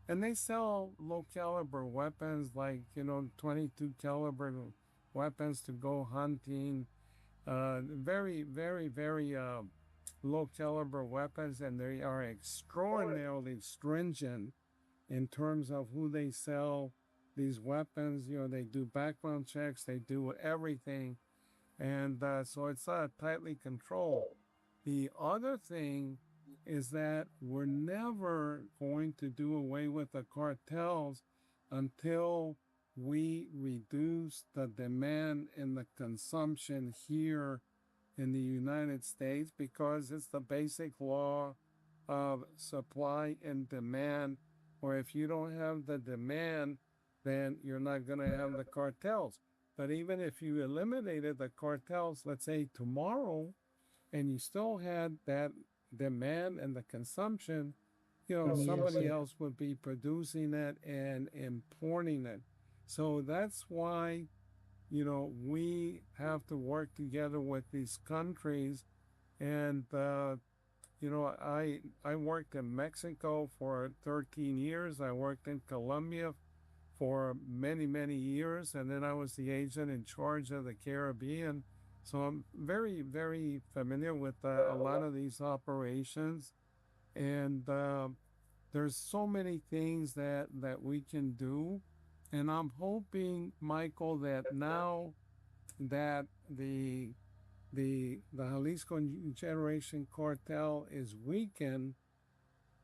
And they sell low caliber weapons like, 22 caliber weapons to go hunting. Very, very, very low caliber weapons. And they are extraordinarily stringent in terms of who they sell these weapons. They do background checks, they do everything. And so it's tightly controlled. The other thing is that we're never going to do away with the cartels until we reduce the demand and the consumption here in the United States, because it's the basic law of supply and demand, or if you don't have the demand, then you're not going to have the cartels. But even if you eliminated the cartels, let's say tomorrow, and you still had that demand and the consumption, somebody else would be producing it and importing it. So that's why, we have to work together with these countries. And, I worked in Mexico for 13 years. I worked in Colombia for many, many years. And then I was the agent in charge of the Caribbean. So I'm very, very familiar with a lot of these operations. And there's so many things that we can do, and I'm hoping, Michael, that now that the Jalisco Generation Cartel is weakened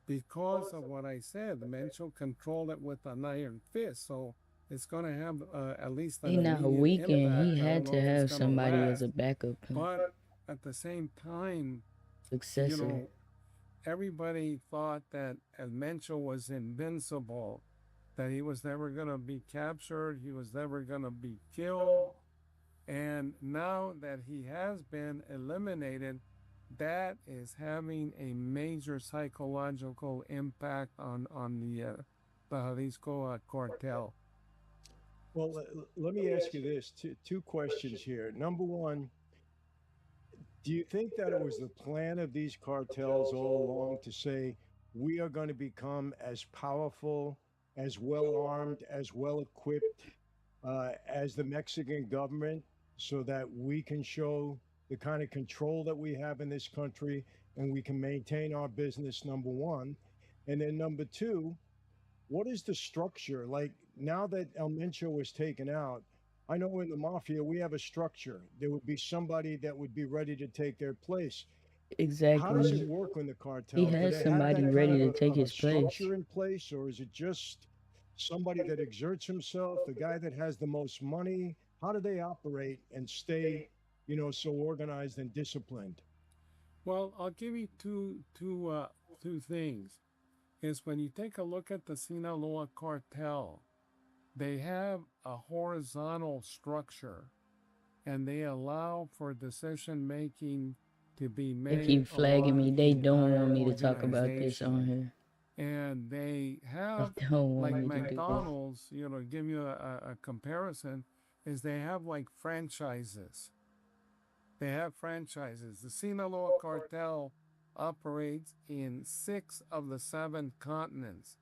because of what I said. Mencho controlled it with an iron fist, so it's going to have at least He an not immediate weekend. impact. He I don't had know to if it's have going to somebody as last, a backup plan. but at the same time, Successor. Everybody thought that Mencho was invincible, that he was never going to be captured, he was never going to be killed. And now that he has been eliminated, that is having a major psychological impact on the Jalisco cartel. Well, let me ask you this: two questions here. Number one, do you think that it was the plan of these cartels all along to say we are going to become as powerful, as well armed, as well equipped as the Mexican government, so that we can show the kind of control that we have in this country and we can maintain our business? Number one. And then number two, what is the structure like now that El Mencho was taken out? I know in the mafia we have a structure. There would be somebody that would be ready to take their place. How does it Exactly. work in the He cartel? Do has they have somebody that kind ready to of take a his place. structure in place, or is it just somebody that exerts himself, the guy that has the most money? How do they operate and stay, so organized and disciplined? Well, I'll give you two things. Is when you take a look at the Sinaloa cartel, they have a horizontal structure, and they allow for decision making to be They made keep flagging along me. the They don't entire want me to talk about this on organization. here. And they They have, don't want like me to do this. McDonald's, give you a comparison, is they have like franchises. They have franchises. The Sinaloa cartel operates in 6 of the 7 continents.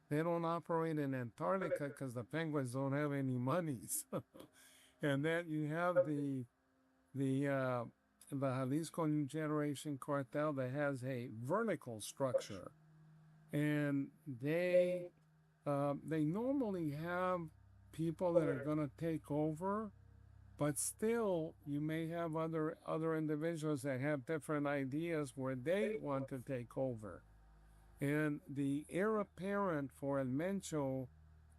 They don't operate in Antarctica because the penguins don't have any monies. And then you have the Jalisco New Generation cartel that has a vertical structure, and they normally have people that are going to take over, but still you may have other individuals that have different ideas where they want to take over. And the heir apparent for El Mencho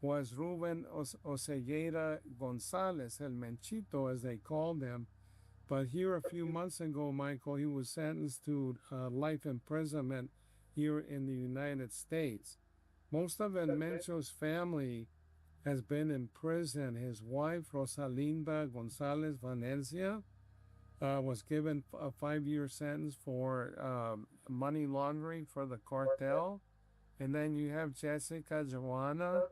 was Ruben Oseguera Gonzalez, El Menchito, as they called him. But here a few months ago, Michael, he was sentenced to life imprisonment here in the United States. Most of El Mencho's family has been in prison. His wife, Rosalinda Gonzalez Valencia, was given a 5-year sentence for money laundering for the cartel. And then you have Jessica Joanna,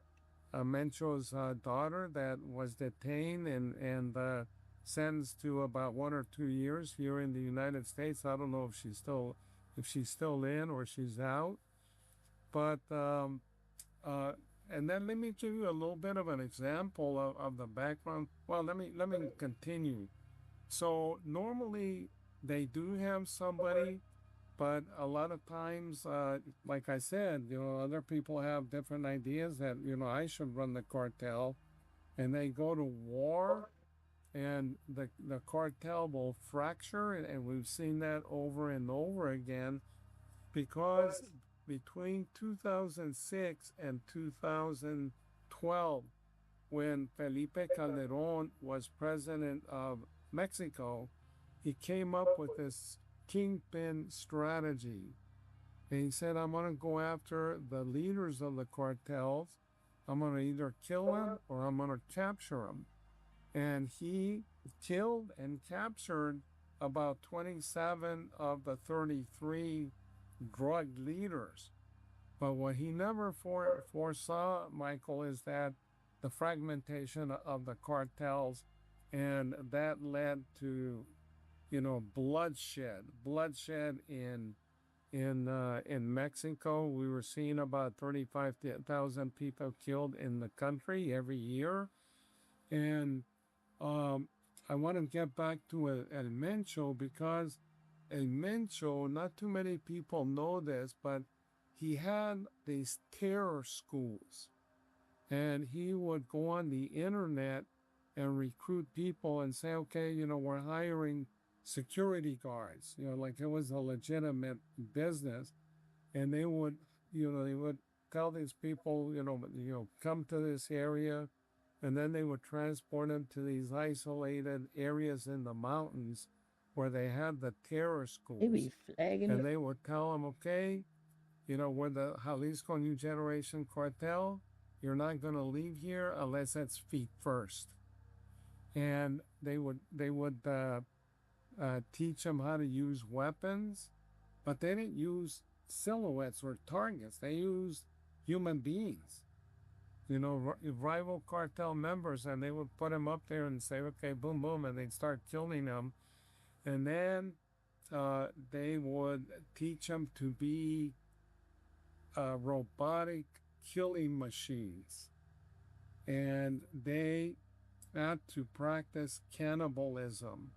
Mencho's daughter, that was detained and sentenced to about 1 or 2 years here in the United States. I don't know if she's still in or she's out. But and then let me give you a little bit of an example of the background. Well, let me continue. So normally they do have somebody, but a lot of times, like I said, other people have different ideas that, I should run the cartel, and they go to war, and the cartel will fracture, and we've seen that over and over again, because between 2006 and 2012, when Felipe Calderon was president of Mexico, he came up with this kingpin strategy. And he said, I'm going to go after the leaders of the cartels. I'm going to either kill them or I'm going to capture them. And he killed and captured about 27 of the 33 drug leaders. But what he never foresaw, Michael, is that the fragmentation of the cartels, and that led to, bloodshed in Mexico. We were seeing about 35,000 people killed in the country every year. And I want to get back to El Mencho, because El Mencho, not too many people know this, but he had these terror schools, and he would go on the internet and recruit people and say, okay, we're hiring security guards, like it was a legitimate business. And they would, they would tell these people, come to this area, and then they would transport them to these isolated areas in the mountains where they had the terror schools. They be flagging. And they would tell them, okay, we're the Jalisco New Generation Cartel. You're not going to leave here unless it's feet first. And they would teach them how to use weapons, but they didn't use silhouettes or targets. They used human beings, rival cartel members, and they would put them up there and say, okay, boom, boom, and they'd start killing them. And then they would teach them to be robotic killing machines. And they had to practice cannibalism.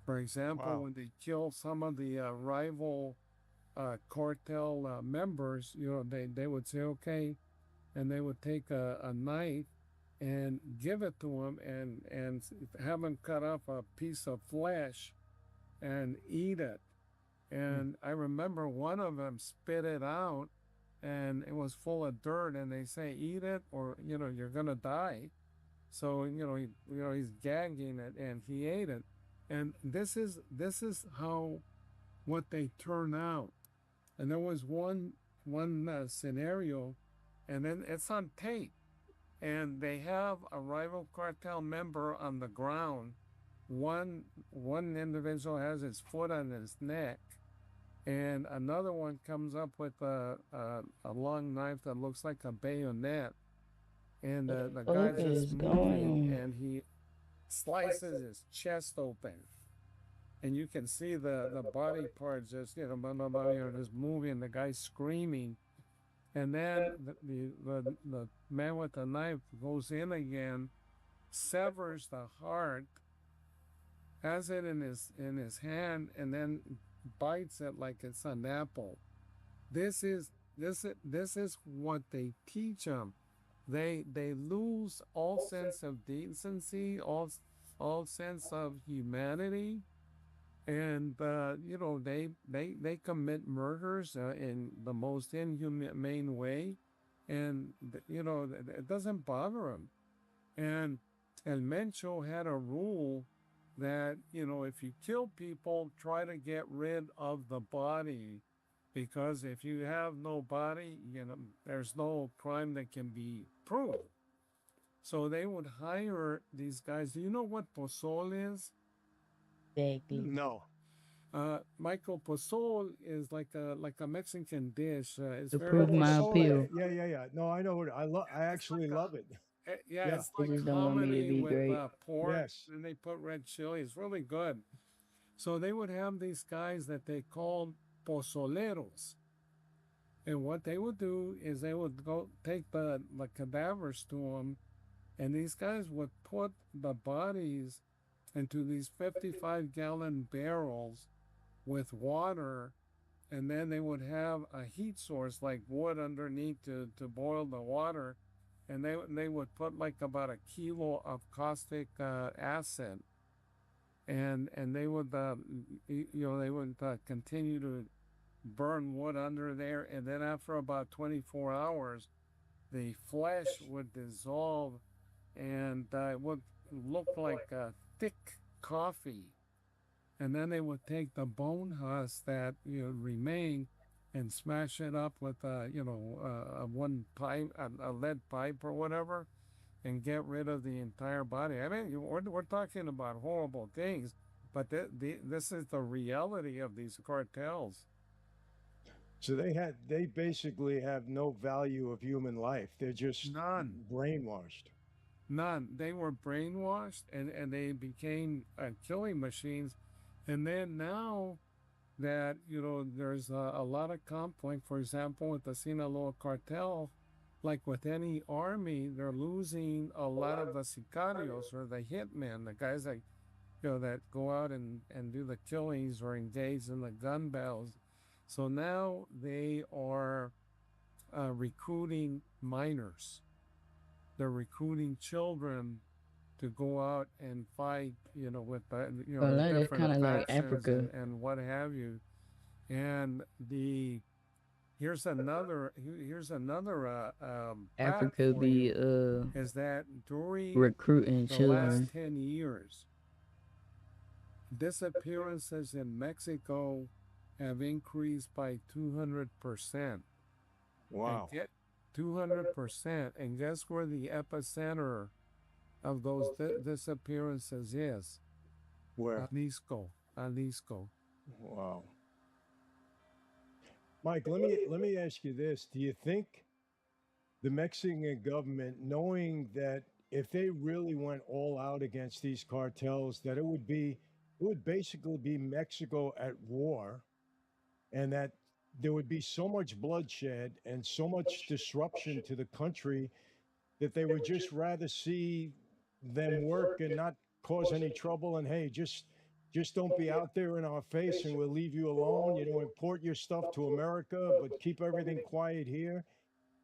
For example, when they kill some of the rival cartel members, they would say, okay, and they would take a knife and give it to them and have them cut off a piece of flesh and eat it. And I remember one of them spit it out, and it was full of dirt, and they say, eat it or, you're going to die. So, he's gagging it, and he ate it. And this is how, what they turn out. And there was one scenario, and then it's on tape, and they have a rival cartel member on the ground. One individual has his foot on his neck, and another one comes up with a long knife that looks like a bayonet, and the guy's just moving, and he slices his chest open. And you can see the body parts just, just moving, the guy screaming. And then the man with the knife goes in again, severs the heart, has it in his hand, and then bites it like it's an apple. This is what they teach them. They lose all sense of decency, all sense of humanity. And, they commit murders in the most inhumane way. And, it doesn't bother them. And Mencho had a rule that, if you kill people, try to get rid of the body. Because if you have no body, there's no crime that can be proved. So they would hire these guys. Do you know what pozole is? No. Michael, pozole is like a Mexican dish. It's To very prove my appeal. Yeah. No, I know what I actually love it. It's They like just don't want me to hominy be with great. pork, Yes. and they put red chili. It's really good. So they would have these guys that they called pozoleros. And what they would do is they would go take the cadavers to them, and these guys would put the bodies into these 55-gallon barrels with water, and then they would have a heat source like wood underneath to boil the water, and they would put like about a kilo of caustic acid, and they would continue to burn wood under there, and then after about 24 hours, the flesh would dissolve, and it would look like a thick coffee. And then they would take the bone husk that remained and smash it up with a one pipe, a lead pipe or whatever, and get rid of the entire body. I mean, we're talking about horrible things, but this is the reality of these cartels. So they basically have no value of human life. They're just brainwashed. None. They were brainwashed, and they became killing machines. And then now that, there's a lot of conflict, for example, with the Sinaloa cartel, like with any army, they're losing a lot of the sicarios or the hitmen, the guys that, that go out and do the killings or engage in the gun battles. So now they are recruiting minors. They're recruiting children to go out and fight, with the, Well, the that's different kind of like factions Africa. and what have you. And here's another fact Africa for be you, is that during recruiting the last children. 10 years, disappearances in Mexico have increased by 200%. Wow. 200%. And guess where the epicenter of those disappearances is? Where? Jalisco. Wow. Mike, let me ask you this. Do you think the Mexican government, knowing that if they really went all out against these cartels, that it would basically be Mexico at war, and that there would be so much bloodshed and so much disruption to the country that they would just rather see them work and not cause any trouble, and hey, just don't be out there in our face and we'll leave you alone, import your stuff to America, but keep everything quiet here.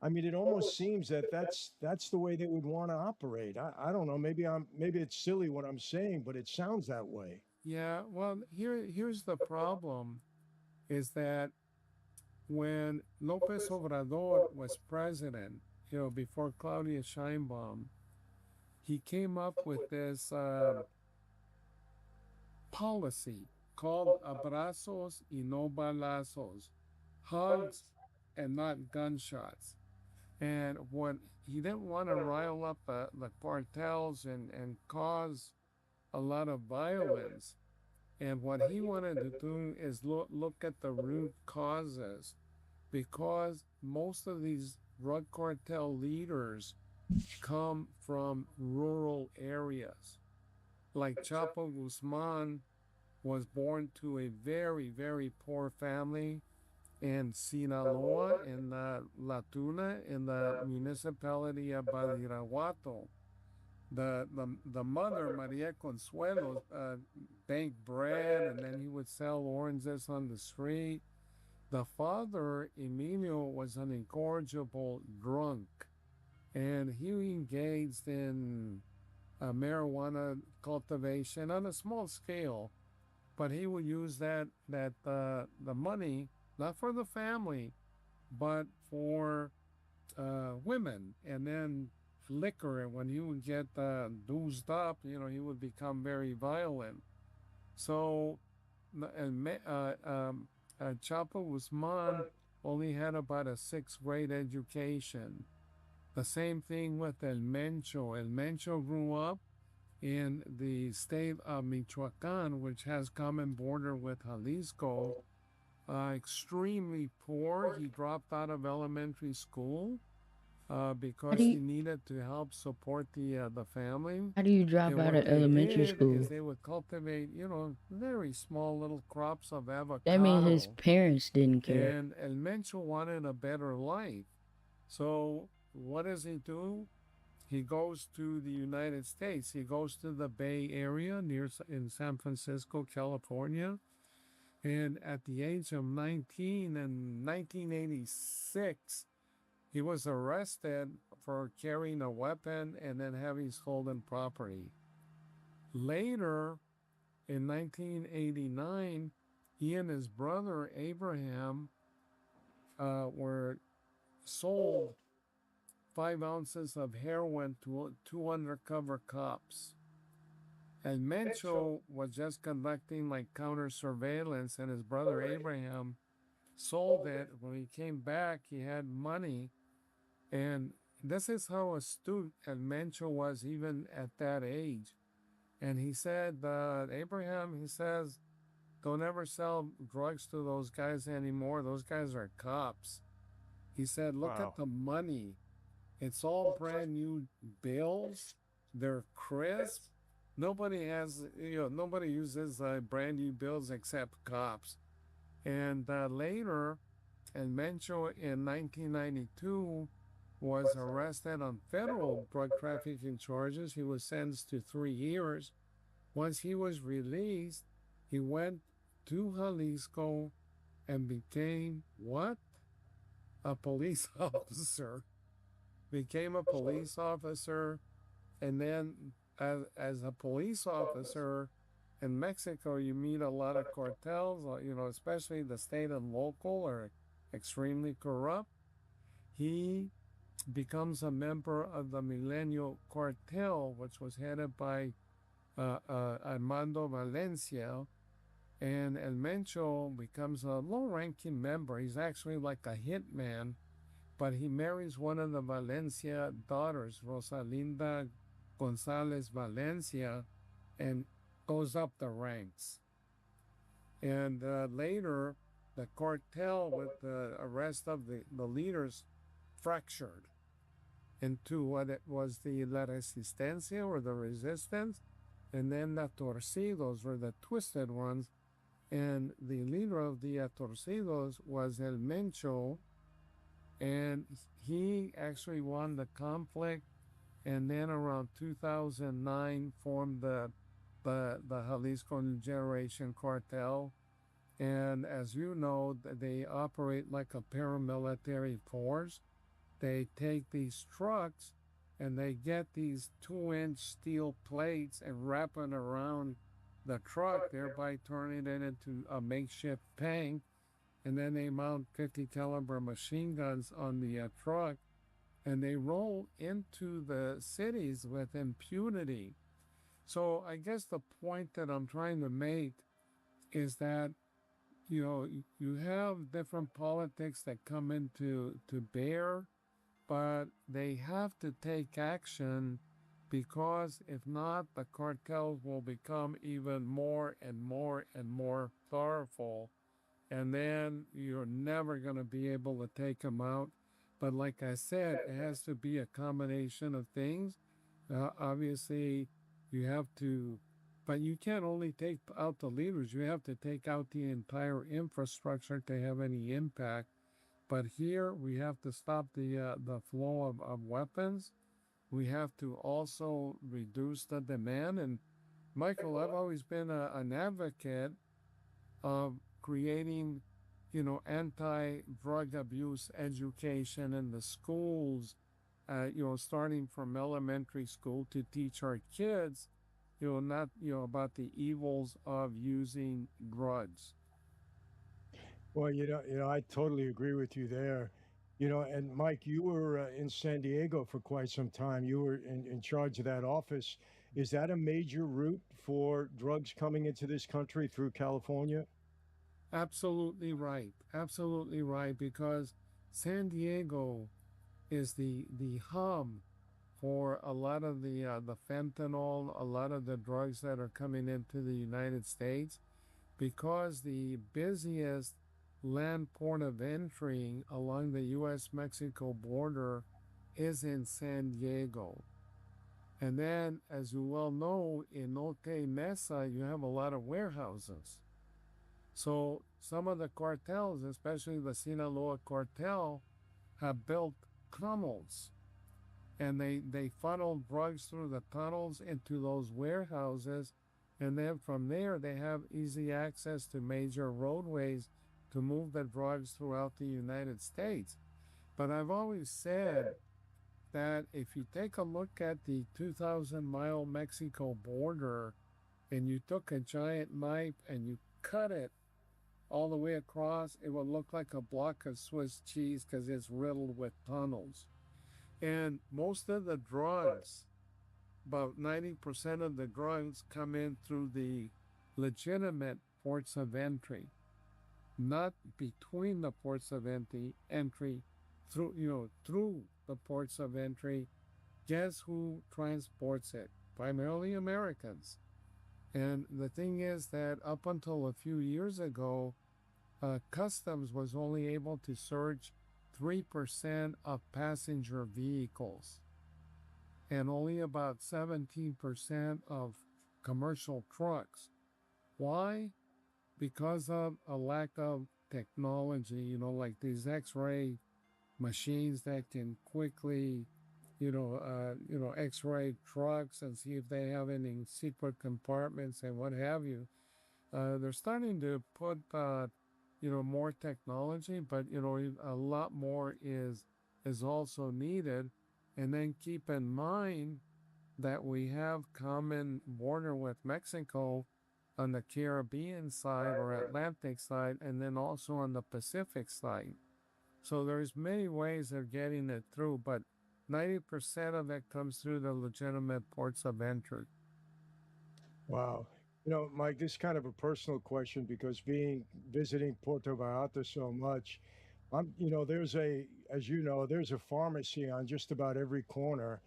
I mean, it almost seems that that's the way they would want to operate. I don't know. Maybe it's silly what I'm saying, but it sounds that way. Yeah, well, here's the problem, is that when Lopez Obrador was president, before Claudia Sheinbaum, he came up with this policy called abrazos y no balazos, hugs and not gunshots. And when he didn't want to rile up the cartels and cause a lot of violence, and what he wanted to do is look at the root causes, because most of these drug cartel leaders come from rural areas. Like Chapo Guzman was born to a very, very poor family in Sinaloa, in La Tuna, in the municipality of Badiraguato. The mother, Maria Consuelo, baked bread, and then he would sell oranges on the street. The father, Emilio, was an incorrigible drunk, and he engaged in marijuana cultivation on a small scale, but he would use the money not for the family, but for women, and then liquor. And when he would get doozed up, he would become very violent. So, Chapo Guzman only had about a sixth grade education. The same thing with El Mencho. El Mencho grew up in the state of Michoacan, which has common border with Jalisco. Extremely poor. He dropped out of elementary school because he needed to help support the family. How do you drop out of elementary school? Is they would cultivate, very small little crops of avocado. That means his parents didn't care. And El Mencho wanted a better life. So what does he do? He goes to the United States. He goes to the Bay Area in San Francisco, California. And at the age of 19 in 1986, he was arrested for carrying a weapon and then having stolen property. Later, in 1989, he and his brother Abraham were sold 5 ounces of heroin to 2 undercover cops. And Mencho was just conducting like counter surveillance, and his brother Abraham sold it. When he came back, he had money. And this is how astute Mencho was even at that age. And he said, Abraham, he says, don't ever sell drugs to those guys anymore. Those guys are cops. He said, look at the money. It's all brand new bills. They're crisp. Nobody uses brand new bills except cops. And later, and Mencho in 1992 was arrested on federal drug trafficking charges. He was sentenced to 3 years. Once he was released, he went to Jalisco and became what? a police officer, became a police officer, and then as a police officer in Mexico, you meet a lot of cartels, especially the state and local are extremely corrupt. He becomes a member of the Milenio Cartel, which was headed by Armando Valencia, and El Mencho becomes a low-ranking member. He's actually like a hitman, but he marries one of the Valencia daughters, Rosalinda Gonzalez Valencia, and goes up the ranks. And later, the cartel, with the arrest of the leaders, fractured into what it was the La Resistencia, or the resistance, and then the Torcidos, or the twisted ones. And the leader of the Torcidos was El Mencho, and he actually won the conflict, and then around 2009 formed the Jalisco New Generation Cartel. And as you know, they operate like a paramilitary force. They take these trucks and they get these 2-inch steel plates and wrap it around the truck, thereby turning it into a makeshift tank. And then they mount 50 caliber machine guns on the truck, and they roll into the cities with impunity. So I guess the point that I'm trying to make is that, you have different politics that come into bear, but they have to take action, because if not, the cartels will become even more and more and more powerful, and then you're never going to be able to take them out. But like I said, it has to be a combination of things. Obviously, you have to, but you can't only take out the leaders, you have to take out the entire infrastructure to have any impact. But here we have to stop the flow of weapons. We have to also reduce the demand. And Michael, I've always been an advocate of creating, anti-drug abuse education in the schools, starting from elementary school, to teach our kids, not, about the evils of using drugs. Well, I totally agree with you there. And Mike, you were in San Diego for quite some time. You were in charge of that office. Is that a major route for drugs coming into this country through California? Absolutely right. Absolutely right. Because San Diego is the hub for a lot of the fentanyl, a lot of the drugs that are coming into the United States, because the busiest land port of entry along the U.S.-Mexico border is in San Diego. And then, as you well know, in Otay Mesa, you have a lot of warehouses. So some of the cartels, especially the Sinaloa cartel, have built tunnels, and they funnel drugs through the tunnels into those warehouses, and then from there they have easy access to major roadways to move the drugs throughout the United States. But I've always said that if you take a look at the 2,000-mile Mexico border, and you took a giant knife and you cut it all the way across, it would look like a block of Swiss cheese, because it's riddled with tunnels. And most of the drugs, about 90% of the drugs, come in through the legitimate ports of entry, not between the ports of entry, through the ports of entry. Guess who transports it? Primarily Americans. And the thing is that up until a few years ago, Customs was only able to search 3% of passenger vehicles, and only about 17% of commercial trucks. Why? Because of a lack of technology, like these X-ray machines that can quickly, X-ray trucks and see if they have any secret compartments and what have you. They're starting to put more technology, but a lot more is also needed. And then keep in mind that we have common border with Mexico on the Caribbean side or Atlantic side, and then also on the Pacific side. So there's many ways of getting it through, but 90% of it comes through the legitimate ports of entry. Wow. Mike, this is kind of a personal question because visiting Puerto Vallarta so much, there's a pharmacy on just about every corner,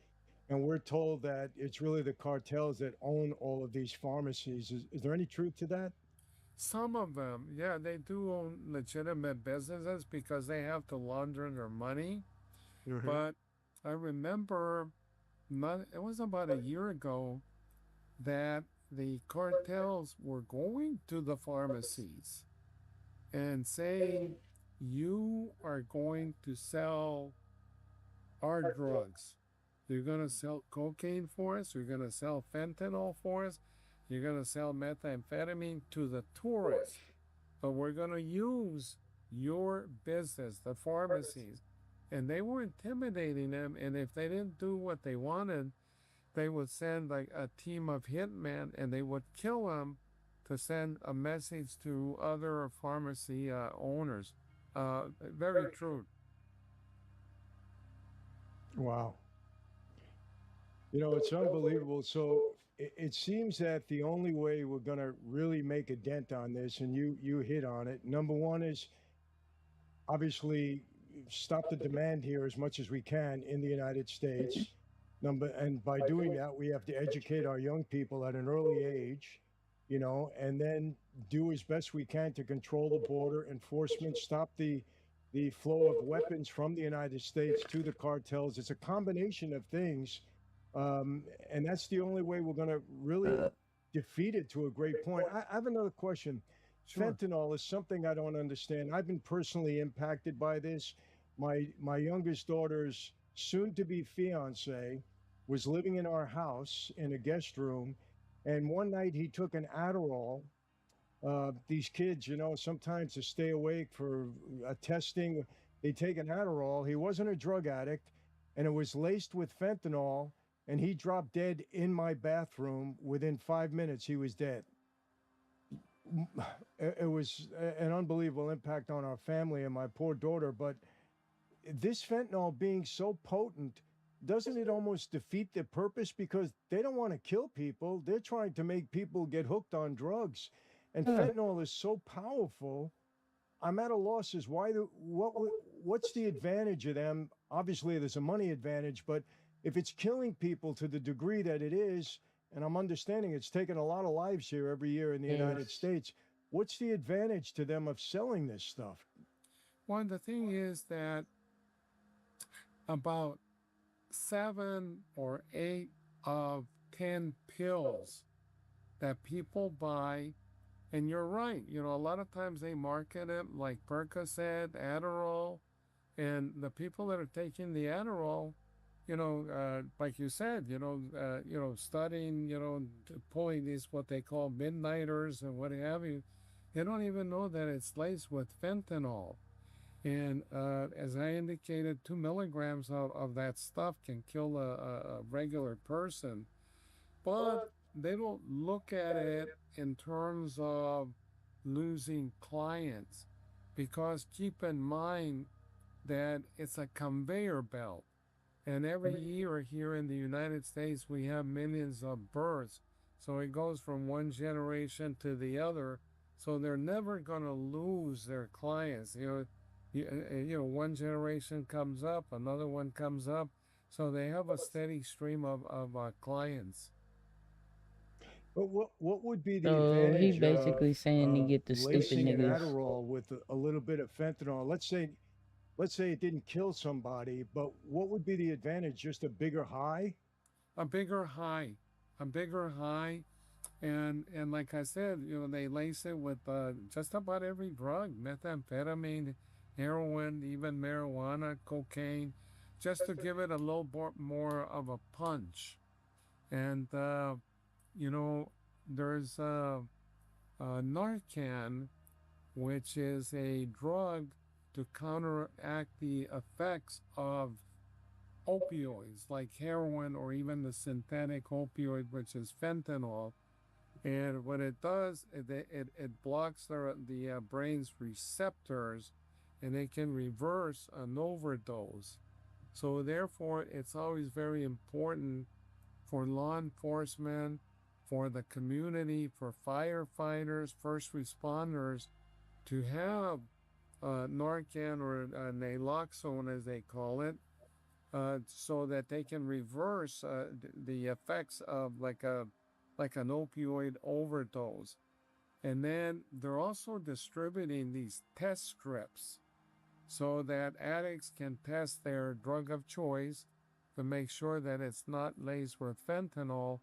and we're told that it's really the cartels that own all of these pharmacies. Is there any truth to that? Some of them, yeah, they do own legitimate businesses because they have to launder their money. Mhm. But I remember it was about a year ago that the cartels were going to the pharmacies and saying, you are going to sell our drugs. You're going to sell cocaine for us. You're going to sell fentanyl for us. You're going to sell methamphetamine to the tourists. But we're going to use your business, the pharmacies. And they were intimidating them. And if they didn't do what they wanted, they would send like a team of hitmen and they would kill them to send a message to other pharmacy owners. Very true. Wow. It's unbelievable. So it seems that the only way we're going to really make a dent on this, and you hit on it, number one is obviously stop the demand here as much as we can in the United States. And by doing that, we have to educate our young people at an early age, and then do as best we can to control the border, enforcement, stop the flow of weapons from the United States to the cartels. It's a combination of things, and that's the only way we're going to really defeat it to a great point. I have another question. Sure. Fentanyl is something I don't understand. I've been personally impacted by this. My youngest daughter's soon-to-be fiance was living in our house in a guest room, and one night he took an Adderall. These kids, sometimes to stay awake for testing, they take an Adderall. He wasn't a drug addict, and it was laced with fentanyl, and he dropped dead in my bathroom. Within 5 minutes, he was dead. It was an unbelievable impact on our family and my poor daughter. But this fentanyl being so potent, doesn't it almost defeat the purpose? Because they don't want to kill people. They're trying to make people get hooked on drugs. And fentanyl is so powerful. I'm at a loss as what's the advantage of them? Obviously, there's a money advantage, but if it's killing people to the degree that it is, and I'm understanding it's taken a lot of lives here every year in the United States, what's the advantage to them of selling this stuff? Well, the thing is that about 7 or 8 of 10 pills that people buy, and you're right, a lot of times they market it like Percocet, Adderall, and the people that are taking the Adderall, like you said, studying, pulling these what they call midnighters and what have you, they don't even know that it's laced with fentanyl. And as I indicated, 2 milligrams of that stuff can kill a regular person. But they don't look at it in terms of losing clients, because keep in mind that it's a conveyor belt. And every year here in the United States, we have millions of births. So it goes from one generation to the other. So they're never going to lose their clients. One generation comes up, another one comes up. So they have a steady stream of clients. But what would be the So he advantage basically saying to get the stupid lacing an niggas. Adderall with a little bit of fentanyl? Let's say it didn't kill somebody, but what would be the advantage? Just a bigger high? A bigger high. And like I said, they lace it with just about every drug: methamphetamine, heroin, even marijuana, cocaine, just to give it a little more of a punch. And there's Narcan, which is a drug to counteract the effects of opioids like heroin or even the synthetic opioid, which is fentanyl. And what it does, it blocks the brain's receptors, and it can reverse an overdose. So therefore, it's always very important for law enforcement, for the community, for firefighters, first responders, to have Narcan or naloxone, as they call it, so that they can reverse the effects of like an opioid overdose. And then they're also distributing these test strips so that addicts can test their drug of choice to make sure that it's not laced with fentanyl.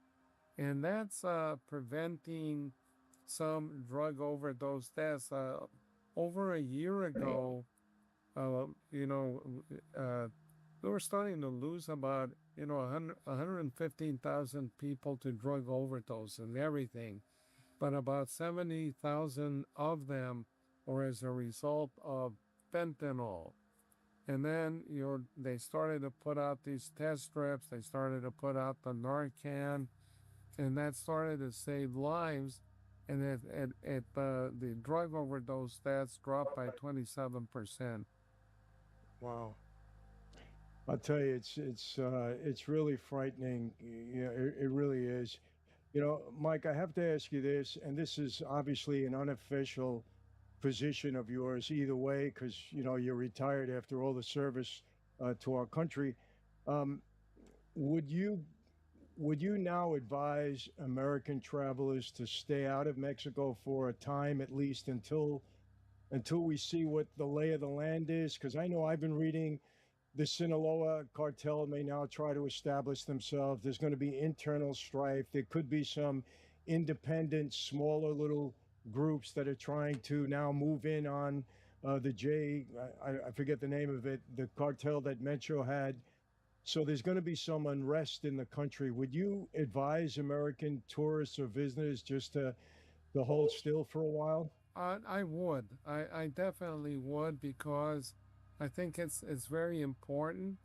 And that's preventing some drug overdose deaths. Over a year ago, uh, you know, we were starting to lose about 115,000 people to drug overdose and everything, but about 70,000 of them were as a result of fentanyl. And then they started to put out these test strips. They started to put out the Narcan, and that started to save lives. And the drug overdose deaths dropped by 27%. Wow. I'll tell you, it's really frightening. You know, it really is. You know, Mike, I have to ask you this, and this is obviously an unofficial position of yours either way, because you're retired after all the service to our country. Um, would you now advise American travelers to stay out of Mexico for a time, at least until we see what the lay of the land is? Because I know I've been reading the Sinaloa cartel may now try to establish themselves. There's going to be internal strife. There could be some independent, smaller little groups that are trying to now move in on I forget the name of it, the cartel that Mencho had. So there's going to be some unrest in the country. Would you advise American tourists or visitors just to hold still for a while? I would. I definitely would, because I think it's very important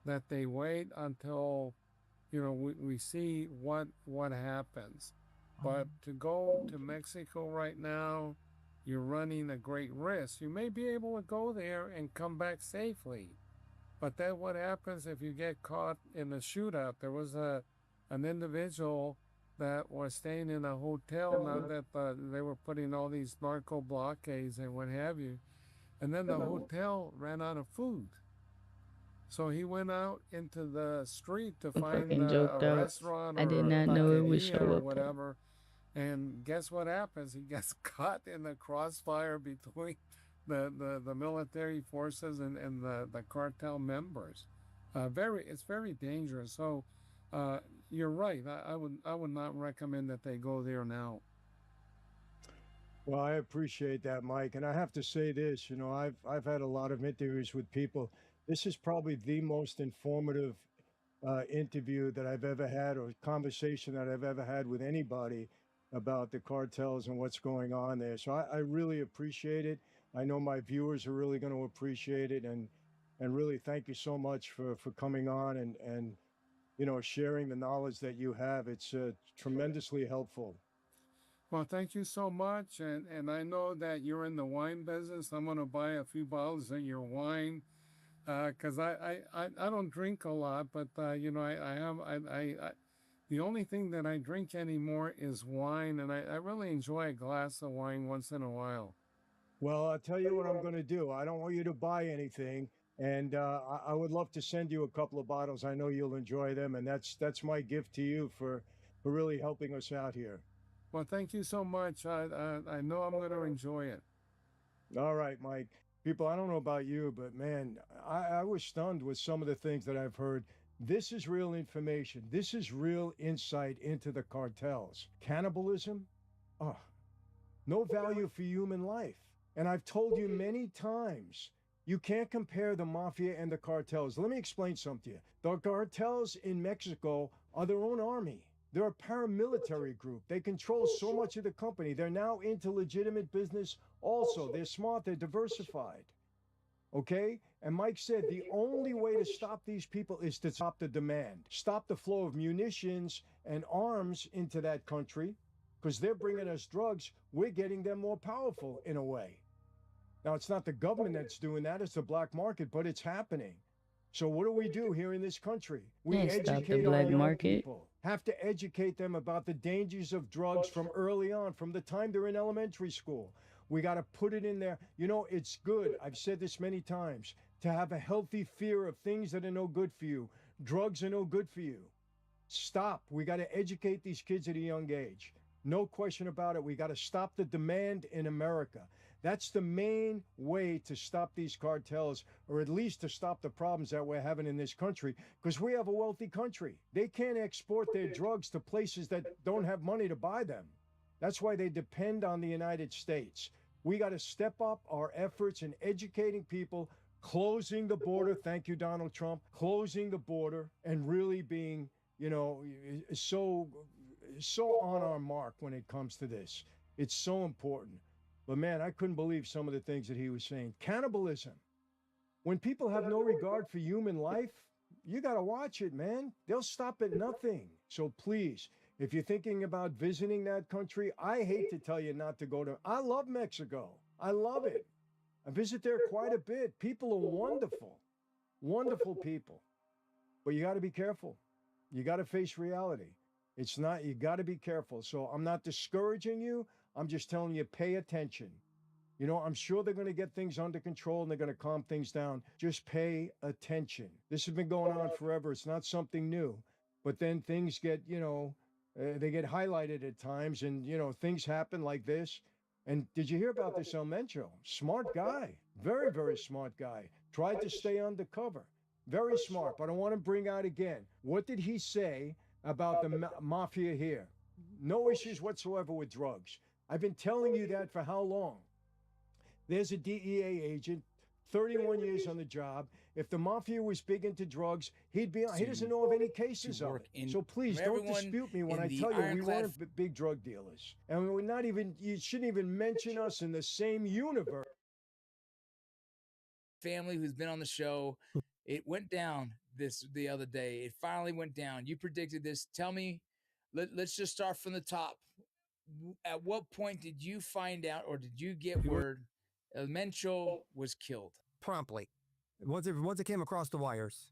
that they wait until we see what happens. But to go to Mexico right now, you're running a great risk. You may be able to go there and come back safely, but then what happens if you get caught in a shootout? There was an individual that was staying in a hotel now that they were putting all these narco blockades and what have you, and then the hotel ran out of food. So he went out into the street to I'm find fucking joked a out. restaurant I did or a not know it would taqueria show or up. whatever. And guess what happens? He gets caught in the crossfire between the military forces and the cartel members. It's very dangerous. So you're right. I would not recommend that they go there now. Well, I appreciate that, Mike. And I have to say this, I've had a lot of interviews with people. This is probably the most informative interview that I've ever had, or conversation that I've ever had with anybody about the cartels and what's going on there. So I really appreciate it. I know my viewers are really going to appreciate it, and really thank you so much for coming on and sharing the knowledge that you have. It's tremendously helpful. Well, thank you so much. And I know that you're in the wine business. I'm going to buy a few bottles of your wine, because I don't drink a lot, but the only thing that I drink anymore is wine, and I really enjoy a glass of wine once in a while. Well, I'll tell you what I'm going to do. I don't want you to buy anything, and I would love to send you a couple of bottles. I know you'll enjoy them, and that's my gift to you for really helping us out here. Well, thank you so much. I know I'm going to enjoy it. All right, Mike. People, I don't know about you, but man, I was stunned with some of the things that I've heard. This is real information. This is real insight into the cartels. Cannibalism? Oh, no value for human life. And I've told you many times, you can't compare the mafia and the cartels. Let me explain something to you. The cartels in Mexico are their own army. They're a paramilitary group. They control so much of the company. They're now into legitimate business also. They're smart, they're diversified. Okay? And Mike said the only way to stop these people is to stop the demand, stop the flow of munitions and arms into that country, because they're bringing us drugs. We're getting them more powerful in a way. Now, it's not the government that's doing that, it's the black market, but it's happening. So what do we do here in this country? We Can't stop the educate black our young market. people, have to educate them about the dangers of drugs from early on, from the time they're in elementary school. We got to put it in there. You know, it's good. I've said this many times, to have a healthy fear of things that are no good for you. Drugs are no good for you. Stop. We got to educate these kids at a young age. No question about it. We got to stop the demand in America. That's the main way to stop these cartels, or at least to stop the problems that we're having in this country, because we have a wealthy country. They can't export their drugs to places that don't have money to buy them. That's why they depend on the United States. We got to step up our efforts in educating people, closing the border. Thank you, Donald Trump. Closing the border and really being, so on our mark when it comes to this. It's so important. But man, I couldn't believe some of the things that he was saying. Cannibalism. When people have no regard for human life, you got to watch it, man. They'll stop at nothing. So please, if you're thinking about visiting that country, I hate to tell you not to go to. I love Mexico. I love it. I visit there quite a bit. People are wonderful, wonderful people. But you got to be careful. You got to face reality. It's not, you got to be careful. So I'm not discouraging you. I'm just telling you, pay attention. You know, I'm sure they're going to get things under control and they're going to calm things down. Just pay attention. This has been going on forever. It's not something new. But then things get, they get highlighted at times, and, things happen like this. And did you hear about this El Mencho? Smart guy. Very, very smart guy. Tried to stay undercover. Very smart. But I want to bring out again, what did he say about the mafia here? No issues whatsoever with drugs. I've been telling you that for how long? There's a DEA agent, 31 years on the job. If the mafia was big into drugs, he'd be on. He doesn't know of any cases of it. So please don't dispute me when I tell you we weren't big drug dealers. And we're not even, you shouldn't even mention us in the same universe. Family who's been on the show. It went down the other day. It finally went down. You predicted this. Tell me, let's just start from the top. At what point did you find out, or did you get word Mencho was killed? Promptly. Once it came across the wires,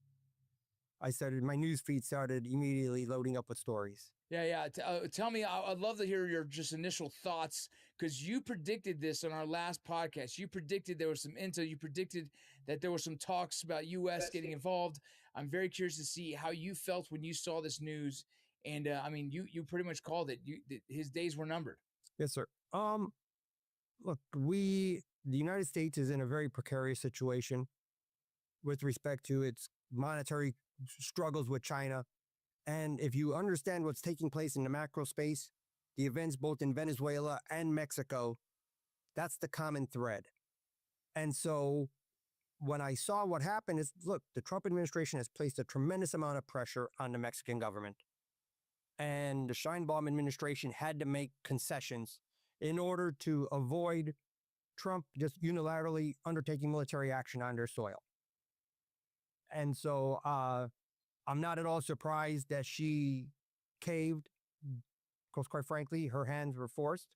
my news feed started immediately loading up with stories. Yeah. Tell me, I'd love to hear your just initial thoughts, because you predicted this on our last podcast. You predicted there was some intel. You predicted that there were some talks about U.S. getting involved. I'm very curious to see how you felt when you saw this news. And you pretty much called it. His days were numbered. Yes, sir. Look, the United States is in a very precarious situation with respect to its monetary struggles with China. And if you understand what's taking place in the macro space, the events both in Venezuela and Mexico, that's the common thread. And so when I saw what happened is, look, the Trump administration has placed a tremendous amount of pressure on the Mexican government. And the Sheinbaum administration had to make concessions in order to avoid Trump just unilaterally undertaking military action on their soil. And so I'm not at all surprised that she caved, because quite frankly, her hands were forced.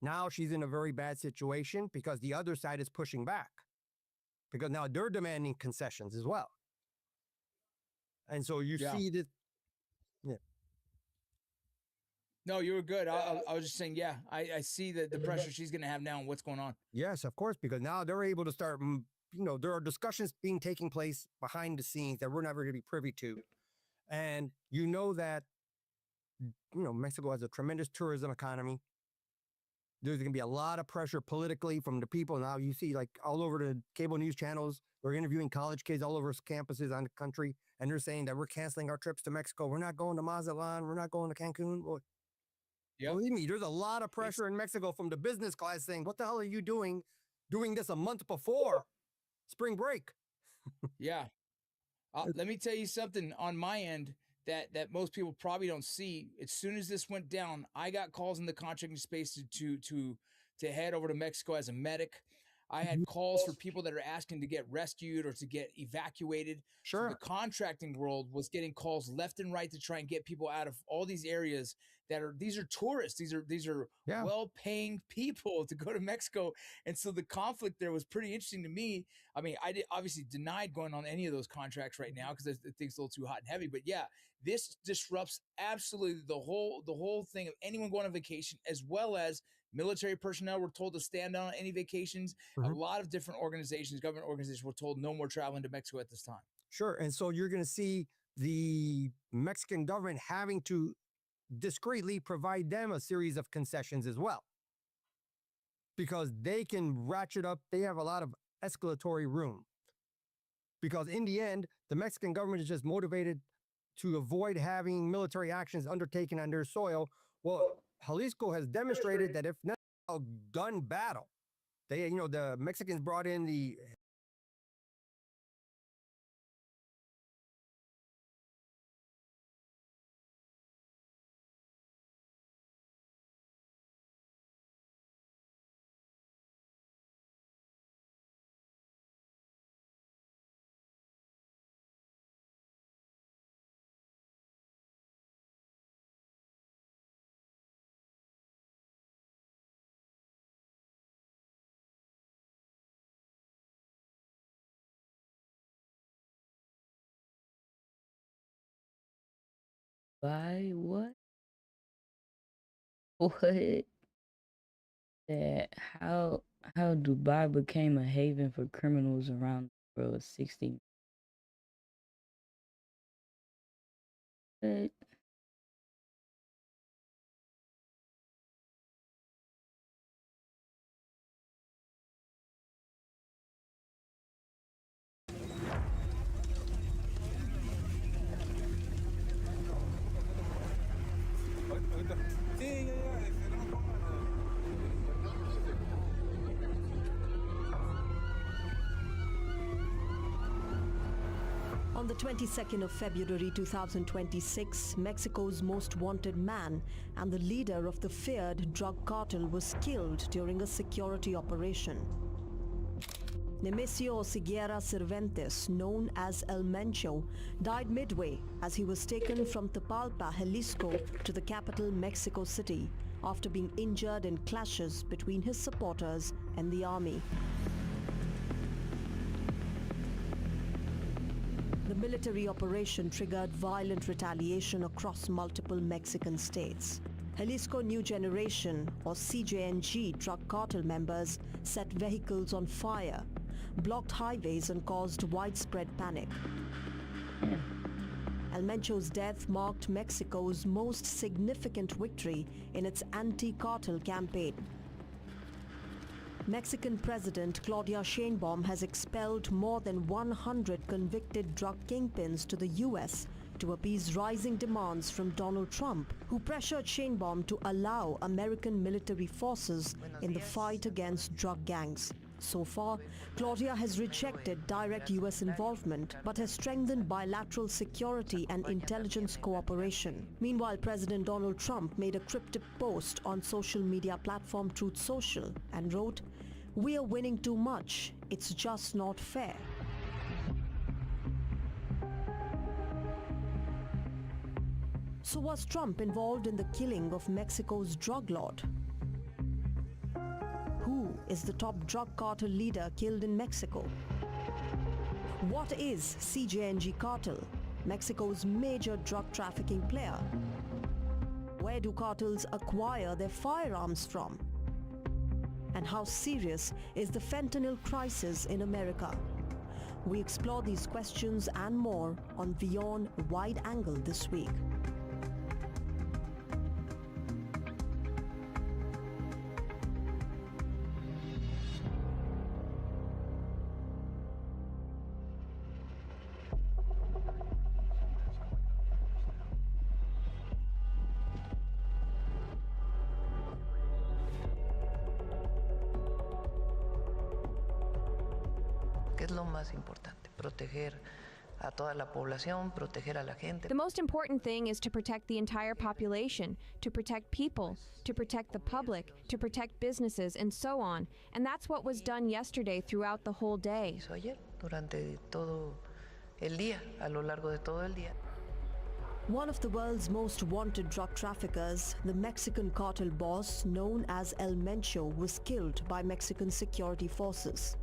Now she's in a very bad situation because the other side is pushing back, because now they're demanding concessions as well. And so you see that. Yeah. No, you were good. I was just saying, I see the pressure she's going to have now and what's going on. Yes, of course, because now they're able to start, there are discussions taking place behind the scenes that we're never going to be privy to. And you know that, Mexico has a tremendous tourism economy. There's going to be a lot of pressure politically from the people. Now you see, like, all over the cable news channels, we're interviewing college kids all over campuses on the country, and they're saying that we're canceling our trips to Mexico. We're not going to Mazatlan. We're not going to Cancun. Well, believe me, there's a lot of pressure in Mexico from the business class saying, what the hell are you doing this a month before spring break? Yeah. Let me tell you something on my end. that most people probably don't see. As soon as this went down, I got calls in the contracting space to head over to Mexico as a medic. I had calls for people that are asking to get rescued or to get evacuated. Sure. So the contracting world was getting calls left and right to try and get people out of all these areas these are tourists. These are well-paying people to go to Mexico. And so the conflict there was pretty interesting to me. I mean, I obviously denied going on any of those contracts right now because the thing's a little too hot and heavy. But yeah, this disrupts absolutely the whole thing of anyone going on vacation, as well as military personnel were told to stand down on any vacations. A lot of different organizations, government organizations, were told no more traveling to Mexico at this time. Sure. And so you're going to see the Mexican government having to discreetly provide them a series of concessions as well, because they can ratchet up. They have a lot of escalatory room, because in the end, the Mexican government is just motivated to avoid having military actions undertaken on their soil. Well, Jalisco has demonstrated that if not a gun battle, the Mexicans brought in the Why? What? What? That how Dubai became a haven for criminals around the world 60. What? On the 22nd of February 2026, Mexico's most wanted man and the leader of the feared drug cartel was killed during a security operation. Nemesio Siguera Cervantes, known as El Mencho, died midway as he was taken from Tapalpa, Jalisco to the capital Mexico City after being injured in clashes between his supporters and the army. The military operation triggered violent retaliation across multiple Mexican states. Jalisco New Generation, or CJNG, drug cartel members set vehicles on fire, blocked highways and caused widespread panic. El Mencho's death marked Mexico's most significant victory in its anti-cartel campaign. Mexican President Claudia Sheinbaum has expelled more than 100 convicted drug kingpins to the US to appease rising demands from Donald Trump, who pressured Sheinbaum to allow American military forces in the fight against drug gangs. So far, Claudia has rejected direct US involvement, but has strengthened bilateral security and intelligence cooperation. Meanwhile, President Donald Trump made a cryptic post on social media platform Truth Social and wrote, "We are winning too much. It's just not fair." So was Trump involved in the killing of Mexico's drug lord? Who is the top drug cartel leader killed in Mexico? What is CJNG cartel, Mexico's major drug trafficking player? Where do cartels acquire their firearms from? And how serious is the fentanyl crisis in America? We explore these questions and more on Beyond Wide Angle this week. ¿Qué es lo más importante? Proteger a toda la población, proteger a la gente. The most important thing is to protect the entire population, to protect people, to protect the public, to protect businesses, and so on. And that's what was done yesterday throughout the whole day. Ayer, durante todo el día, a lo largo de todo el día. One of the world's most wanted drug traffickers, the Mexican cartel boss known as El Mencho, was killed by Mexican security forces.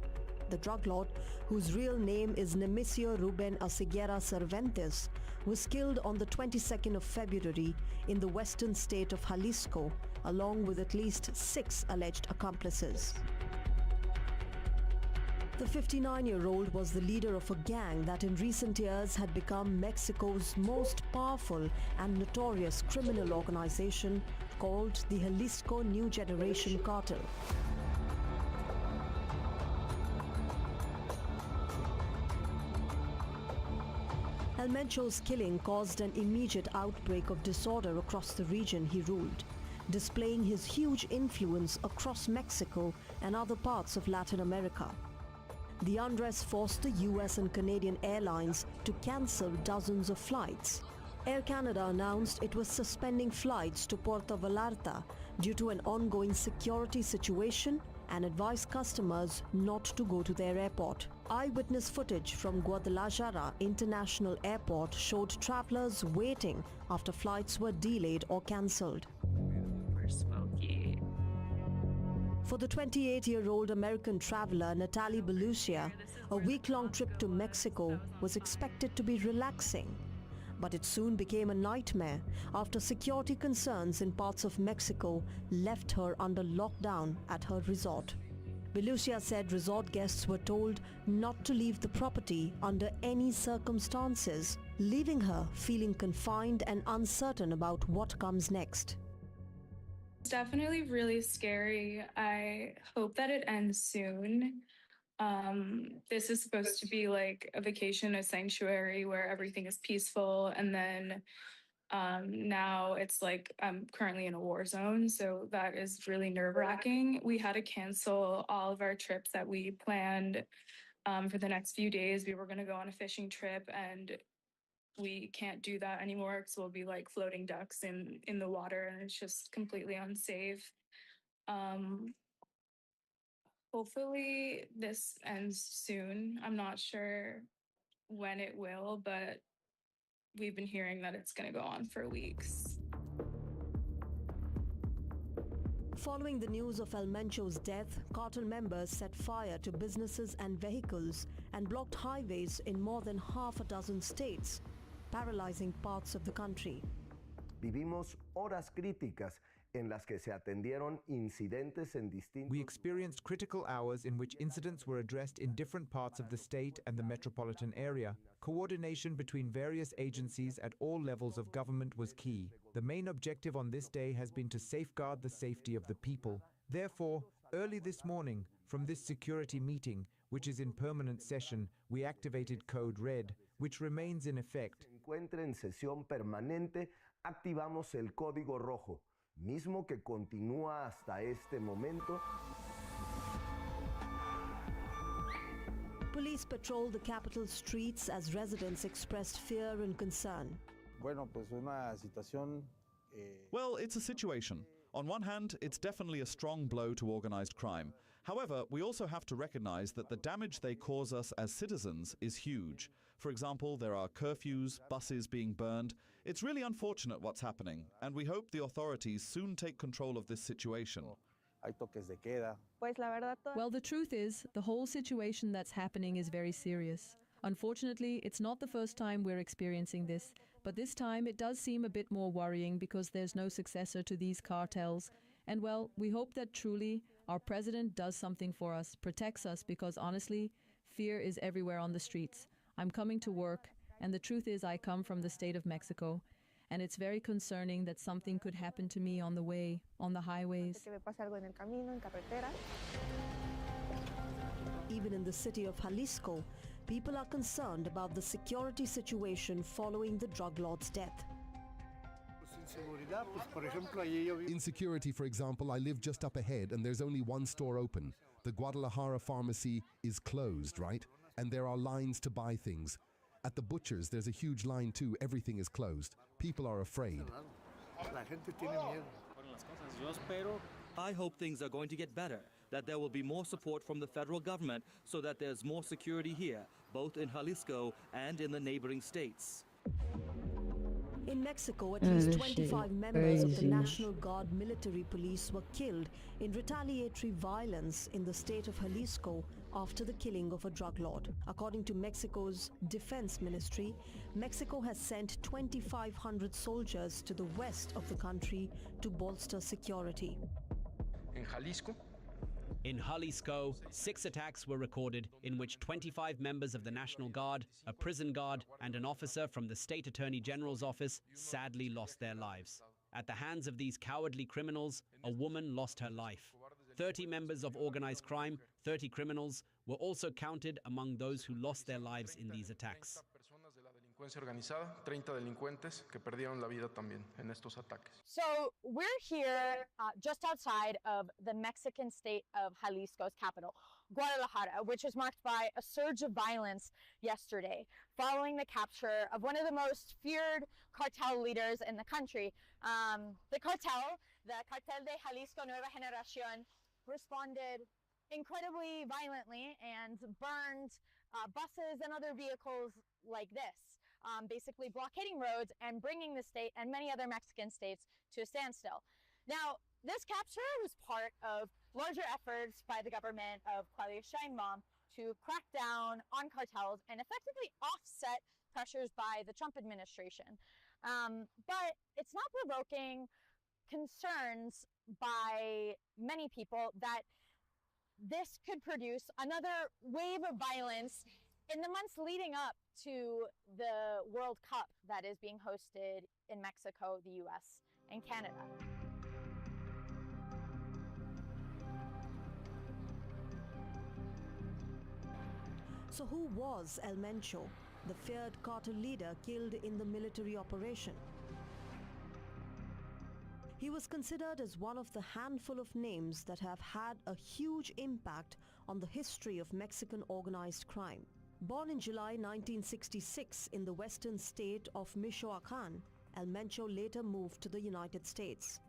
The drug lord, whose real name is Nemesio Ruben Aseguera Cervantes, was killed on the 22nd of February in the western state of Jalisco, along with at least 6 alleged accomplices. The 59-year-old was the leader of a gang that in recent years had become Mexico's most powerful and notorious criminal organization called the Jalisco New Generation Cartel. El Mencho's killing caused an immediate outbreak of disorder across the region he ruled, displaying his huge influence across Mexico and other parts of Latin America. The unrest forced the US and Canadian airlines to cancel dozens of flights. Air Canada announced it was suspending flights to Puerto Vallarta due to an ongoing security situation and advised customers not to go to their airport. Eyewitness footage from Guadalajara International Airport showed travelers waiting after flights were delayed or cancelled. Smoky. For the 28-year-old American traveler Natalie Belusia, a week-long trip to Mexico was expected to be relaxing. But it soon became a nightmare after security concerns in parts of Mexico left her under lockdown at her resort. Belusia said resort guests were told not to leave the property under any circumstances, leaving her feeling confined and uncertain about what comes next. It's definitely really scary. I hope that it ends soon. This is supposed to be like a vacation, a sanctuary where everything is peaceful, and then now it's like I'm currently in a war zone, so that is really nerve-wracking. We had to cancel all of our trips that we planned for the next few days. We were going to go on a fishing trip, and we can't do that anymore because we'll be like floating ducks in the water, and it's just completely unsafe. Hopefully this ends soon. I'm not sure when it will, but we've been hearing that it's going to go on for weeks. Following the news of El Mencho's death, cartel members set fire to businesses and vehicles and blocked highways in more than half a dozen states, paralyzing parts of the country. Vivimos horas críticas en las que se atendieron incidentes en distintos. We experienced critical hours in which incidents were addressed in different parts of the state and the metropolitan area. Coordination between various agencies at all levels of government was key. The main objective on this day has been to safeguard the safety of the people. Therefore, early this morning, from this security meeting, which is in permanent session, we activated Code Red, which remains in effect. Se encuentra en sesión permanente, activamos el Código Rojo, mismo que continúa hasta este momento. Police patrolled the capital streets as residents expressed fear and concern. Bueno, pues una situación. Well, it's a situation. On one hand, it's definitely a strong blow to organized crime. However, we also have to recognize that the damage they cause us as citizens is huge. For example, there are curfews, buses being burned. It's really unfortunate what's happening, and we hope the authorities soon take control of this situation. Well, the truth is, the whole situation that's happening is very serious. Unfortunately, it's not the first time we're experiencing this, but this time it does seem a bit more worrying because there's no successor to these cartels. And well, we hope that truly our president does something for us, protects us, because honestly, fear is everywhere on the streets. I'm coming to work, and the truth is I come from the state of Mexico, and it's very concerning that something could happen to me on the way, on the highways. Even in the city of Jalisco, people are concerned about the security situation following the drug lord's death. Insecurity, for example, I live just up ahead and there's only one store open. The Guadalajara pharmacy is closed, right? And there are lines to buy things. At the butchers, there's a huge line too. Everything is closed. People are afraid. I hope things are going to get better, that there will be more support from the federal government so that there's more security here, both in Jalisco and in the neighboring states. In Mexico, at least 25 members of the National Guard military police were killed in retaliatory violence in the state of Jalisco after the killing of a drug lord. According to Mexico's defense ministry, Mexico has sent 2,500 soldiers to the west of the country to bolster security. In Jalisco, 6 attacks were recorded in which 25 members of the National Guard, a prison guard, and an officer from the State Attorney General's office sadly lost their lives. At the hands of these cowardly criminals, a woman lost her life. 30 members of organized crime, 30 criminals, were also counted among those who lost their lives in these attacks. Organizada, 30 delincuentes que perdieron la vida también en estos ataques. So we're here just outside of the Mexican state of Jalisco's capital, Guadalajara, which was marked by a surge of violence yesterday following the capture of one of the most feared cartel leaders in the country. The Cartel de Jalisco Nueva Generación, responded incredibly violently and burned buses and other vehicles like this. Basically blocking roads and bringing the state and many other Mexican states to a standstill. Now, this capture was part of larger efforts by the government of Claudia Sheinbaum to crack down on cartels and effectively offset pressures by the Trump administration. But it's not provoking concerns by many people that this could produce another wave of violence in the months leading up to the World Cup that is being hosted in Mexico, the US, and Canada. So who was El Mencho, the feared cartel leader killed in the military operation? He was considered as one of the handful of names that have had a huge impact on the history of Mexican organized crime. Born in July 1966 in the western state of Michoacán, El Mencho later moved to the United States.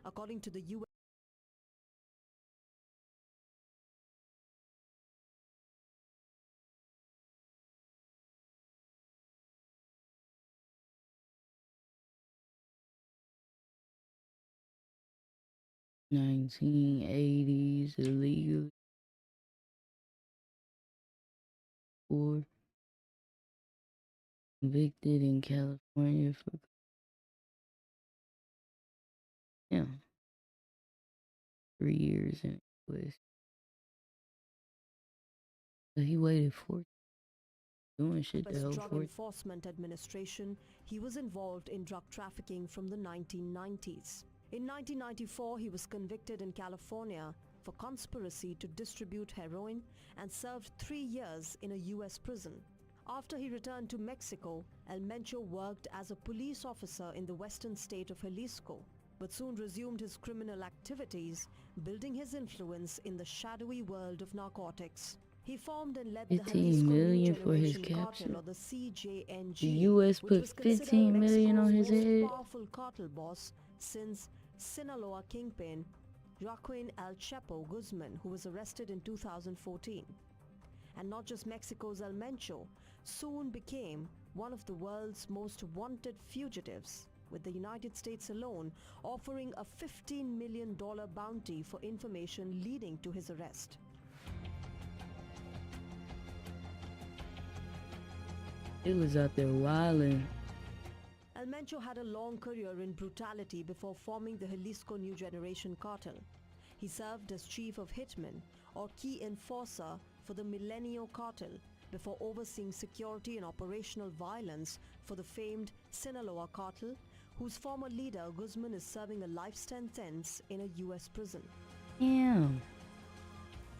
According to the U.S. $1980s illegal or convicted in California for 3 years in the US. So he waited 4 doing shit the whole Drug 4. Enforcement Administration, he was involved in drug trafficking from the 1990s. In 1994, he was convicted in California for conspiracy to distribute heroin and served 3 years in a U.S. prison. After he returned to Mexico, El Mencho worked as a police officer in the western state of Jalisco, but soon resumed his criminal activities, building his influence in the shadowy world of narcotics. He formed and led the $15 million for his capture. Cartel, or the CJNG, The U.S. put $15 million on his head. Powerful cartel boss since Sinaloa kingpin Joaquin El Chapo Guzman, who was arrested in 2014. And not just Mexico's El Mencho, soon became one of the world's most wanted fugitives, with the United States alone offering a $15 million bounty for information leading to his arrest. He was out there wilding. El Mencho had a long career in brutality before forming the Jalisco New Generation Cartel. He served as chief of hitmen, or key enforcer for the Milenio Cartel, before overseeing security and operational violence for the famed Sinaloa Cartel, whose former leader Guzman is serving a life sentence in a U.S. prison. Damn.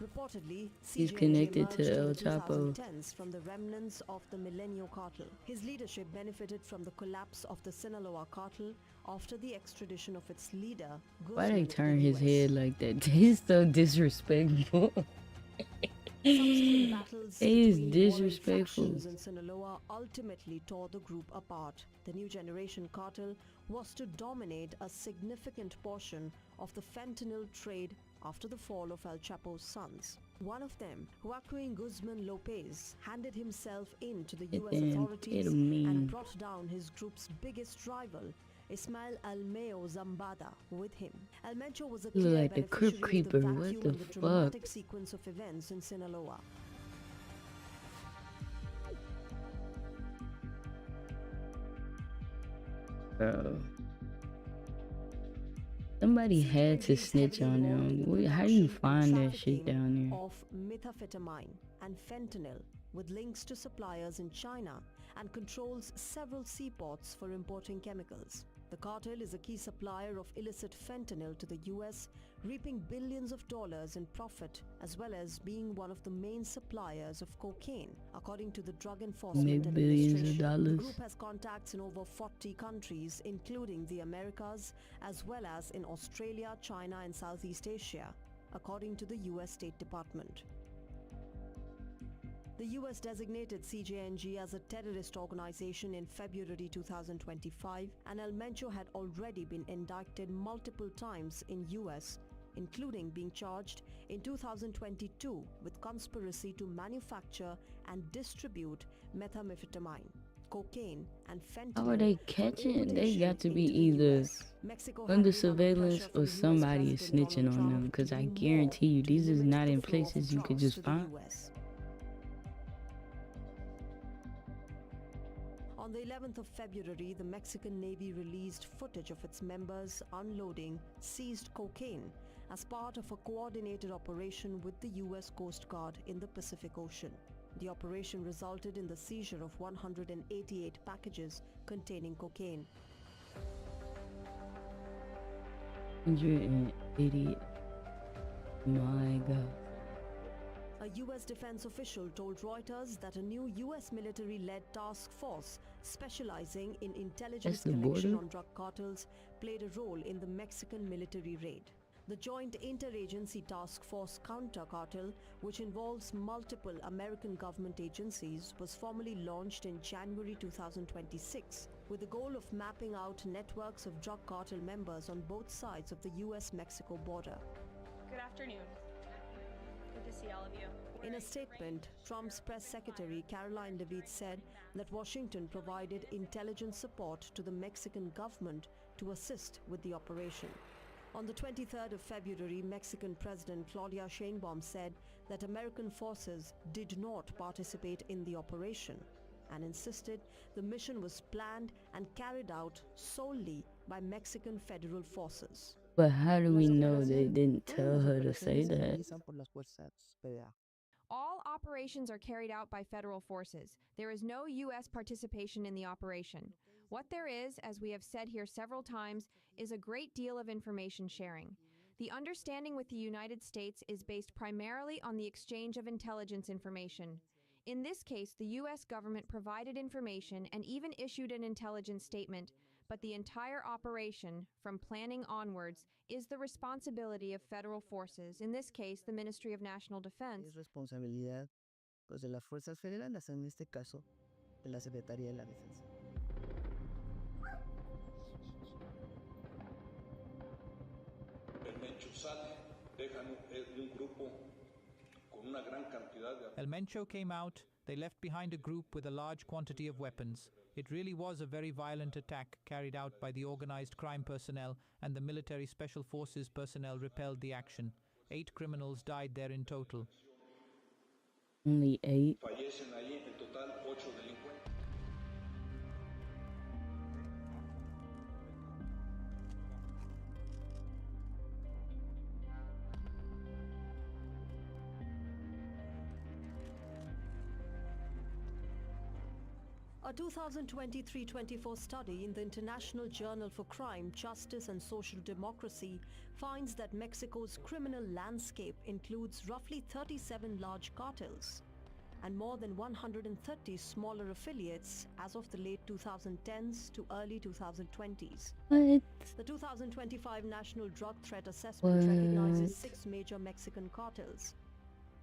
Reportedly, He's CJNG connected to emerged in El the Chapo. 2010s from the remnants of the Milenio Cartel. His leadership benefited from the collapse of the Sinaloa Cartel after the extradition of its leader, Why they Guzman, to turn the his US. head like that? He's so disrespectful. Subsequent battles He is between warring disrespectful. factions in Sinaloa ultimately tore the group apart. The New Generation cartel was to dominate a significant portion of the fentanyl trade after the fall of El Chapo's sons. One of them, Joaquin Guzman Lopez, handed himself in to the US authorities and brought down his group's biggest rival, Ismael Almeo Zambada, with him. El Mencho was a clear like the Crypt beneficiary of the Creeper. What vacuum the and the fuck? dramatic sequence of events in Sinaloa. Bro. Somebody had to snitch on them. How do you find that shit down there? Of methamphetamine and fentanyl, with links to suppliers in China, and controls several seaports for importing chemicals. The cartel is a key supplier of illicit fentanyl to the US, reaping billions of dollars in profit, as well as being one of the main suppliers of cocaine, according to the Drug Enforcement Administration. The group has contacts in over 40 countries, including the Americas, as well as in Australia, China, and Southeast Asia, according to the US State Department. The US designated CJNG as a terrorist organization in February 2025, and El Mencho had already been indicted multiple times in US, including being charged in 2022 with conspiracy to manufacture and distribute methamphetamine, cocaine, and fentanyl. How are they catching? They got to be either under surveillance or somebody is snitching on them, because I guarantee you these is not in places you could just find. On the 11th of February, the Mexican Navy released footage of its members unloading seized cocaine as part of a coordinated operation with the US Coast Guard in the Pacific Ocean. The operation resulted in the seizure of 188 packages containing cocaine. 188. My God. A US defense official told Reuters that a new US military-led task force specializing in intelligence collection on drug cartels played a role in the Mexican military raid. The Joint Interagency Task Force Counter Cartel, which involves multiple American government agencies, was formally launched in January 2026 with the goal of mapping out networks of drug cartel members on both sides of the US-Mexico border. Good afternoon. Good to see all of you. In a statement, Trump's press secretary Caroline Leavitt said that Washington provided intelligence support to the Mexican government to assist with the operation. On the 23rd of February, Mexican President Claudia Sheinbaum said that American forces did not participate in the operation and insisted the mission was planned and carried out solely by Mexican federal forces. But how do we know they didn't tell her to say that? All operations are carried out by federal forces. There is no U.S. participation in the operation. What there is, as we have said here several times, is a great deal of information sharing. The understanding with the United States is based primarily on the exchange of intelligence information. In this case, the U.S. government provided information and even issued an intelligence statement, but the entire operation, from planning onwards, is the responsibility of federal forces, in this case, the Ministry of National Defense. Es responsabilidad, pues, de las fuerzas federales, en este caso, de la Secretaría de la Defensa. El Mencho sale, dejan un grupo con una gran cantidad de... El Mencho came out. They left behind a group with a large quantity of weapons. It really was a very violent attack carried out by the organized crime personnel, and the military special forces personnel repelled the action. 8 criminals died there in total. Only 8? Fallecen ahí en total 8 delincuentes. A 2023-24 study in the International Journal for Crime, Justice and Social Democracy finds that Mexico's criminal landscape includes roughly 37 large cartels and more than 130 smaller affiliates as of the late 2010s to early 2020s. What? The 2025 National Drug Threat Assessment recognizes 6 major Mexican cartels: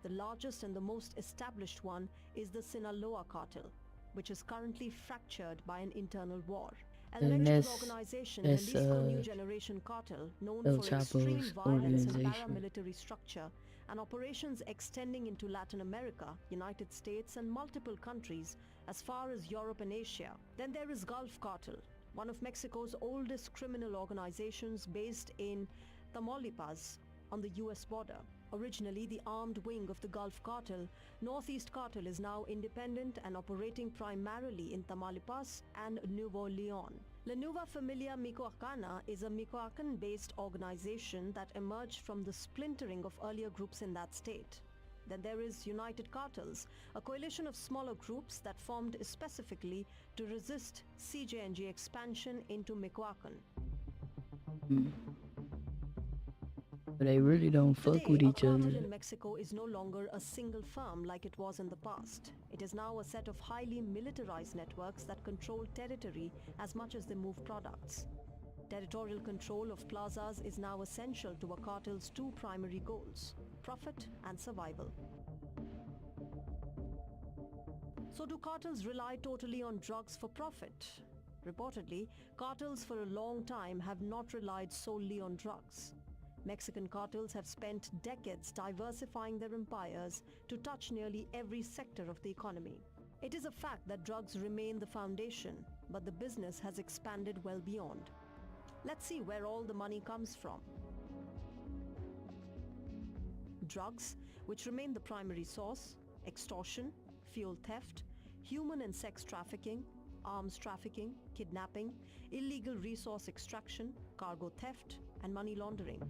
The largest and the most established one is the Sinaloa cartel, which is currently fractured by an internal war. And the And Mexican that's organization that's Jalisco New Generation Cartel, known El for extreme Chapo's violence and organization. paramilitary structure and operations extending into Latin America, United States and multiple countries as far as Europe and Asia. Then there is Gulf Cartel, one of Mexico's oldest criminal organizations based in Tamaulipas on the US border. Originally the armed wing of the Gulf Cartel, Northeast Cartel is now independent and operating primarily in Tamaulipas and Nuevo Leon. La Nueva Familia Michoacana is a Michoacan-based organization that emerged from the splintering of earlier groups in that state. Then there is United Cartels, a coalition of smaller groups that formed specifically to resist CJNG expansion into Michoacan. But they really don't fuck Today, with a each other. cartel in Mexico is no longer a single firm like it was in the past. It is now a set of highly militarized networks that control territory as much as they move products. Territorial control of plazas is now essential to a cartel's two primary goals: profit and survival. So do cartels rely totally on drugs for profit? Reportedly, cartels for a long time have not relied solely on drugs. Mexican cartels have spent decades diversifying their empires to touch nearly every sector of the economy. It is a fact that drugs remain the foundation, but the business has expanded well beyond. Let's see where all the money comes from. Drugs, which remain the primary source, extortion, fuel theft, human and sex trafficking, arms trafficking, kidnapping, illegal resource extraction, cargo theft, and money laundering.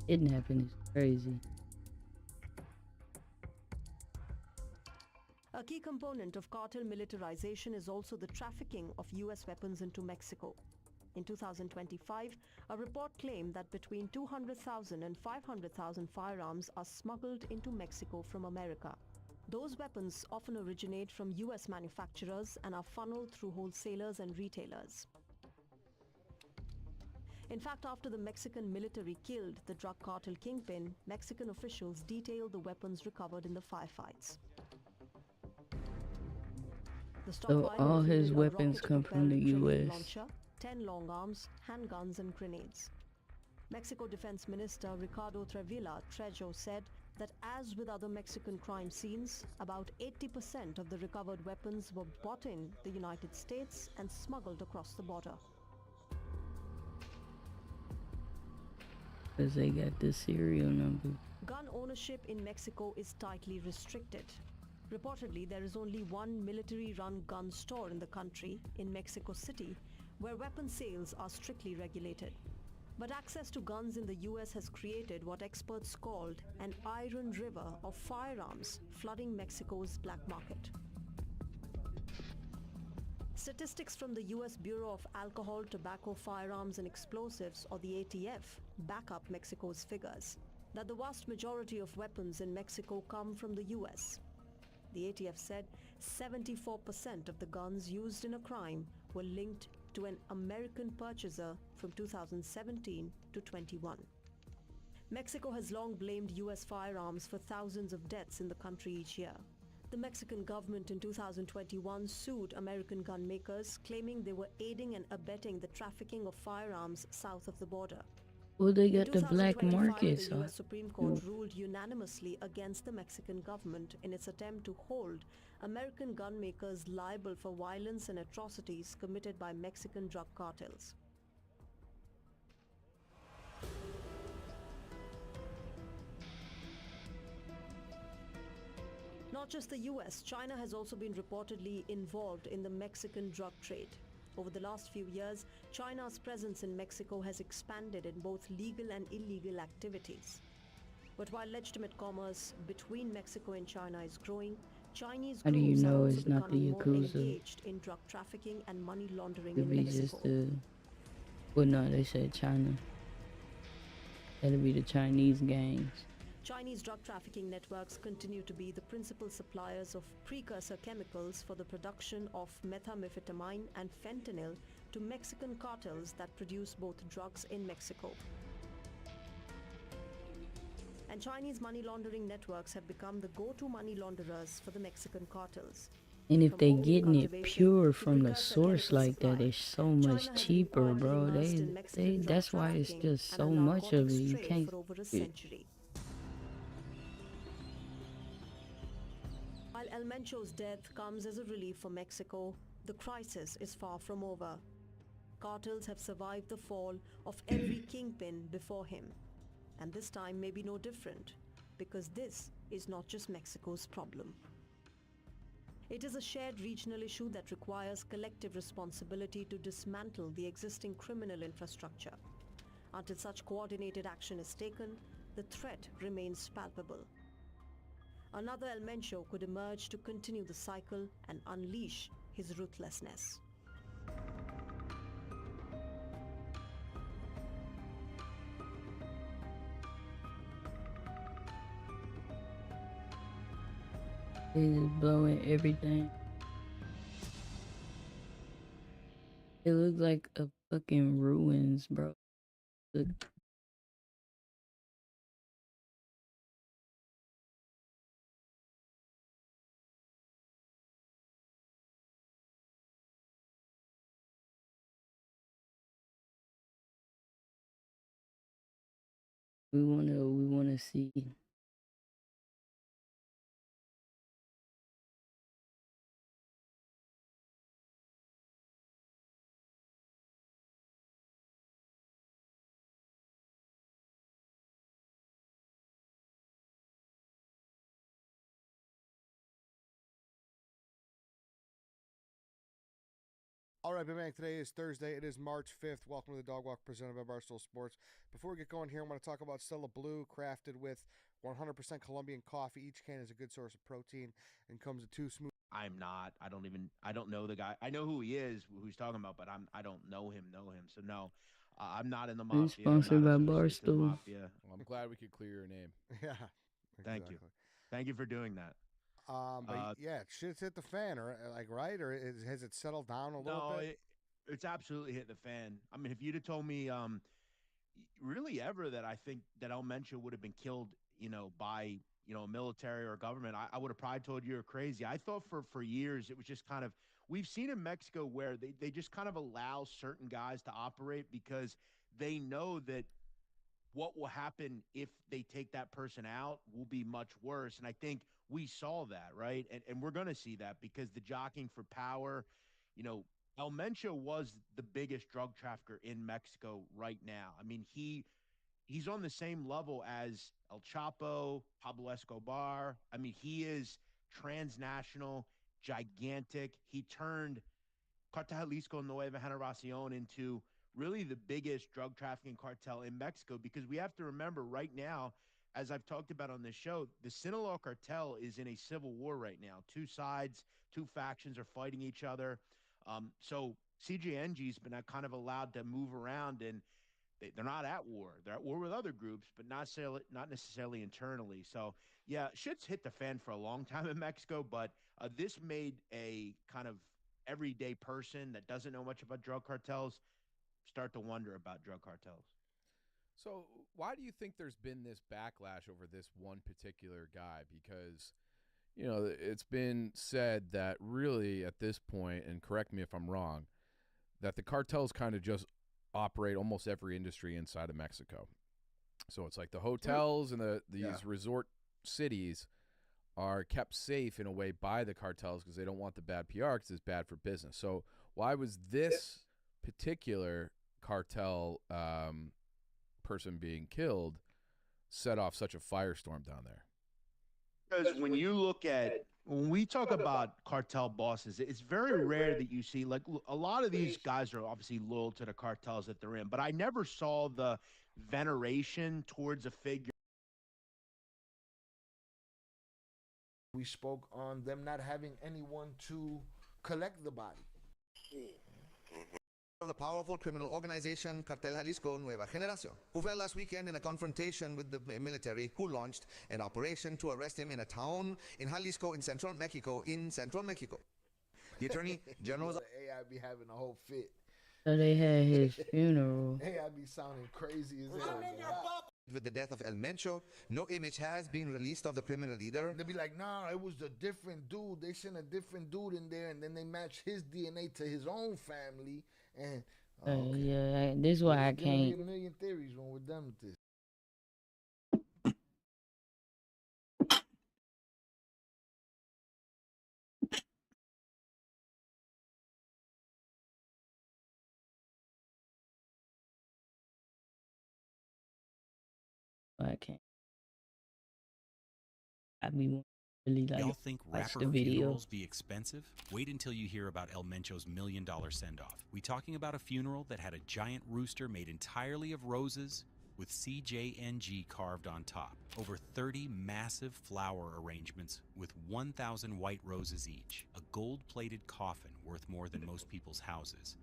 Kidnapping is crazy. A key component of cartel militarization is also the trafficking of US weapons into Mexico. In 2025, a report claimed that between 200,000 and 500,000 firearms are smuggled into Mexico from America. Those weapons often originate from US manufacturers and are funneled through wholesalers and retailers. In fact, after the Mexican military killed the drug cartel kingpin, Mexican officials detailed the weapons recovered in the firefights. The So all his weapons come from the US. Launcher, 10 long arms, handguns and grenades. Mexico Defense Minister Ricardo Trejo said that as with other Mexican crime scenes, about 80% of the recovered weapons were bought in the United States and smuggled across the border. Because they got the serial number. Gun ownership in Mexico is tightly restricted. Reportedly, there is only one military-run gun store in the country, in Mexico City, where weapon sales are strictly regulated. But access to guns in the US has created what experts called an iron river of firearms flooding Mexico's black market. Statistics from the US Bureau of Alcohol, Tobacco, Firearms and Explosives, or the ATF, back up Mexico's figures, that the vast majority of weapons in Mexico come from the US. The ATF said 74% of the guns used in a crime were linked to an American purchaser from 2017 to 21. Mexico has long blamed US firearms for thousands of deaths in the country each year. The Mexican government in 2021 sued American gun makers, claiming they were aiding and abetting the trafficking of firearms south of the border. Well, they got the black market, The so US Supreme Court ruled unanimously against the Mexican government in its attempt to hold American gun makers liable for violence and atrocities committed by Mexican drug cartels. Not just the US, China has also been reportedly involved in the Mexican drug trade. Over the last few years, China's presence in Mexico has expanded in both legal and illegal activities. But while legitimate commerce between Mexico and China is growing, Chinese how do you groups are know also it's not the becoming more Yakuza? engaged in drug trafficking and money laundering Could in be Mexico. just the. Well, no, they said China. That'll be the Chinese gangs. Chinese drug trafficking networks continue to be the principal suppliers of precursor chemicals for the production of methamphetamine and fentanyl to Mexican cartels that produce both drugs in Mexico. and Chinese money laundering networks have become the go-to money launderers for the Mexican cartels. And if From they opium getting it cultivation pure to from the precursor source chemical like that, supply, it's so much China has been cheaper, quietly bro. immersed in Mexican drug That's why it's trafficking just and a so much of it. narcotics You trade can't. for over a century. While El Mencho's death comes as a relief for Mexico, the crisis is far from over. Cartels have survived the fall of every kingpin before him. And this time may be no different, because this is not just Mexico's problem. It is a shared regional issue that requires collective responsibility to dismantle the existing criminal infrastructure. Until such coordinated action is taken, the threat remains palpable. Another El Mencho could emerge to continue the cycle and unleash his ruthlessness. They just blowing everything. It looks like a fucking ruins, bro. Look. We wanna see. All right, Big Bang, today is Thursday. It is March 5th. Welcome to the Dog Walk presented by Barstool Sports. Before we get going here, I want to talk about Stella Blue, crafted with 100% Colombian coffee. Each can is a good source of protein and comes in 2 smooth. I'm not. I don't know the guy. I know who he is, who he's talking about, but I don't know him. So no, I'm not in the We're mafia. I'm sponsored not by associated to the Barstool. mafia. Well, I'm glad we could clear your name. Yeah, Thank exactly. you. Thank you for doing that. But yeah, shit's hit the fan, or like, right? Or has it settled down a little No, bit? it's absolutely hit the fan. I mean, if you'd have told me, really ever that I think that El Mencho would have been killed, by a military or government, I would have probably told you you're crazy. I thought for years it was just kind of, we've seen in Mexico where they just kind of allow certain guys to operate because they know that what will happen if they take that person out will be much worse. And I think we saw that, right? And we're going to see that because the jockeying for power, El Mencho was the biggest drug trafficker in Mexico right now. I mean, he's on the same level as El Chapo, Pablo Escobar. I mean, he is transnational, gigantic. He turned Cartel Jalisco Nueva Generacion into really the biggest drug trafficking cartel in Mexico, because we have to remember right now, as I've talked about on this show, the Sinaloa cartel is in a civil war right now. 2 sides, 2 factions are fighting each other. So CJNG's been kind of allowed to move around, and they're not at war. They're at war with other groups, but not necessarily internally. So, yeah, shit's hit the fan for a long time in Mexico, but this made a kind of everyday person that doesn't know much about drug cartels start to wonder about drug cartels. So why do you think there's been this backlash over this one particular guy? Because, it's been said that really at this point, and correct me if I'm wrong, that the cartels kind of just operate almost every industry inside of Mexico. So it's like the hotels and these resort cities are kept safe in a way by the cartels because they don't want the bad PR because it's bad for business. So why was this particular cartel person being killed set off such a firestorm down there? Because when we talk about cartel bosses, it's very rare that you see, like, a lot of these guys are obviously loyal to the cartels that they're in, but I never saw the veneration towards a figure. We spoke on them not having anyone to collect the body. Of the powerful criminal organization Cartel Jalisco Nueva Generacion, who fell last weekend in a confrontation with the military, who launched an operation to arrest him in a town in Jalisco in central Mexico. The Attorney General... AI be having a whole fit. So they had his funeral. AI be sounding crazy as hell. With the death of El Mencho, no image has been released of the criminal leader. They'll be like, nah, it was a different dude. They sent a different dude in there, and then they match his DNA to his own family. And okay. Yeah, this is why I There's gonna be can't. a million theories when we're done with this. I can't. I be really like Y'all think watch rapper the video. funerals be expensive? Wait until you hear about El Mencho's $1 million send-off. We talking about a funeral that had a giant rooster made entirely of roses with CJNG carved on top. Over 30 massive flower arrangements with 1,000 white roses each. A gold-plated coffin worth more than most people's houses.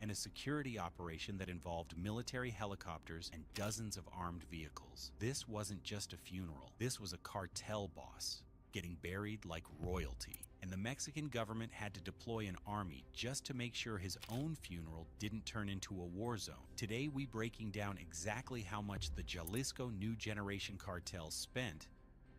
And a security operation that involved military helicopters and dozens of armed vehicles. This wasn't just a funeral. This was a cartel boss getting buried like royalty. And the Mexican government had to deploy an army just to make sure his own funeral didn't turn into a war zone. Today, we breaking down exactly how much the Jalisco New Generation cartel spent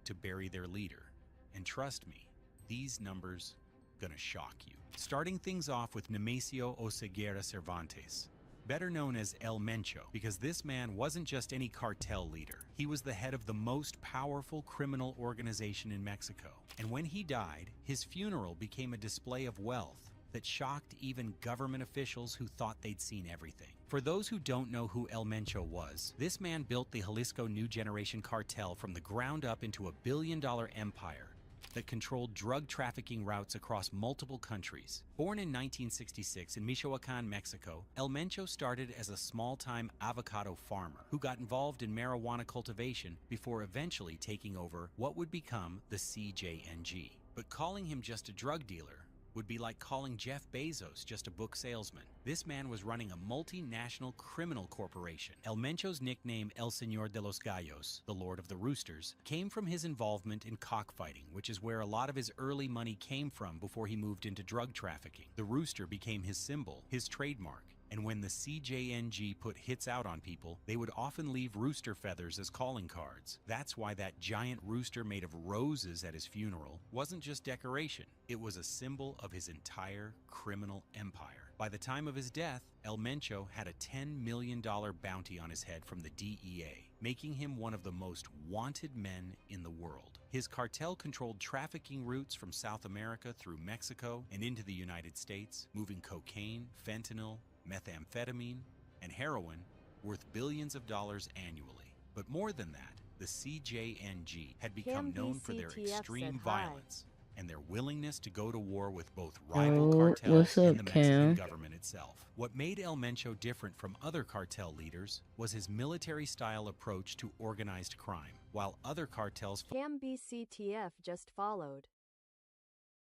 to bury their leader. And trust me, these numbers gonna shock you. Starting things off with Nemesio Oseguera Cervantes, better known as El Mencho, because this man wasn't just any cartel leader. He was the head of the most powerful criminal organization in Mexico. And when he died, his funeral became a display of wealth that shocked even government officials who thought they'd seen everything. For those who don't know who El Mencho was, this man built the Jalisco New Generation cartel from the ground up into a billion-dollar empire that controlled drug trafficking routes across multiple countries. Born in 1966 in Michoacan, Mexico, El Mencho started as a small-time avocado farmer who got involved in marijuana cultivation before eventually taking over what would become the CJNG. But calling him just a drug dealer would be like calling Jeff Bezos just a book salesman. This man was running a multinational criminal corporation. El Mencho's nickname El Señor de los Gallos, the Lord of the Roosters, came from his involvement in cockfighting, which is where a lot of his early money came from before he moved into drug trafficking. The rooster became his symbol, his trademark. And when the CJNG put hits out on people, they would often leave rooster feathers as calling cards. That's why that giant rooster made of roses at his funeral wasn't just decoration. It was a symbol of his entire criminal empire. By the time of his death, El Mencho had a $10 million bounty on his head from the DEA, making him one of the most wanted men in the world. His cartel controlled trafficking routes from South America through Mexico and into the United States, moving cocaine, fentanyl, methamphetamine, and heroin worth billions of dollars annually. But more than that, the CJNG had become known for their extreme violence and their willingness to go to war with both rival cartels what's up, and the Mexican Cam? government itself. What made El Mencho different from other cartel leaders was his military-style approach to organized crime, while other cartels Cam BCTF just followed.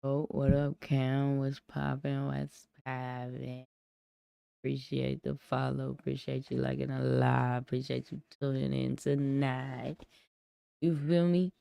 Oh, what up, Cam? What's poppin'? What's poppin'? Appreciate the follow. Appreciate you liking a live. Appreciate you tuning in tonight. You feel me?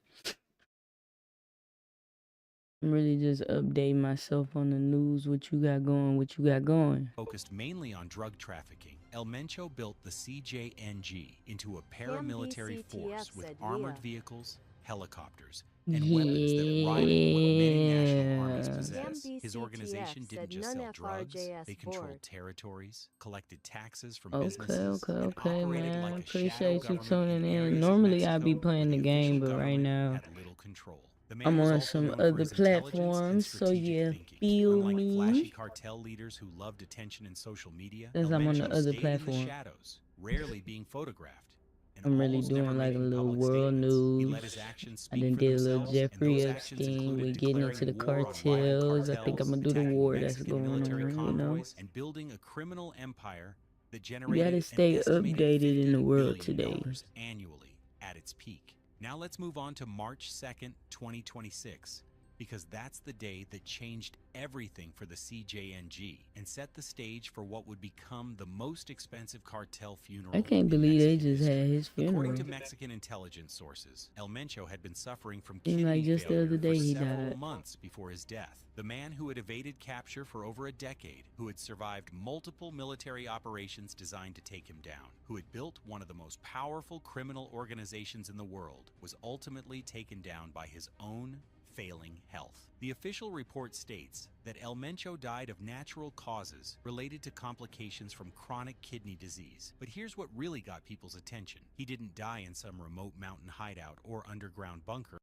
I'm really just updating myself on the news. What you got going? What you got going? Focused mainly on drug trafficking, El Mencho built the CJNG into a paramilitary force with armored vehicles, helicopters, and weapons that rivaled what many national armies possess. His organization didn't just sell drugs, they controlled territories, collected taxes from businesses, and operated man. like a Appreciate shadow you government tuning in in. areas of Normally I'd be Mexico playing where the the game, official but right government now had little control. The man I'm was on also some known for other his intelligence and platforms, so strategic yeah, thinking. feel Unlike flashy me. cartel leaders who loved attention in social media, Since El I'm on the Mencho other stayed in the platform. shadows, rarely being photographed, and I'm really almost never doing like a making little public world statements. He news. let his actions I speak done for did a little themselves, and Jeffrey those actions Epstein. included We getting into the declaring war on rival cartels. I think I'm cartels, gonna do the attacking war that's Mexican going military on, you know. convoys, and building a criminal empire that You generated gotta an stay estimated updated in the $50 world billion today. annually at its peak. Now let's move on to March 2nd, 2026, because that's the day that changed everything for the CJNG and set the stage for what would become the most expensive cartel funeral. I can't believe they just had his funeral. According to Mexican intelligence sources, El Mencho had been suffering from Seemed kidney like just the failure other day for he several died. months before his death. The man who had evaded capture for over a decade, who had survived multiple military operations designed to take him down, who had built one of the most powerful criminal organizations in the world, was ultimately taken down by his own failing health. The official report states that El Mencho died of natural causes related to complications from chronic kidney disease. But here's what really got people's attention. He didn't die in some remote mountain hideout or underground bunker.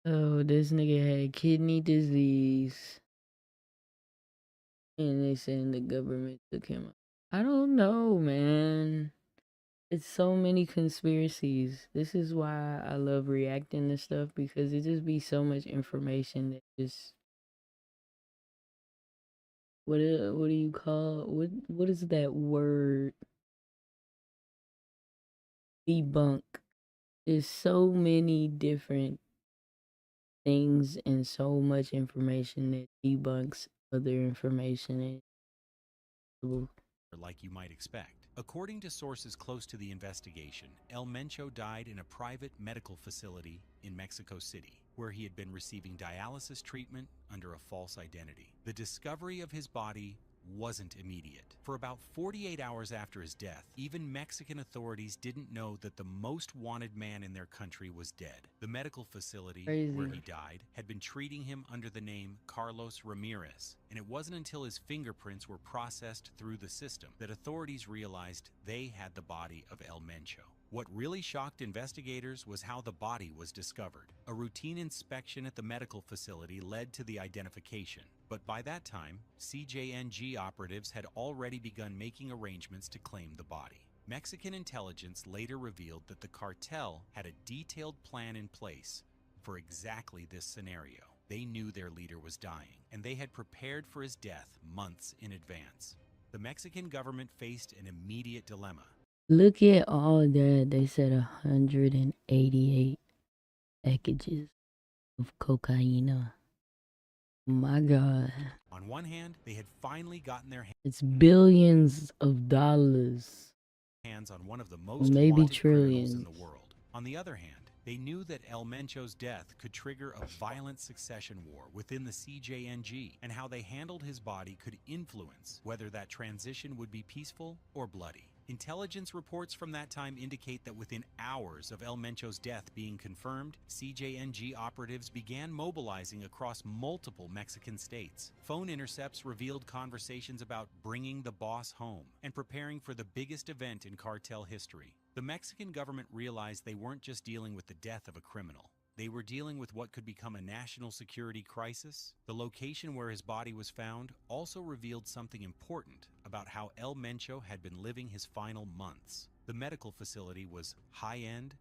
Oh, this nigga had kidney disease. And they saying the government took him out. I don't know, man. It's so many conspiracies. This is why I love reacting to stuff, because it just be so much information that just what do you call what is that word? Debunk. There's so many different things and so much information that debunks other information. Like you might expect. According to sources close to the investigation, El Mencho died in a private medical facility in Mexico City, where he had been receiving dialysis treatment under a false identity. The discovery of his body wasn't immediate. For about 48 hours after his death, even Mexican authorities didn't know that the most wanted man in their country was dead. The medical facility where he died had been treating him under the name Carlos Ramirez, and it wasn't until his fingerprints were processed through the system that authorities realized they had the body of El Mencho. What really shocked investigators was how the body was discovered. A routine inspection at the medical facility led to the identification, but by that time, CJNG operatives had already begun making arrangements to claim the body. Mexican intelligence later revealed that the cartel had a detailed plan in place for exactly this scenario. They knew their leader was dying, and they had prepared for his death months in advance. The Mexican government faced an immediate dilemma. Look at all that. They said 188 packages of cocaine. My God. On one hand, they had finally gotten their It's billions of dollars. hands on one of the most Maybe wanted criminals trillions. in the world. On the other hand, they knew that El Mencho's death could trigger a violent succession war within the CJNG, and how they handled his body could influence whether that transition would be peaceful or bloody. Intelligence reports from that time indicate that within hours of El Mencho's death being confirmed, CJNG operatives began mobilizing across multiple Mexican states. Phone intercepts revealed conversations about bringing the boss home and preparing for the biggest event in cartel history. The Mexican government realized they weren't just dealing with the death of a criminal. They were dealing with what could become a national security crisis. The location where his body was found also revealed something important about how El Mencho had been living his final months. The medical facility was high-end,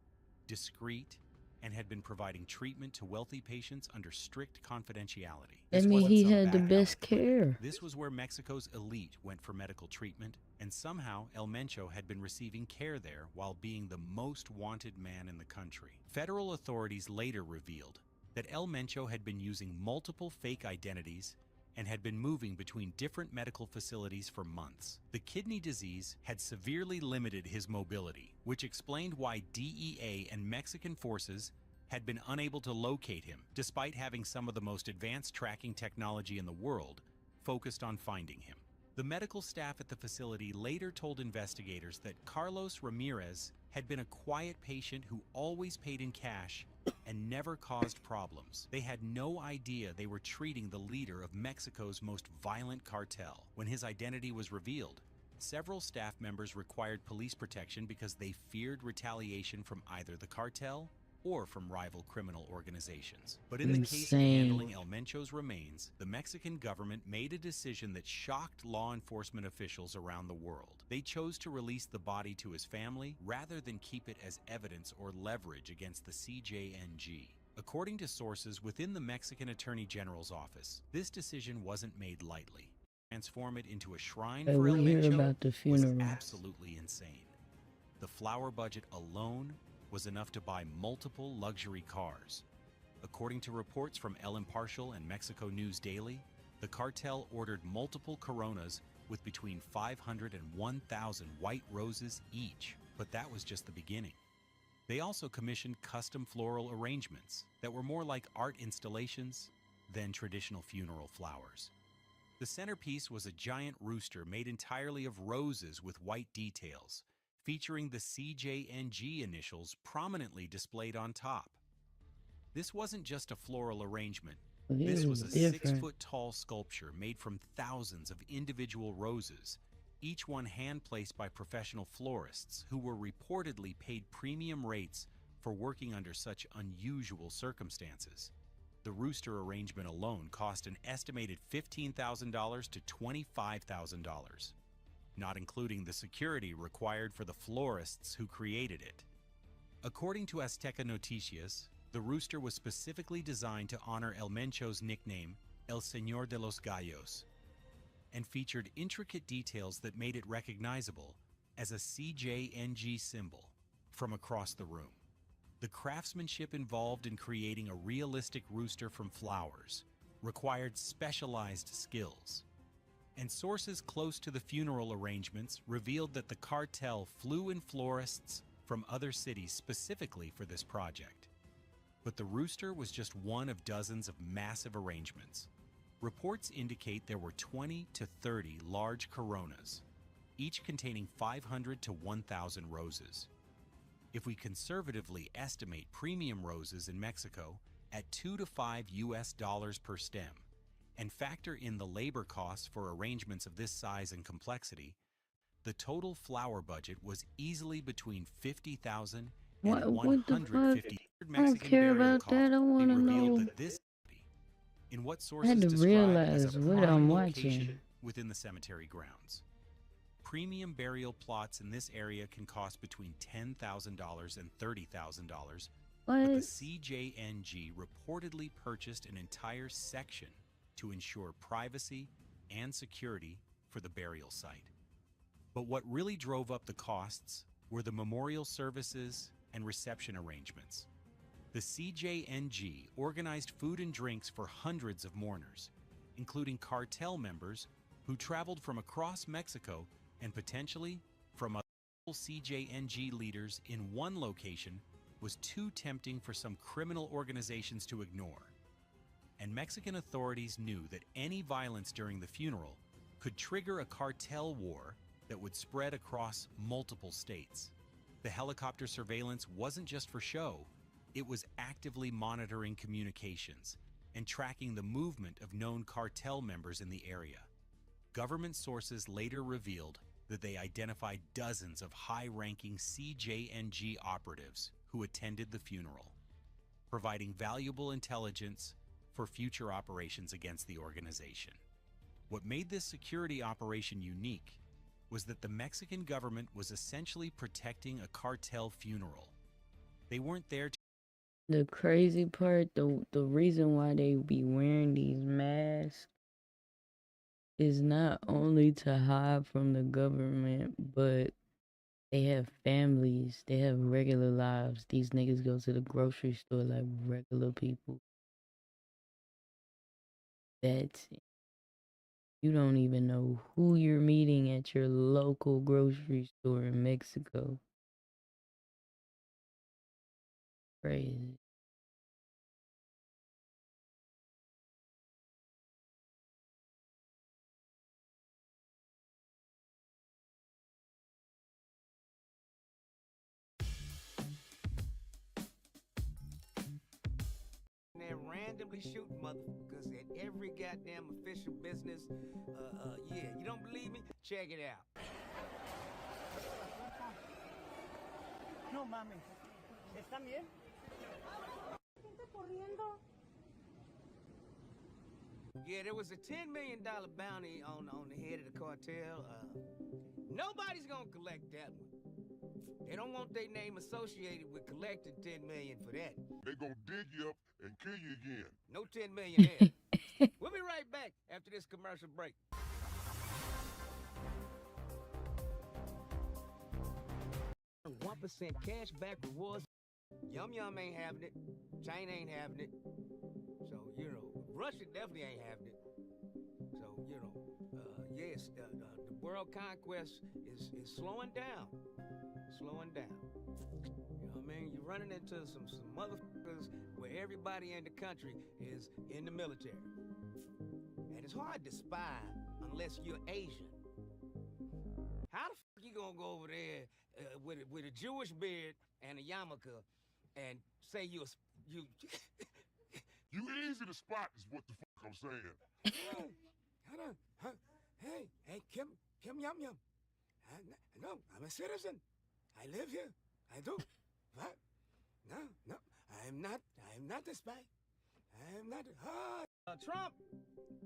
discreet, and had been providing treatment to wealthy patients under strict confidentiality. That means he had the best care. This was where Mexico's elite went for medical treatment, and somehow El Mencho had been receiving care there while being the most wanted man in the country. Federal authorities later revealed that El Mencho had been using multiple fake identities and had been moving between different medical facilities for months. The kidney disease had severely limited his mobility, which explained why DEA and Mexican forces had been unable to locate him, despite having some of the most advanced tracking technology in the world focused on finding him. The medical staff at the facility later told investigators that Carlos Ramirez had been a quiet patient who always paid in cash and never caused problems. They had no idea they were treating the leader of Mexico's most violent cartel. When his identity was revealed, several staff members required police protection because they feared retaliation from either the cartel or from rival criminal organizations. But in the case of handling El Mencho's remains, the Mexican government made a decision that shocked law enforcement officials around the world. They chose to release the body to his family rather than keep it as evidence or leverage against the CJNG. According to sources within the Mexican Attorney General's office, this decision wasn't made lightly. Transform it into a shrine for El Mencho was absolutely insane. The flower budget alone was enough to buy multiple luxury cars, According to reports from El Impartial and Mexico News Daily, the cartel ordered multiple Coronas with between 500 and 1,000 white roses each, but that was just the beginning. They also commissioned custom floral arrangements that were more like art installations than traditional funeral flowers. The centerpiece was a giant rooster made entirely of roses with white details, featuring the CJNG initials prominently displayed on top. This wasn't just a floral arrangement. This was a different. 6-foot-tall sculpture made from thousands of individual roses, each one hand-placed by professional florists who were reportedly paid premium rates for working under such unusual circumstances. The rooster arrangement alone cost an estimated $15,000 to $25,000, not including the security required for the florists who created it. According to Azteca Noticias, the rooster was specifically designed to honor El Mencho's nickname, El Señor de los Gallos, and featured intricate details that made it recognizable as a CJNG symbol from across the room. The craftsmanship involved in creating a realistic rooster from flowers required specialized skills, and sources close to the funeral arrangements revealed that the cartel flew in florists from other cities specifically for this project. But the rooster was just one of dozens of massive arrangements. Reports indicate there were 20 to 30 large coronas, each containing 500 to 1,000 roses. If we conservatively estimate premium roses in Mexico at $2 to $5 per stem, and factor in the labor costs for arrangements of this size and complexity, the total flower budget was easily between $50,000 and $150,000. I don't care about that. I want to know. That this in what I sources had to describe realize as a what prime I'm location watching. within the cemetery grounds. Premium burial plots in this area can cost between $10,000 and $30,000, but the What? CJNG reportedly purchased an entire section to ensure privacy and security for the burial site. But what really drove up the costs were the memorial services and reception arrangements. The CJNG organized food and drinks for hundreds of mourners, including cartel members who traveled from across Mexico and potentially from other CJNG leaders in one location was too tempting for some criminal organizations to ignore. And Mexican authorities knew that any violence during the funeral could trigger a cartel war that would spread across multiple states. The helicopter surveillance wasn't just for show, it was actively monitoring communications and tracking the movement of known cartel members in the area. Government sources later revealed that they identified dozens of high-ranking CJNG operatives who attended the funeral, providing valuable intelligence for future operations against the organization. What made this security operation unique was that the Mexican government was essentially protecting a cartel funeral. They weren't there to The crazy part, the reason why they be wearing these masks is not only to hide from the government, but they have families, they have regular lives. These niggas go to the grocery store like regular people. That's it. You don't even know who you're meeting at your local grocery store in Mexico. Crazy. They're randomly shooting motherfuckers at every goddamn official business. Yeah, you don't believe me? Check it out. No mames. ¿Están bien? Gente corriendo. Yeah, there was a $10 million bounty on the head of the cartel. Nobody's gonna collect that one. They don't want their name associated with collecting $10 million for that. They gonna dig you up and kill you again. No $10 million there. We'll be right back after this commercial break. 1% cash back rewards. Yum Yum ain't having it. China ain't having it. So, you know, Russia definitely ain't having it. So, you know, yes, the world conquest is slowing down. Slowing down. You know what I mean? You're running into some motherfuckers where everybody in the country is in the military. And it's hard to spy unless you're Asian. How the fuck you gonna go over there with a Jewish beard and a yarmulke and say you You easy to spot is what the fuck I'm saying. Hold on. Hey, Kim Yum Yum. No, I'm a citizen. I live here. I do. What? No, I'm not the spy. I'm not. Trump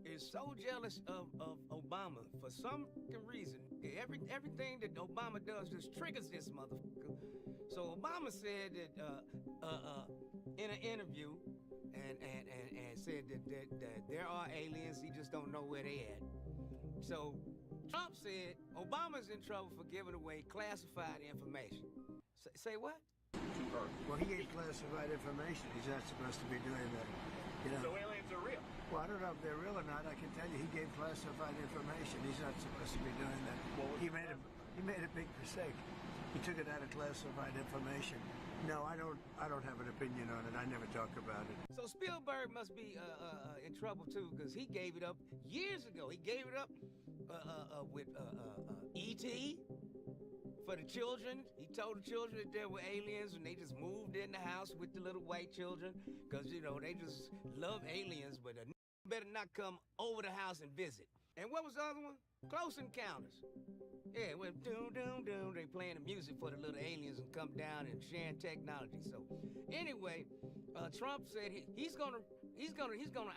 is so jealous of Obama for some reason. Everything that Obama does just triggers this motherfucker. So Obama said that in an interview and said that there are aliens, he just don't know where they at. So Trump said Obama's in trouble for giving away classified information. Say what? Well, he gave classified information. He's not supposed to be doing that. You know? So aliens are real? Well, I don't know if they're real or not. I can tell you he gave classified information. He's not supposed to be doing that. He made a big mistake. He took it out of classified information. No, I don't have an opinion on it. I never talk about it. So Spielberg must be in trouble too, because he gave it up years ago. He gave it up with E.T. for the children. He told the children that there were aliens, and they just moved in the house with the little white children, because, you know, they just love aliens, but better not come over the house and visit. And what was the other one? Close Encounters. Yeah, when doom, they playing the music for the little aliens and come down and sharing technology. So, anyway, Trump said he's gonna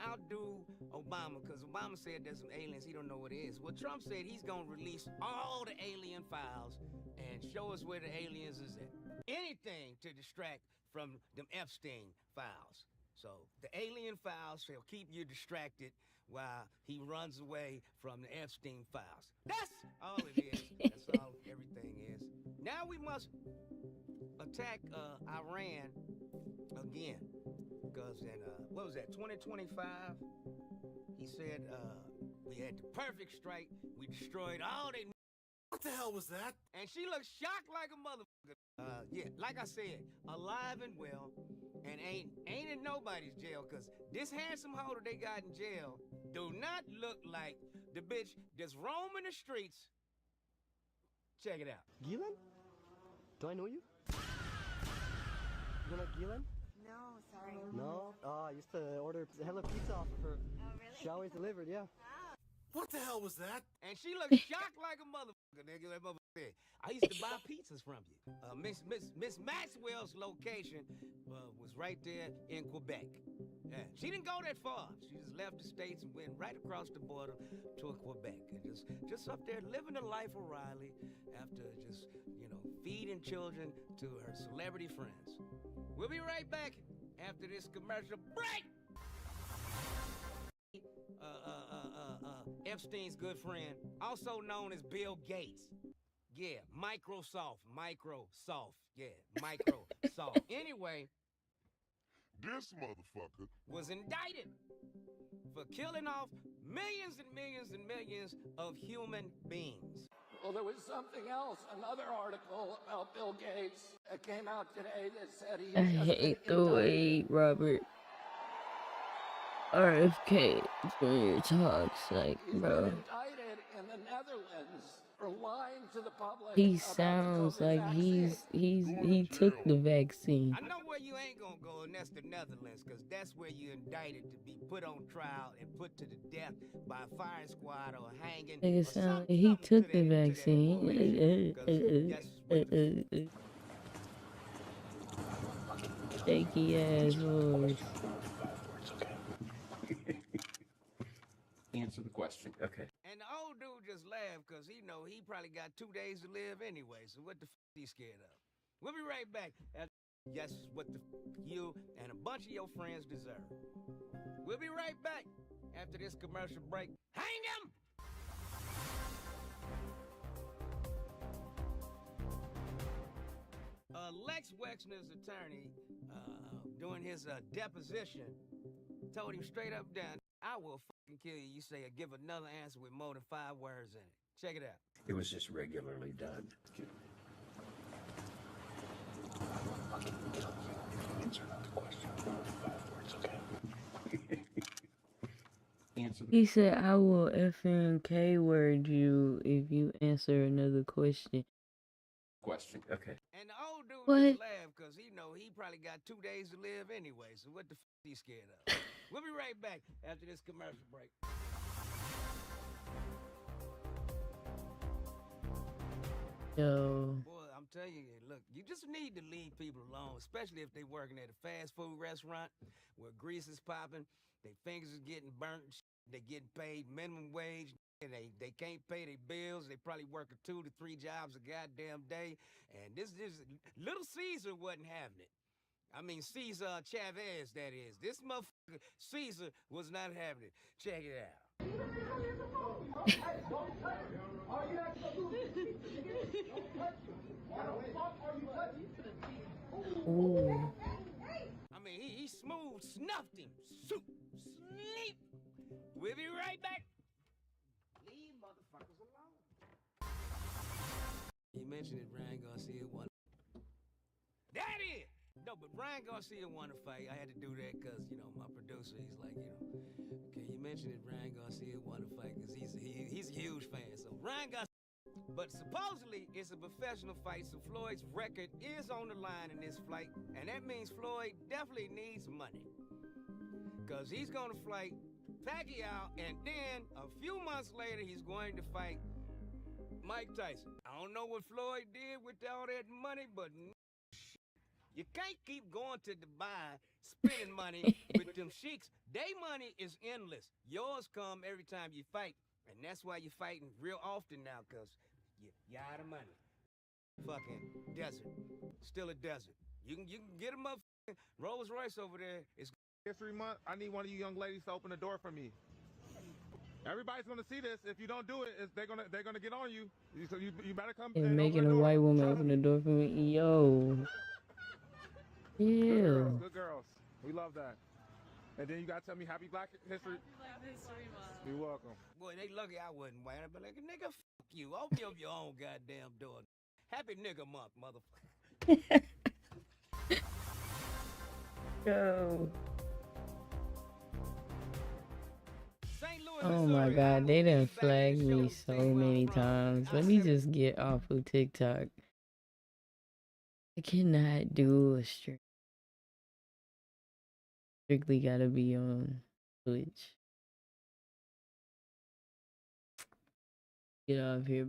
outdo Obama, because Obama said there's some aliens, he don't know what it is. Well, Trump said he's gonna release all the alien files and show us where the aliens is at. Anything to distract from them Epstein files. So the alien files shall keep you distracted while he runs away from the Epstein files. That's all it is. That's all everything is. Now we must attack Iran again. Because in, what was that, 2025? He said we had the perfect strike. We destroyed all they... What the hell was that? And she looked shocked like a motherfucker. Yeah, like I said, alive and well, and ain't in nobody's jail, because this handsome hoe that they got in jail do not look like the bitch that's roaming the streets. Check it out. Gielan? Do I know you? You're not Gielan? No, sorry. No? Oh, I used to order hella pizza off of her. Oh, really? She always delivered, yeah. What the hell was that? And she looked shocked like a motherfucker, nigga. That motherfucker said, I used to buy pizzas from you. Miss Maxwell's location was right there in Quebec. Yeah, she didn't go that far. She just left the States and went right across the border to Quebec. And just up there living the life of Riley after just, you know, feeding children to her celebrity friends. We'll be right back after this commercial break. Epstein's good friend, also known as Bill Gates. Yeah, Microsoft. Yeah, Microsoft. Anyway, this motherfucker was indicted for killing off millions and millions and millions of human beings. Well, there was something else, another article about Bill Gates that came out today that said he I hate the way Robert RFK when you talks, like, bro. Indicted in the Netherlands for lying to the public. He sounds like he took the vaccine. I know where you ain't gonna go, and that's the Netherlands, because that's where you're indicted to be put on trial and put to the death by a firing squad or hanging. It sounds like he took the vaccine. Shaky ass voice. Answer the question. Okay. And the old dude just laughed because he know he probably got 2 days to live anyway, so what the f*** he scared of? We'll be right back. Yes, what the f*** you and a bunch of your friends deserve. We'll be right back after this commercial break. Hang him! Max Wexner's attorney, during his deposition, told him straight up down, I will fucking kill you. You say, give another answer with more than 5 words in it. Check it out. It was just regularly done. I'll kill you. Answer another question. 5 words, okay? Answer. He said, I will effing K word you if you answer another question. Question. Okay. And the old dude What? just laughed because he know he probably got 2 days to live anyway. So what the f he scared of? We'll be right back after this commercial break. Yo. Boy, I'm telling you, look, you just need to leave people alone, especially if they working at a fast food restaurant where grease is popping, their fingers is getting burnt, they getting paid minimum wage, and they can't pay their bills. They probably working 2 to 3 jobs a goddamn day. And this Little Caesar wasn't having it. I mean, Caesar Chavez, that is. This motherfucker, Caesar, was not having it. Check it out. Ooh. I mean, he smooth snuffed him. Soup, sleep. We'll be right back. Leave motherfuckers alone. He mentioned that Ryan Garcia won. That is! No, but Ryan Garcia won a fight. I had to do that because, my producer, he's like, okay, you mentioned that Ryan Garcia won a fight because he's a huge fan. So Ryan Garcia. But supposedly, it's a professional fight, so Floyd's record is on the line in this fight, and that means Floyd definitely needs money. Because he's going to fight Pacquiao, and then a few months later, he's going to fight Mike Tyson. I don't know what Floyd did with all that money, but you can't keep going to Dubai spending money with them sheiks. Their money is endless. Yours come every time you fight, and that's why you're fighting real often now, because you're out of money. Fucking desert. Still a desert. You can get a motherfucking Rolls Royce over there. It's History Month. I need one of you young ladies to open the door for me. Everybody's gonna see this. If you don't do it, they're gonna get on you. So you better come. And making a white woman open the door for me. Yo. Ew. Good girls. We love that. And then you gotta tell me Happy Black History. Black History Month. You're welcome. Boy, they lucky I wasn't white. I'd be like, nigga, fuck you. Open up your own goddamn door. Happy nigga month, motherfucker. Yo. St. Louis, Oh my God, they done flagged me so many times. Let me just get off of TikTok. I cannot do a stream. Strictly gotta be on Twitch. Get off here.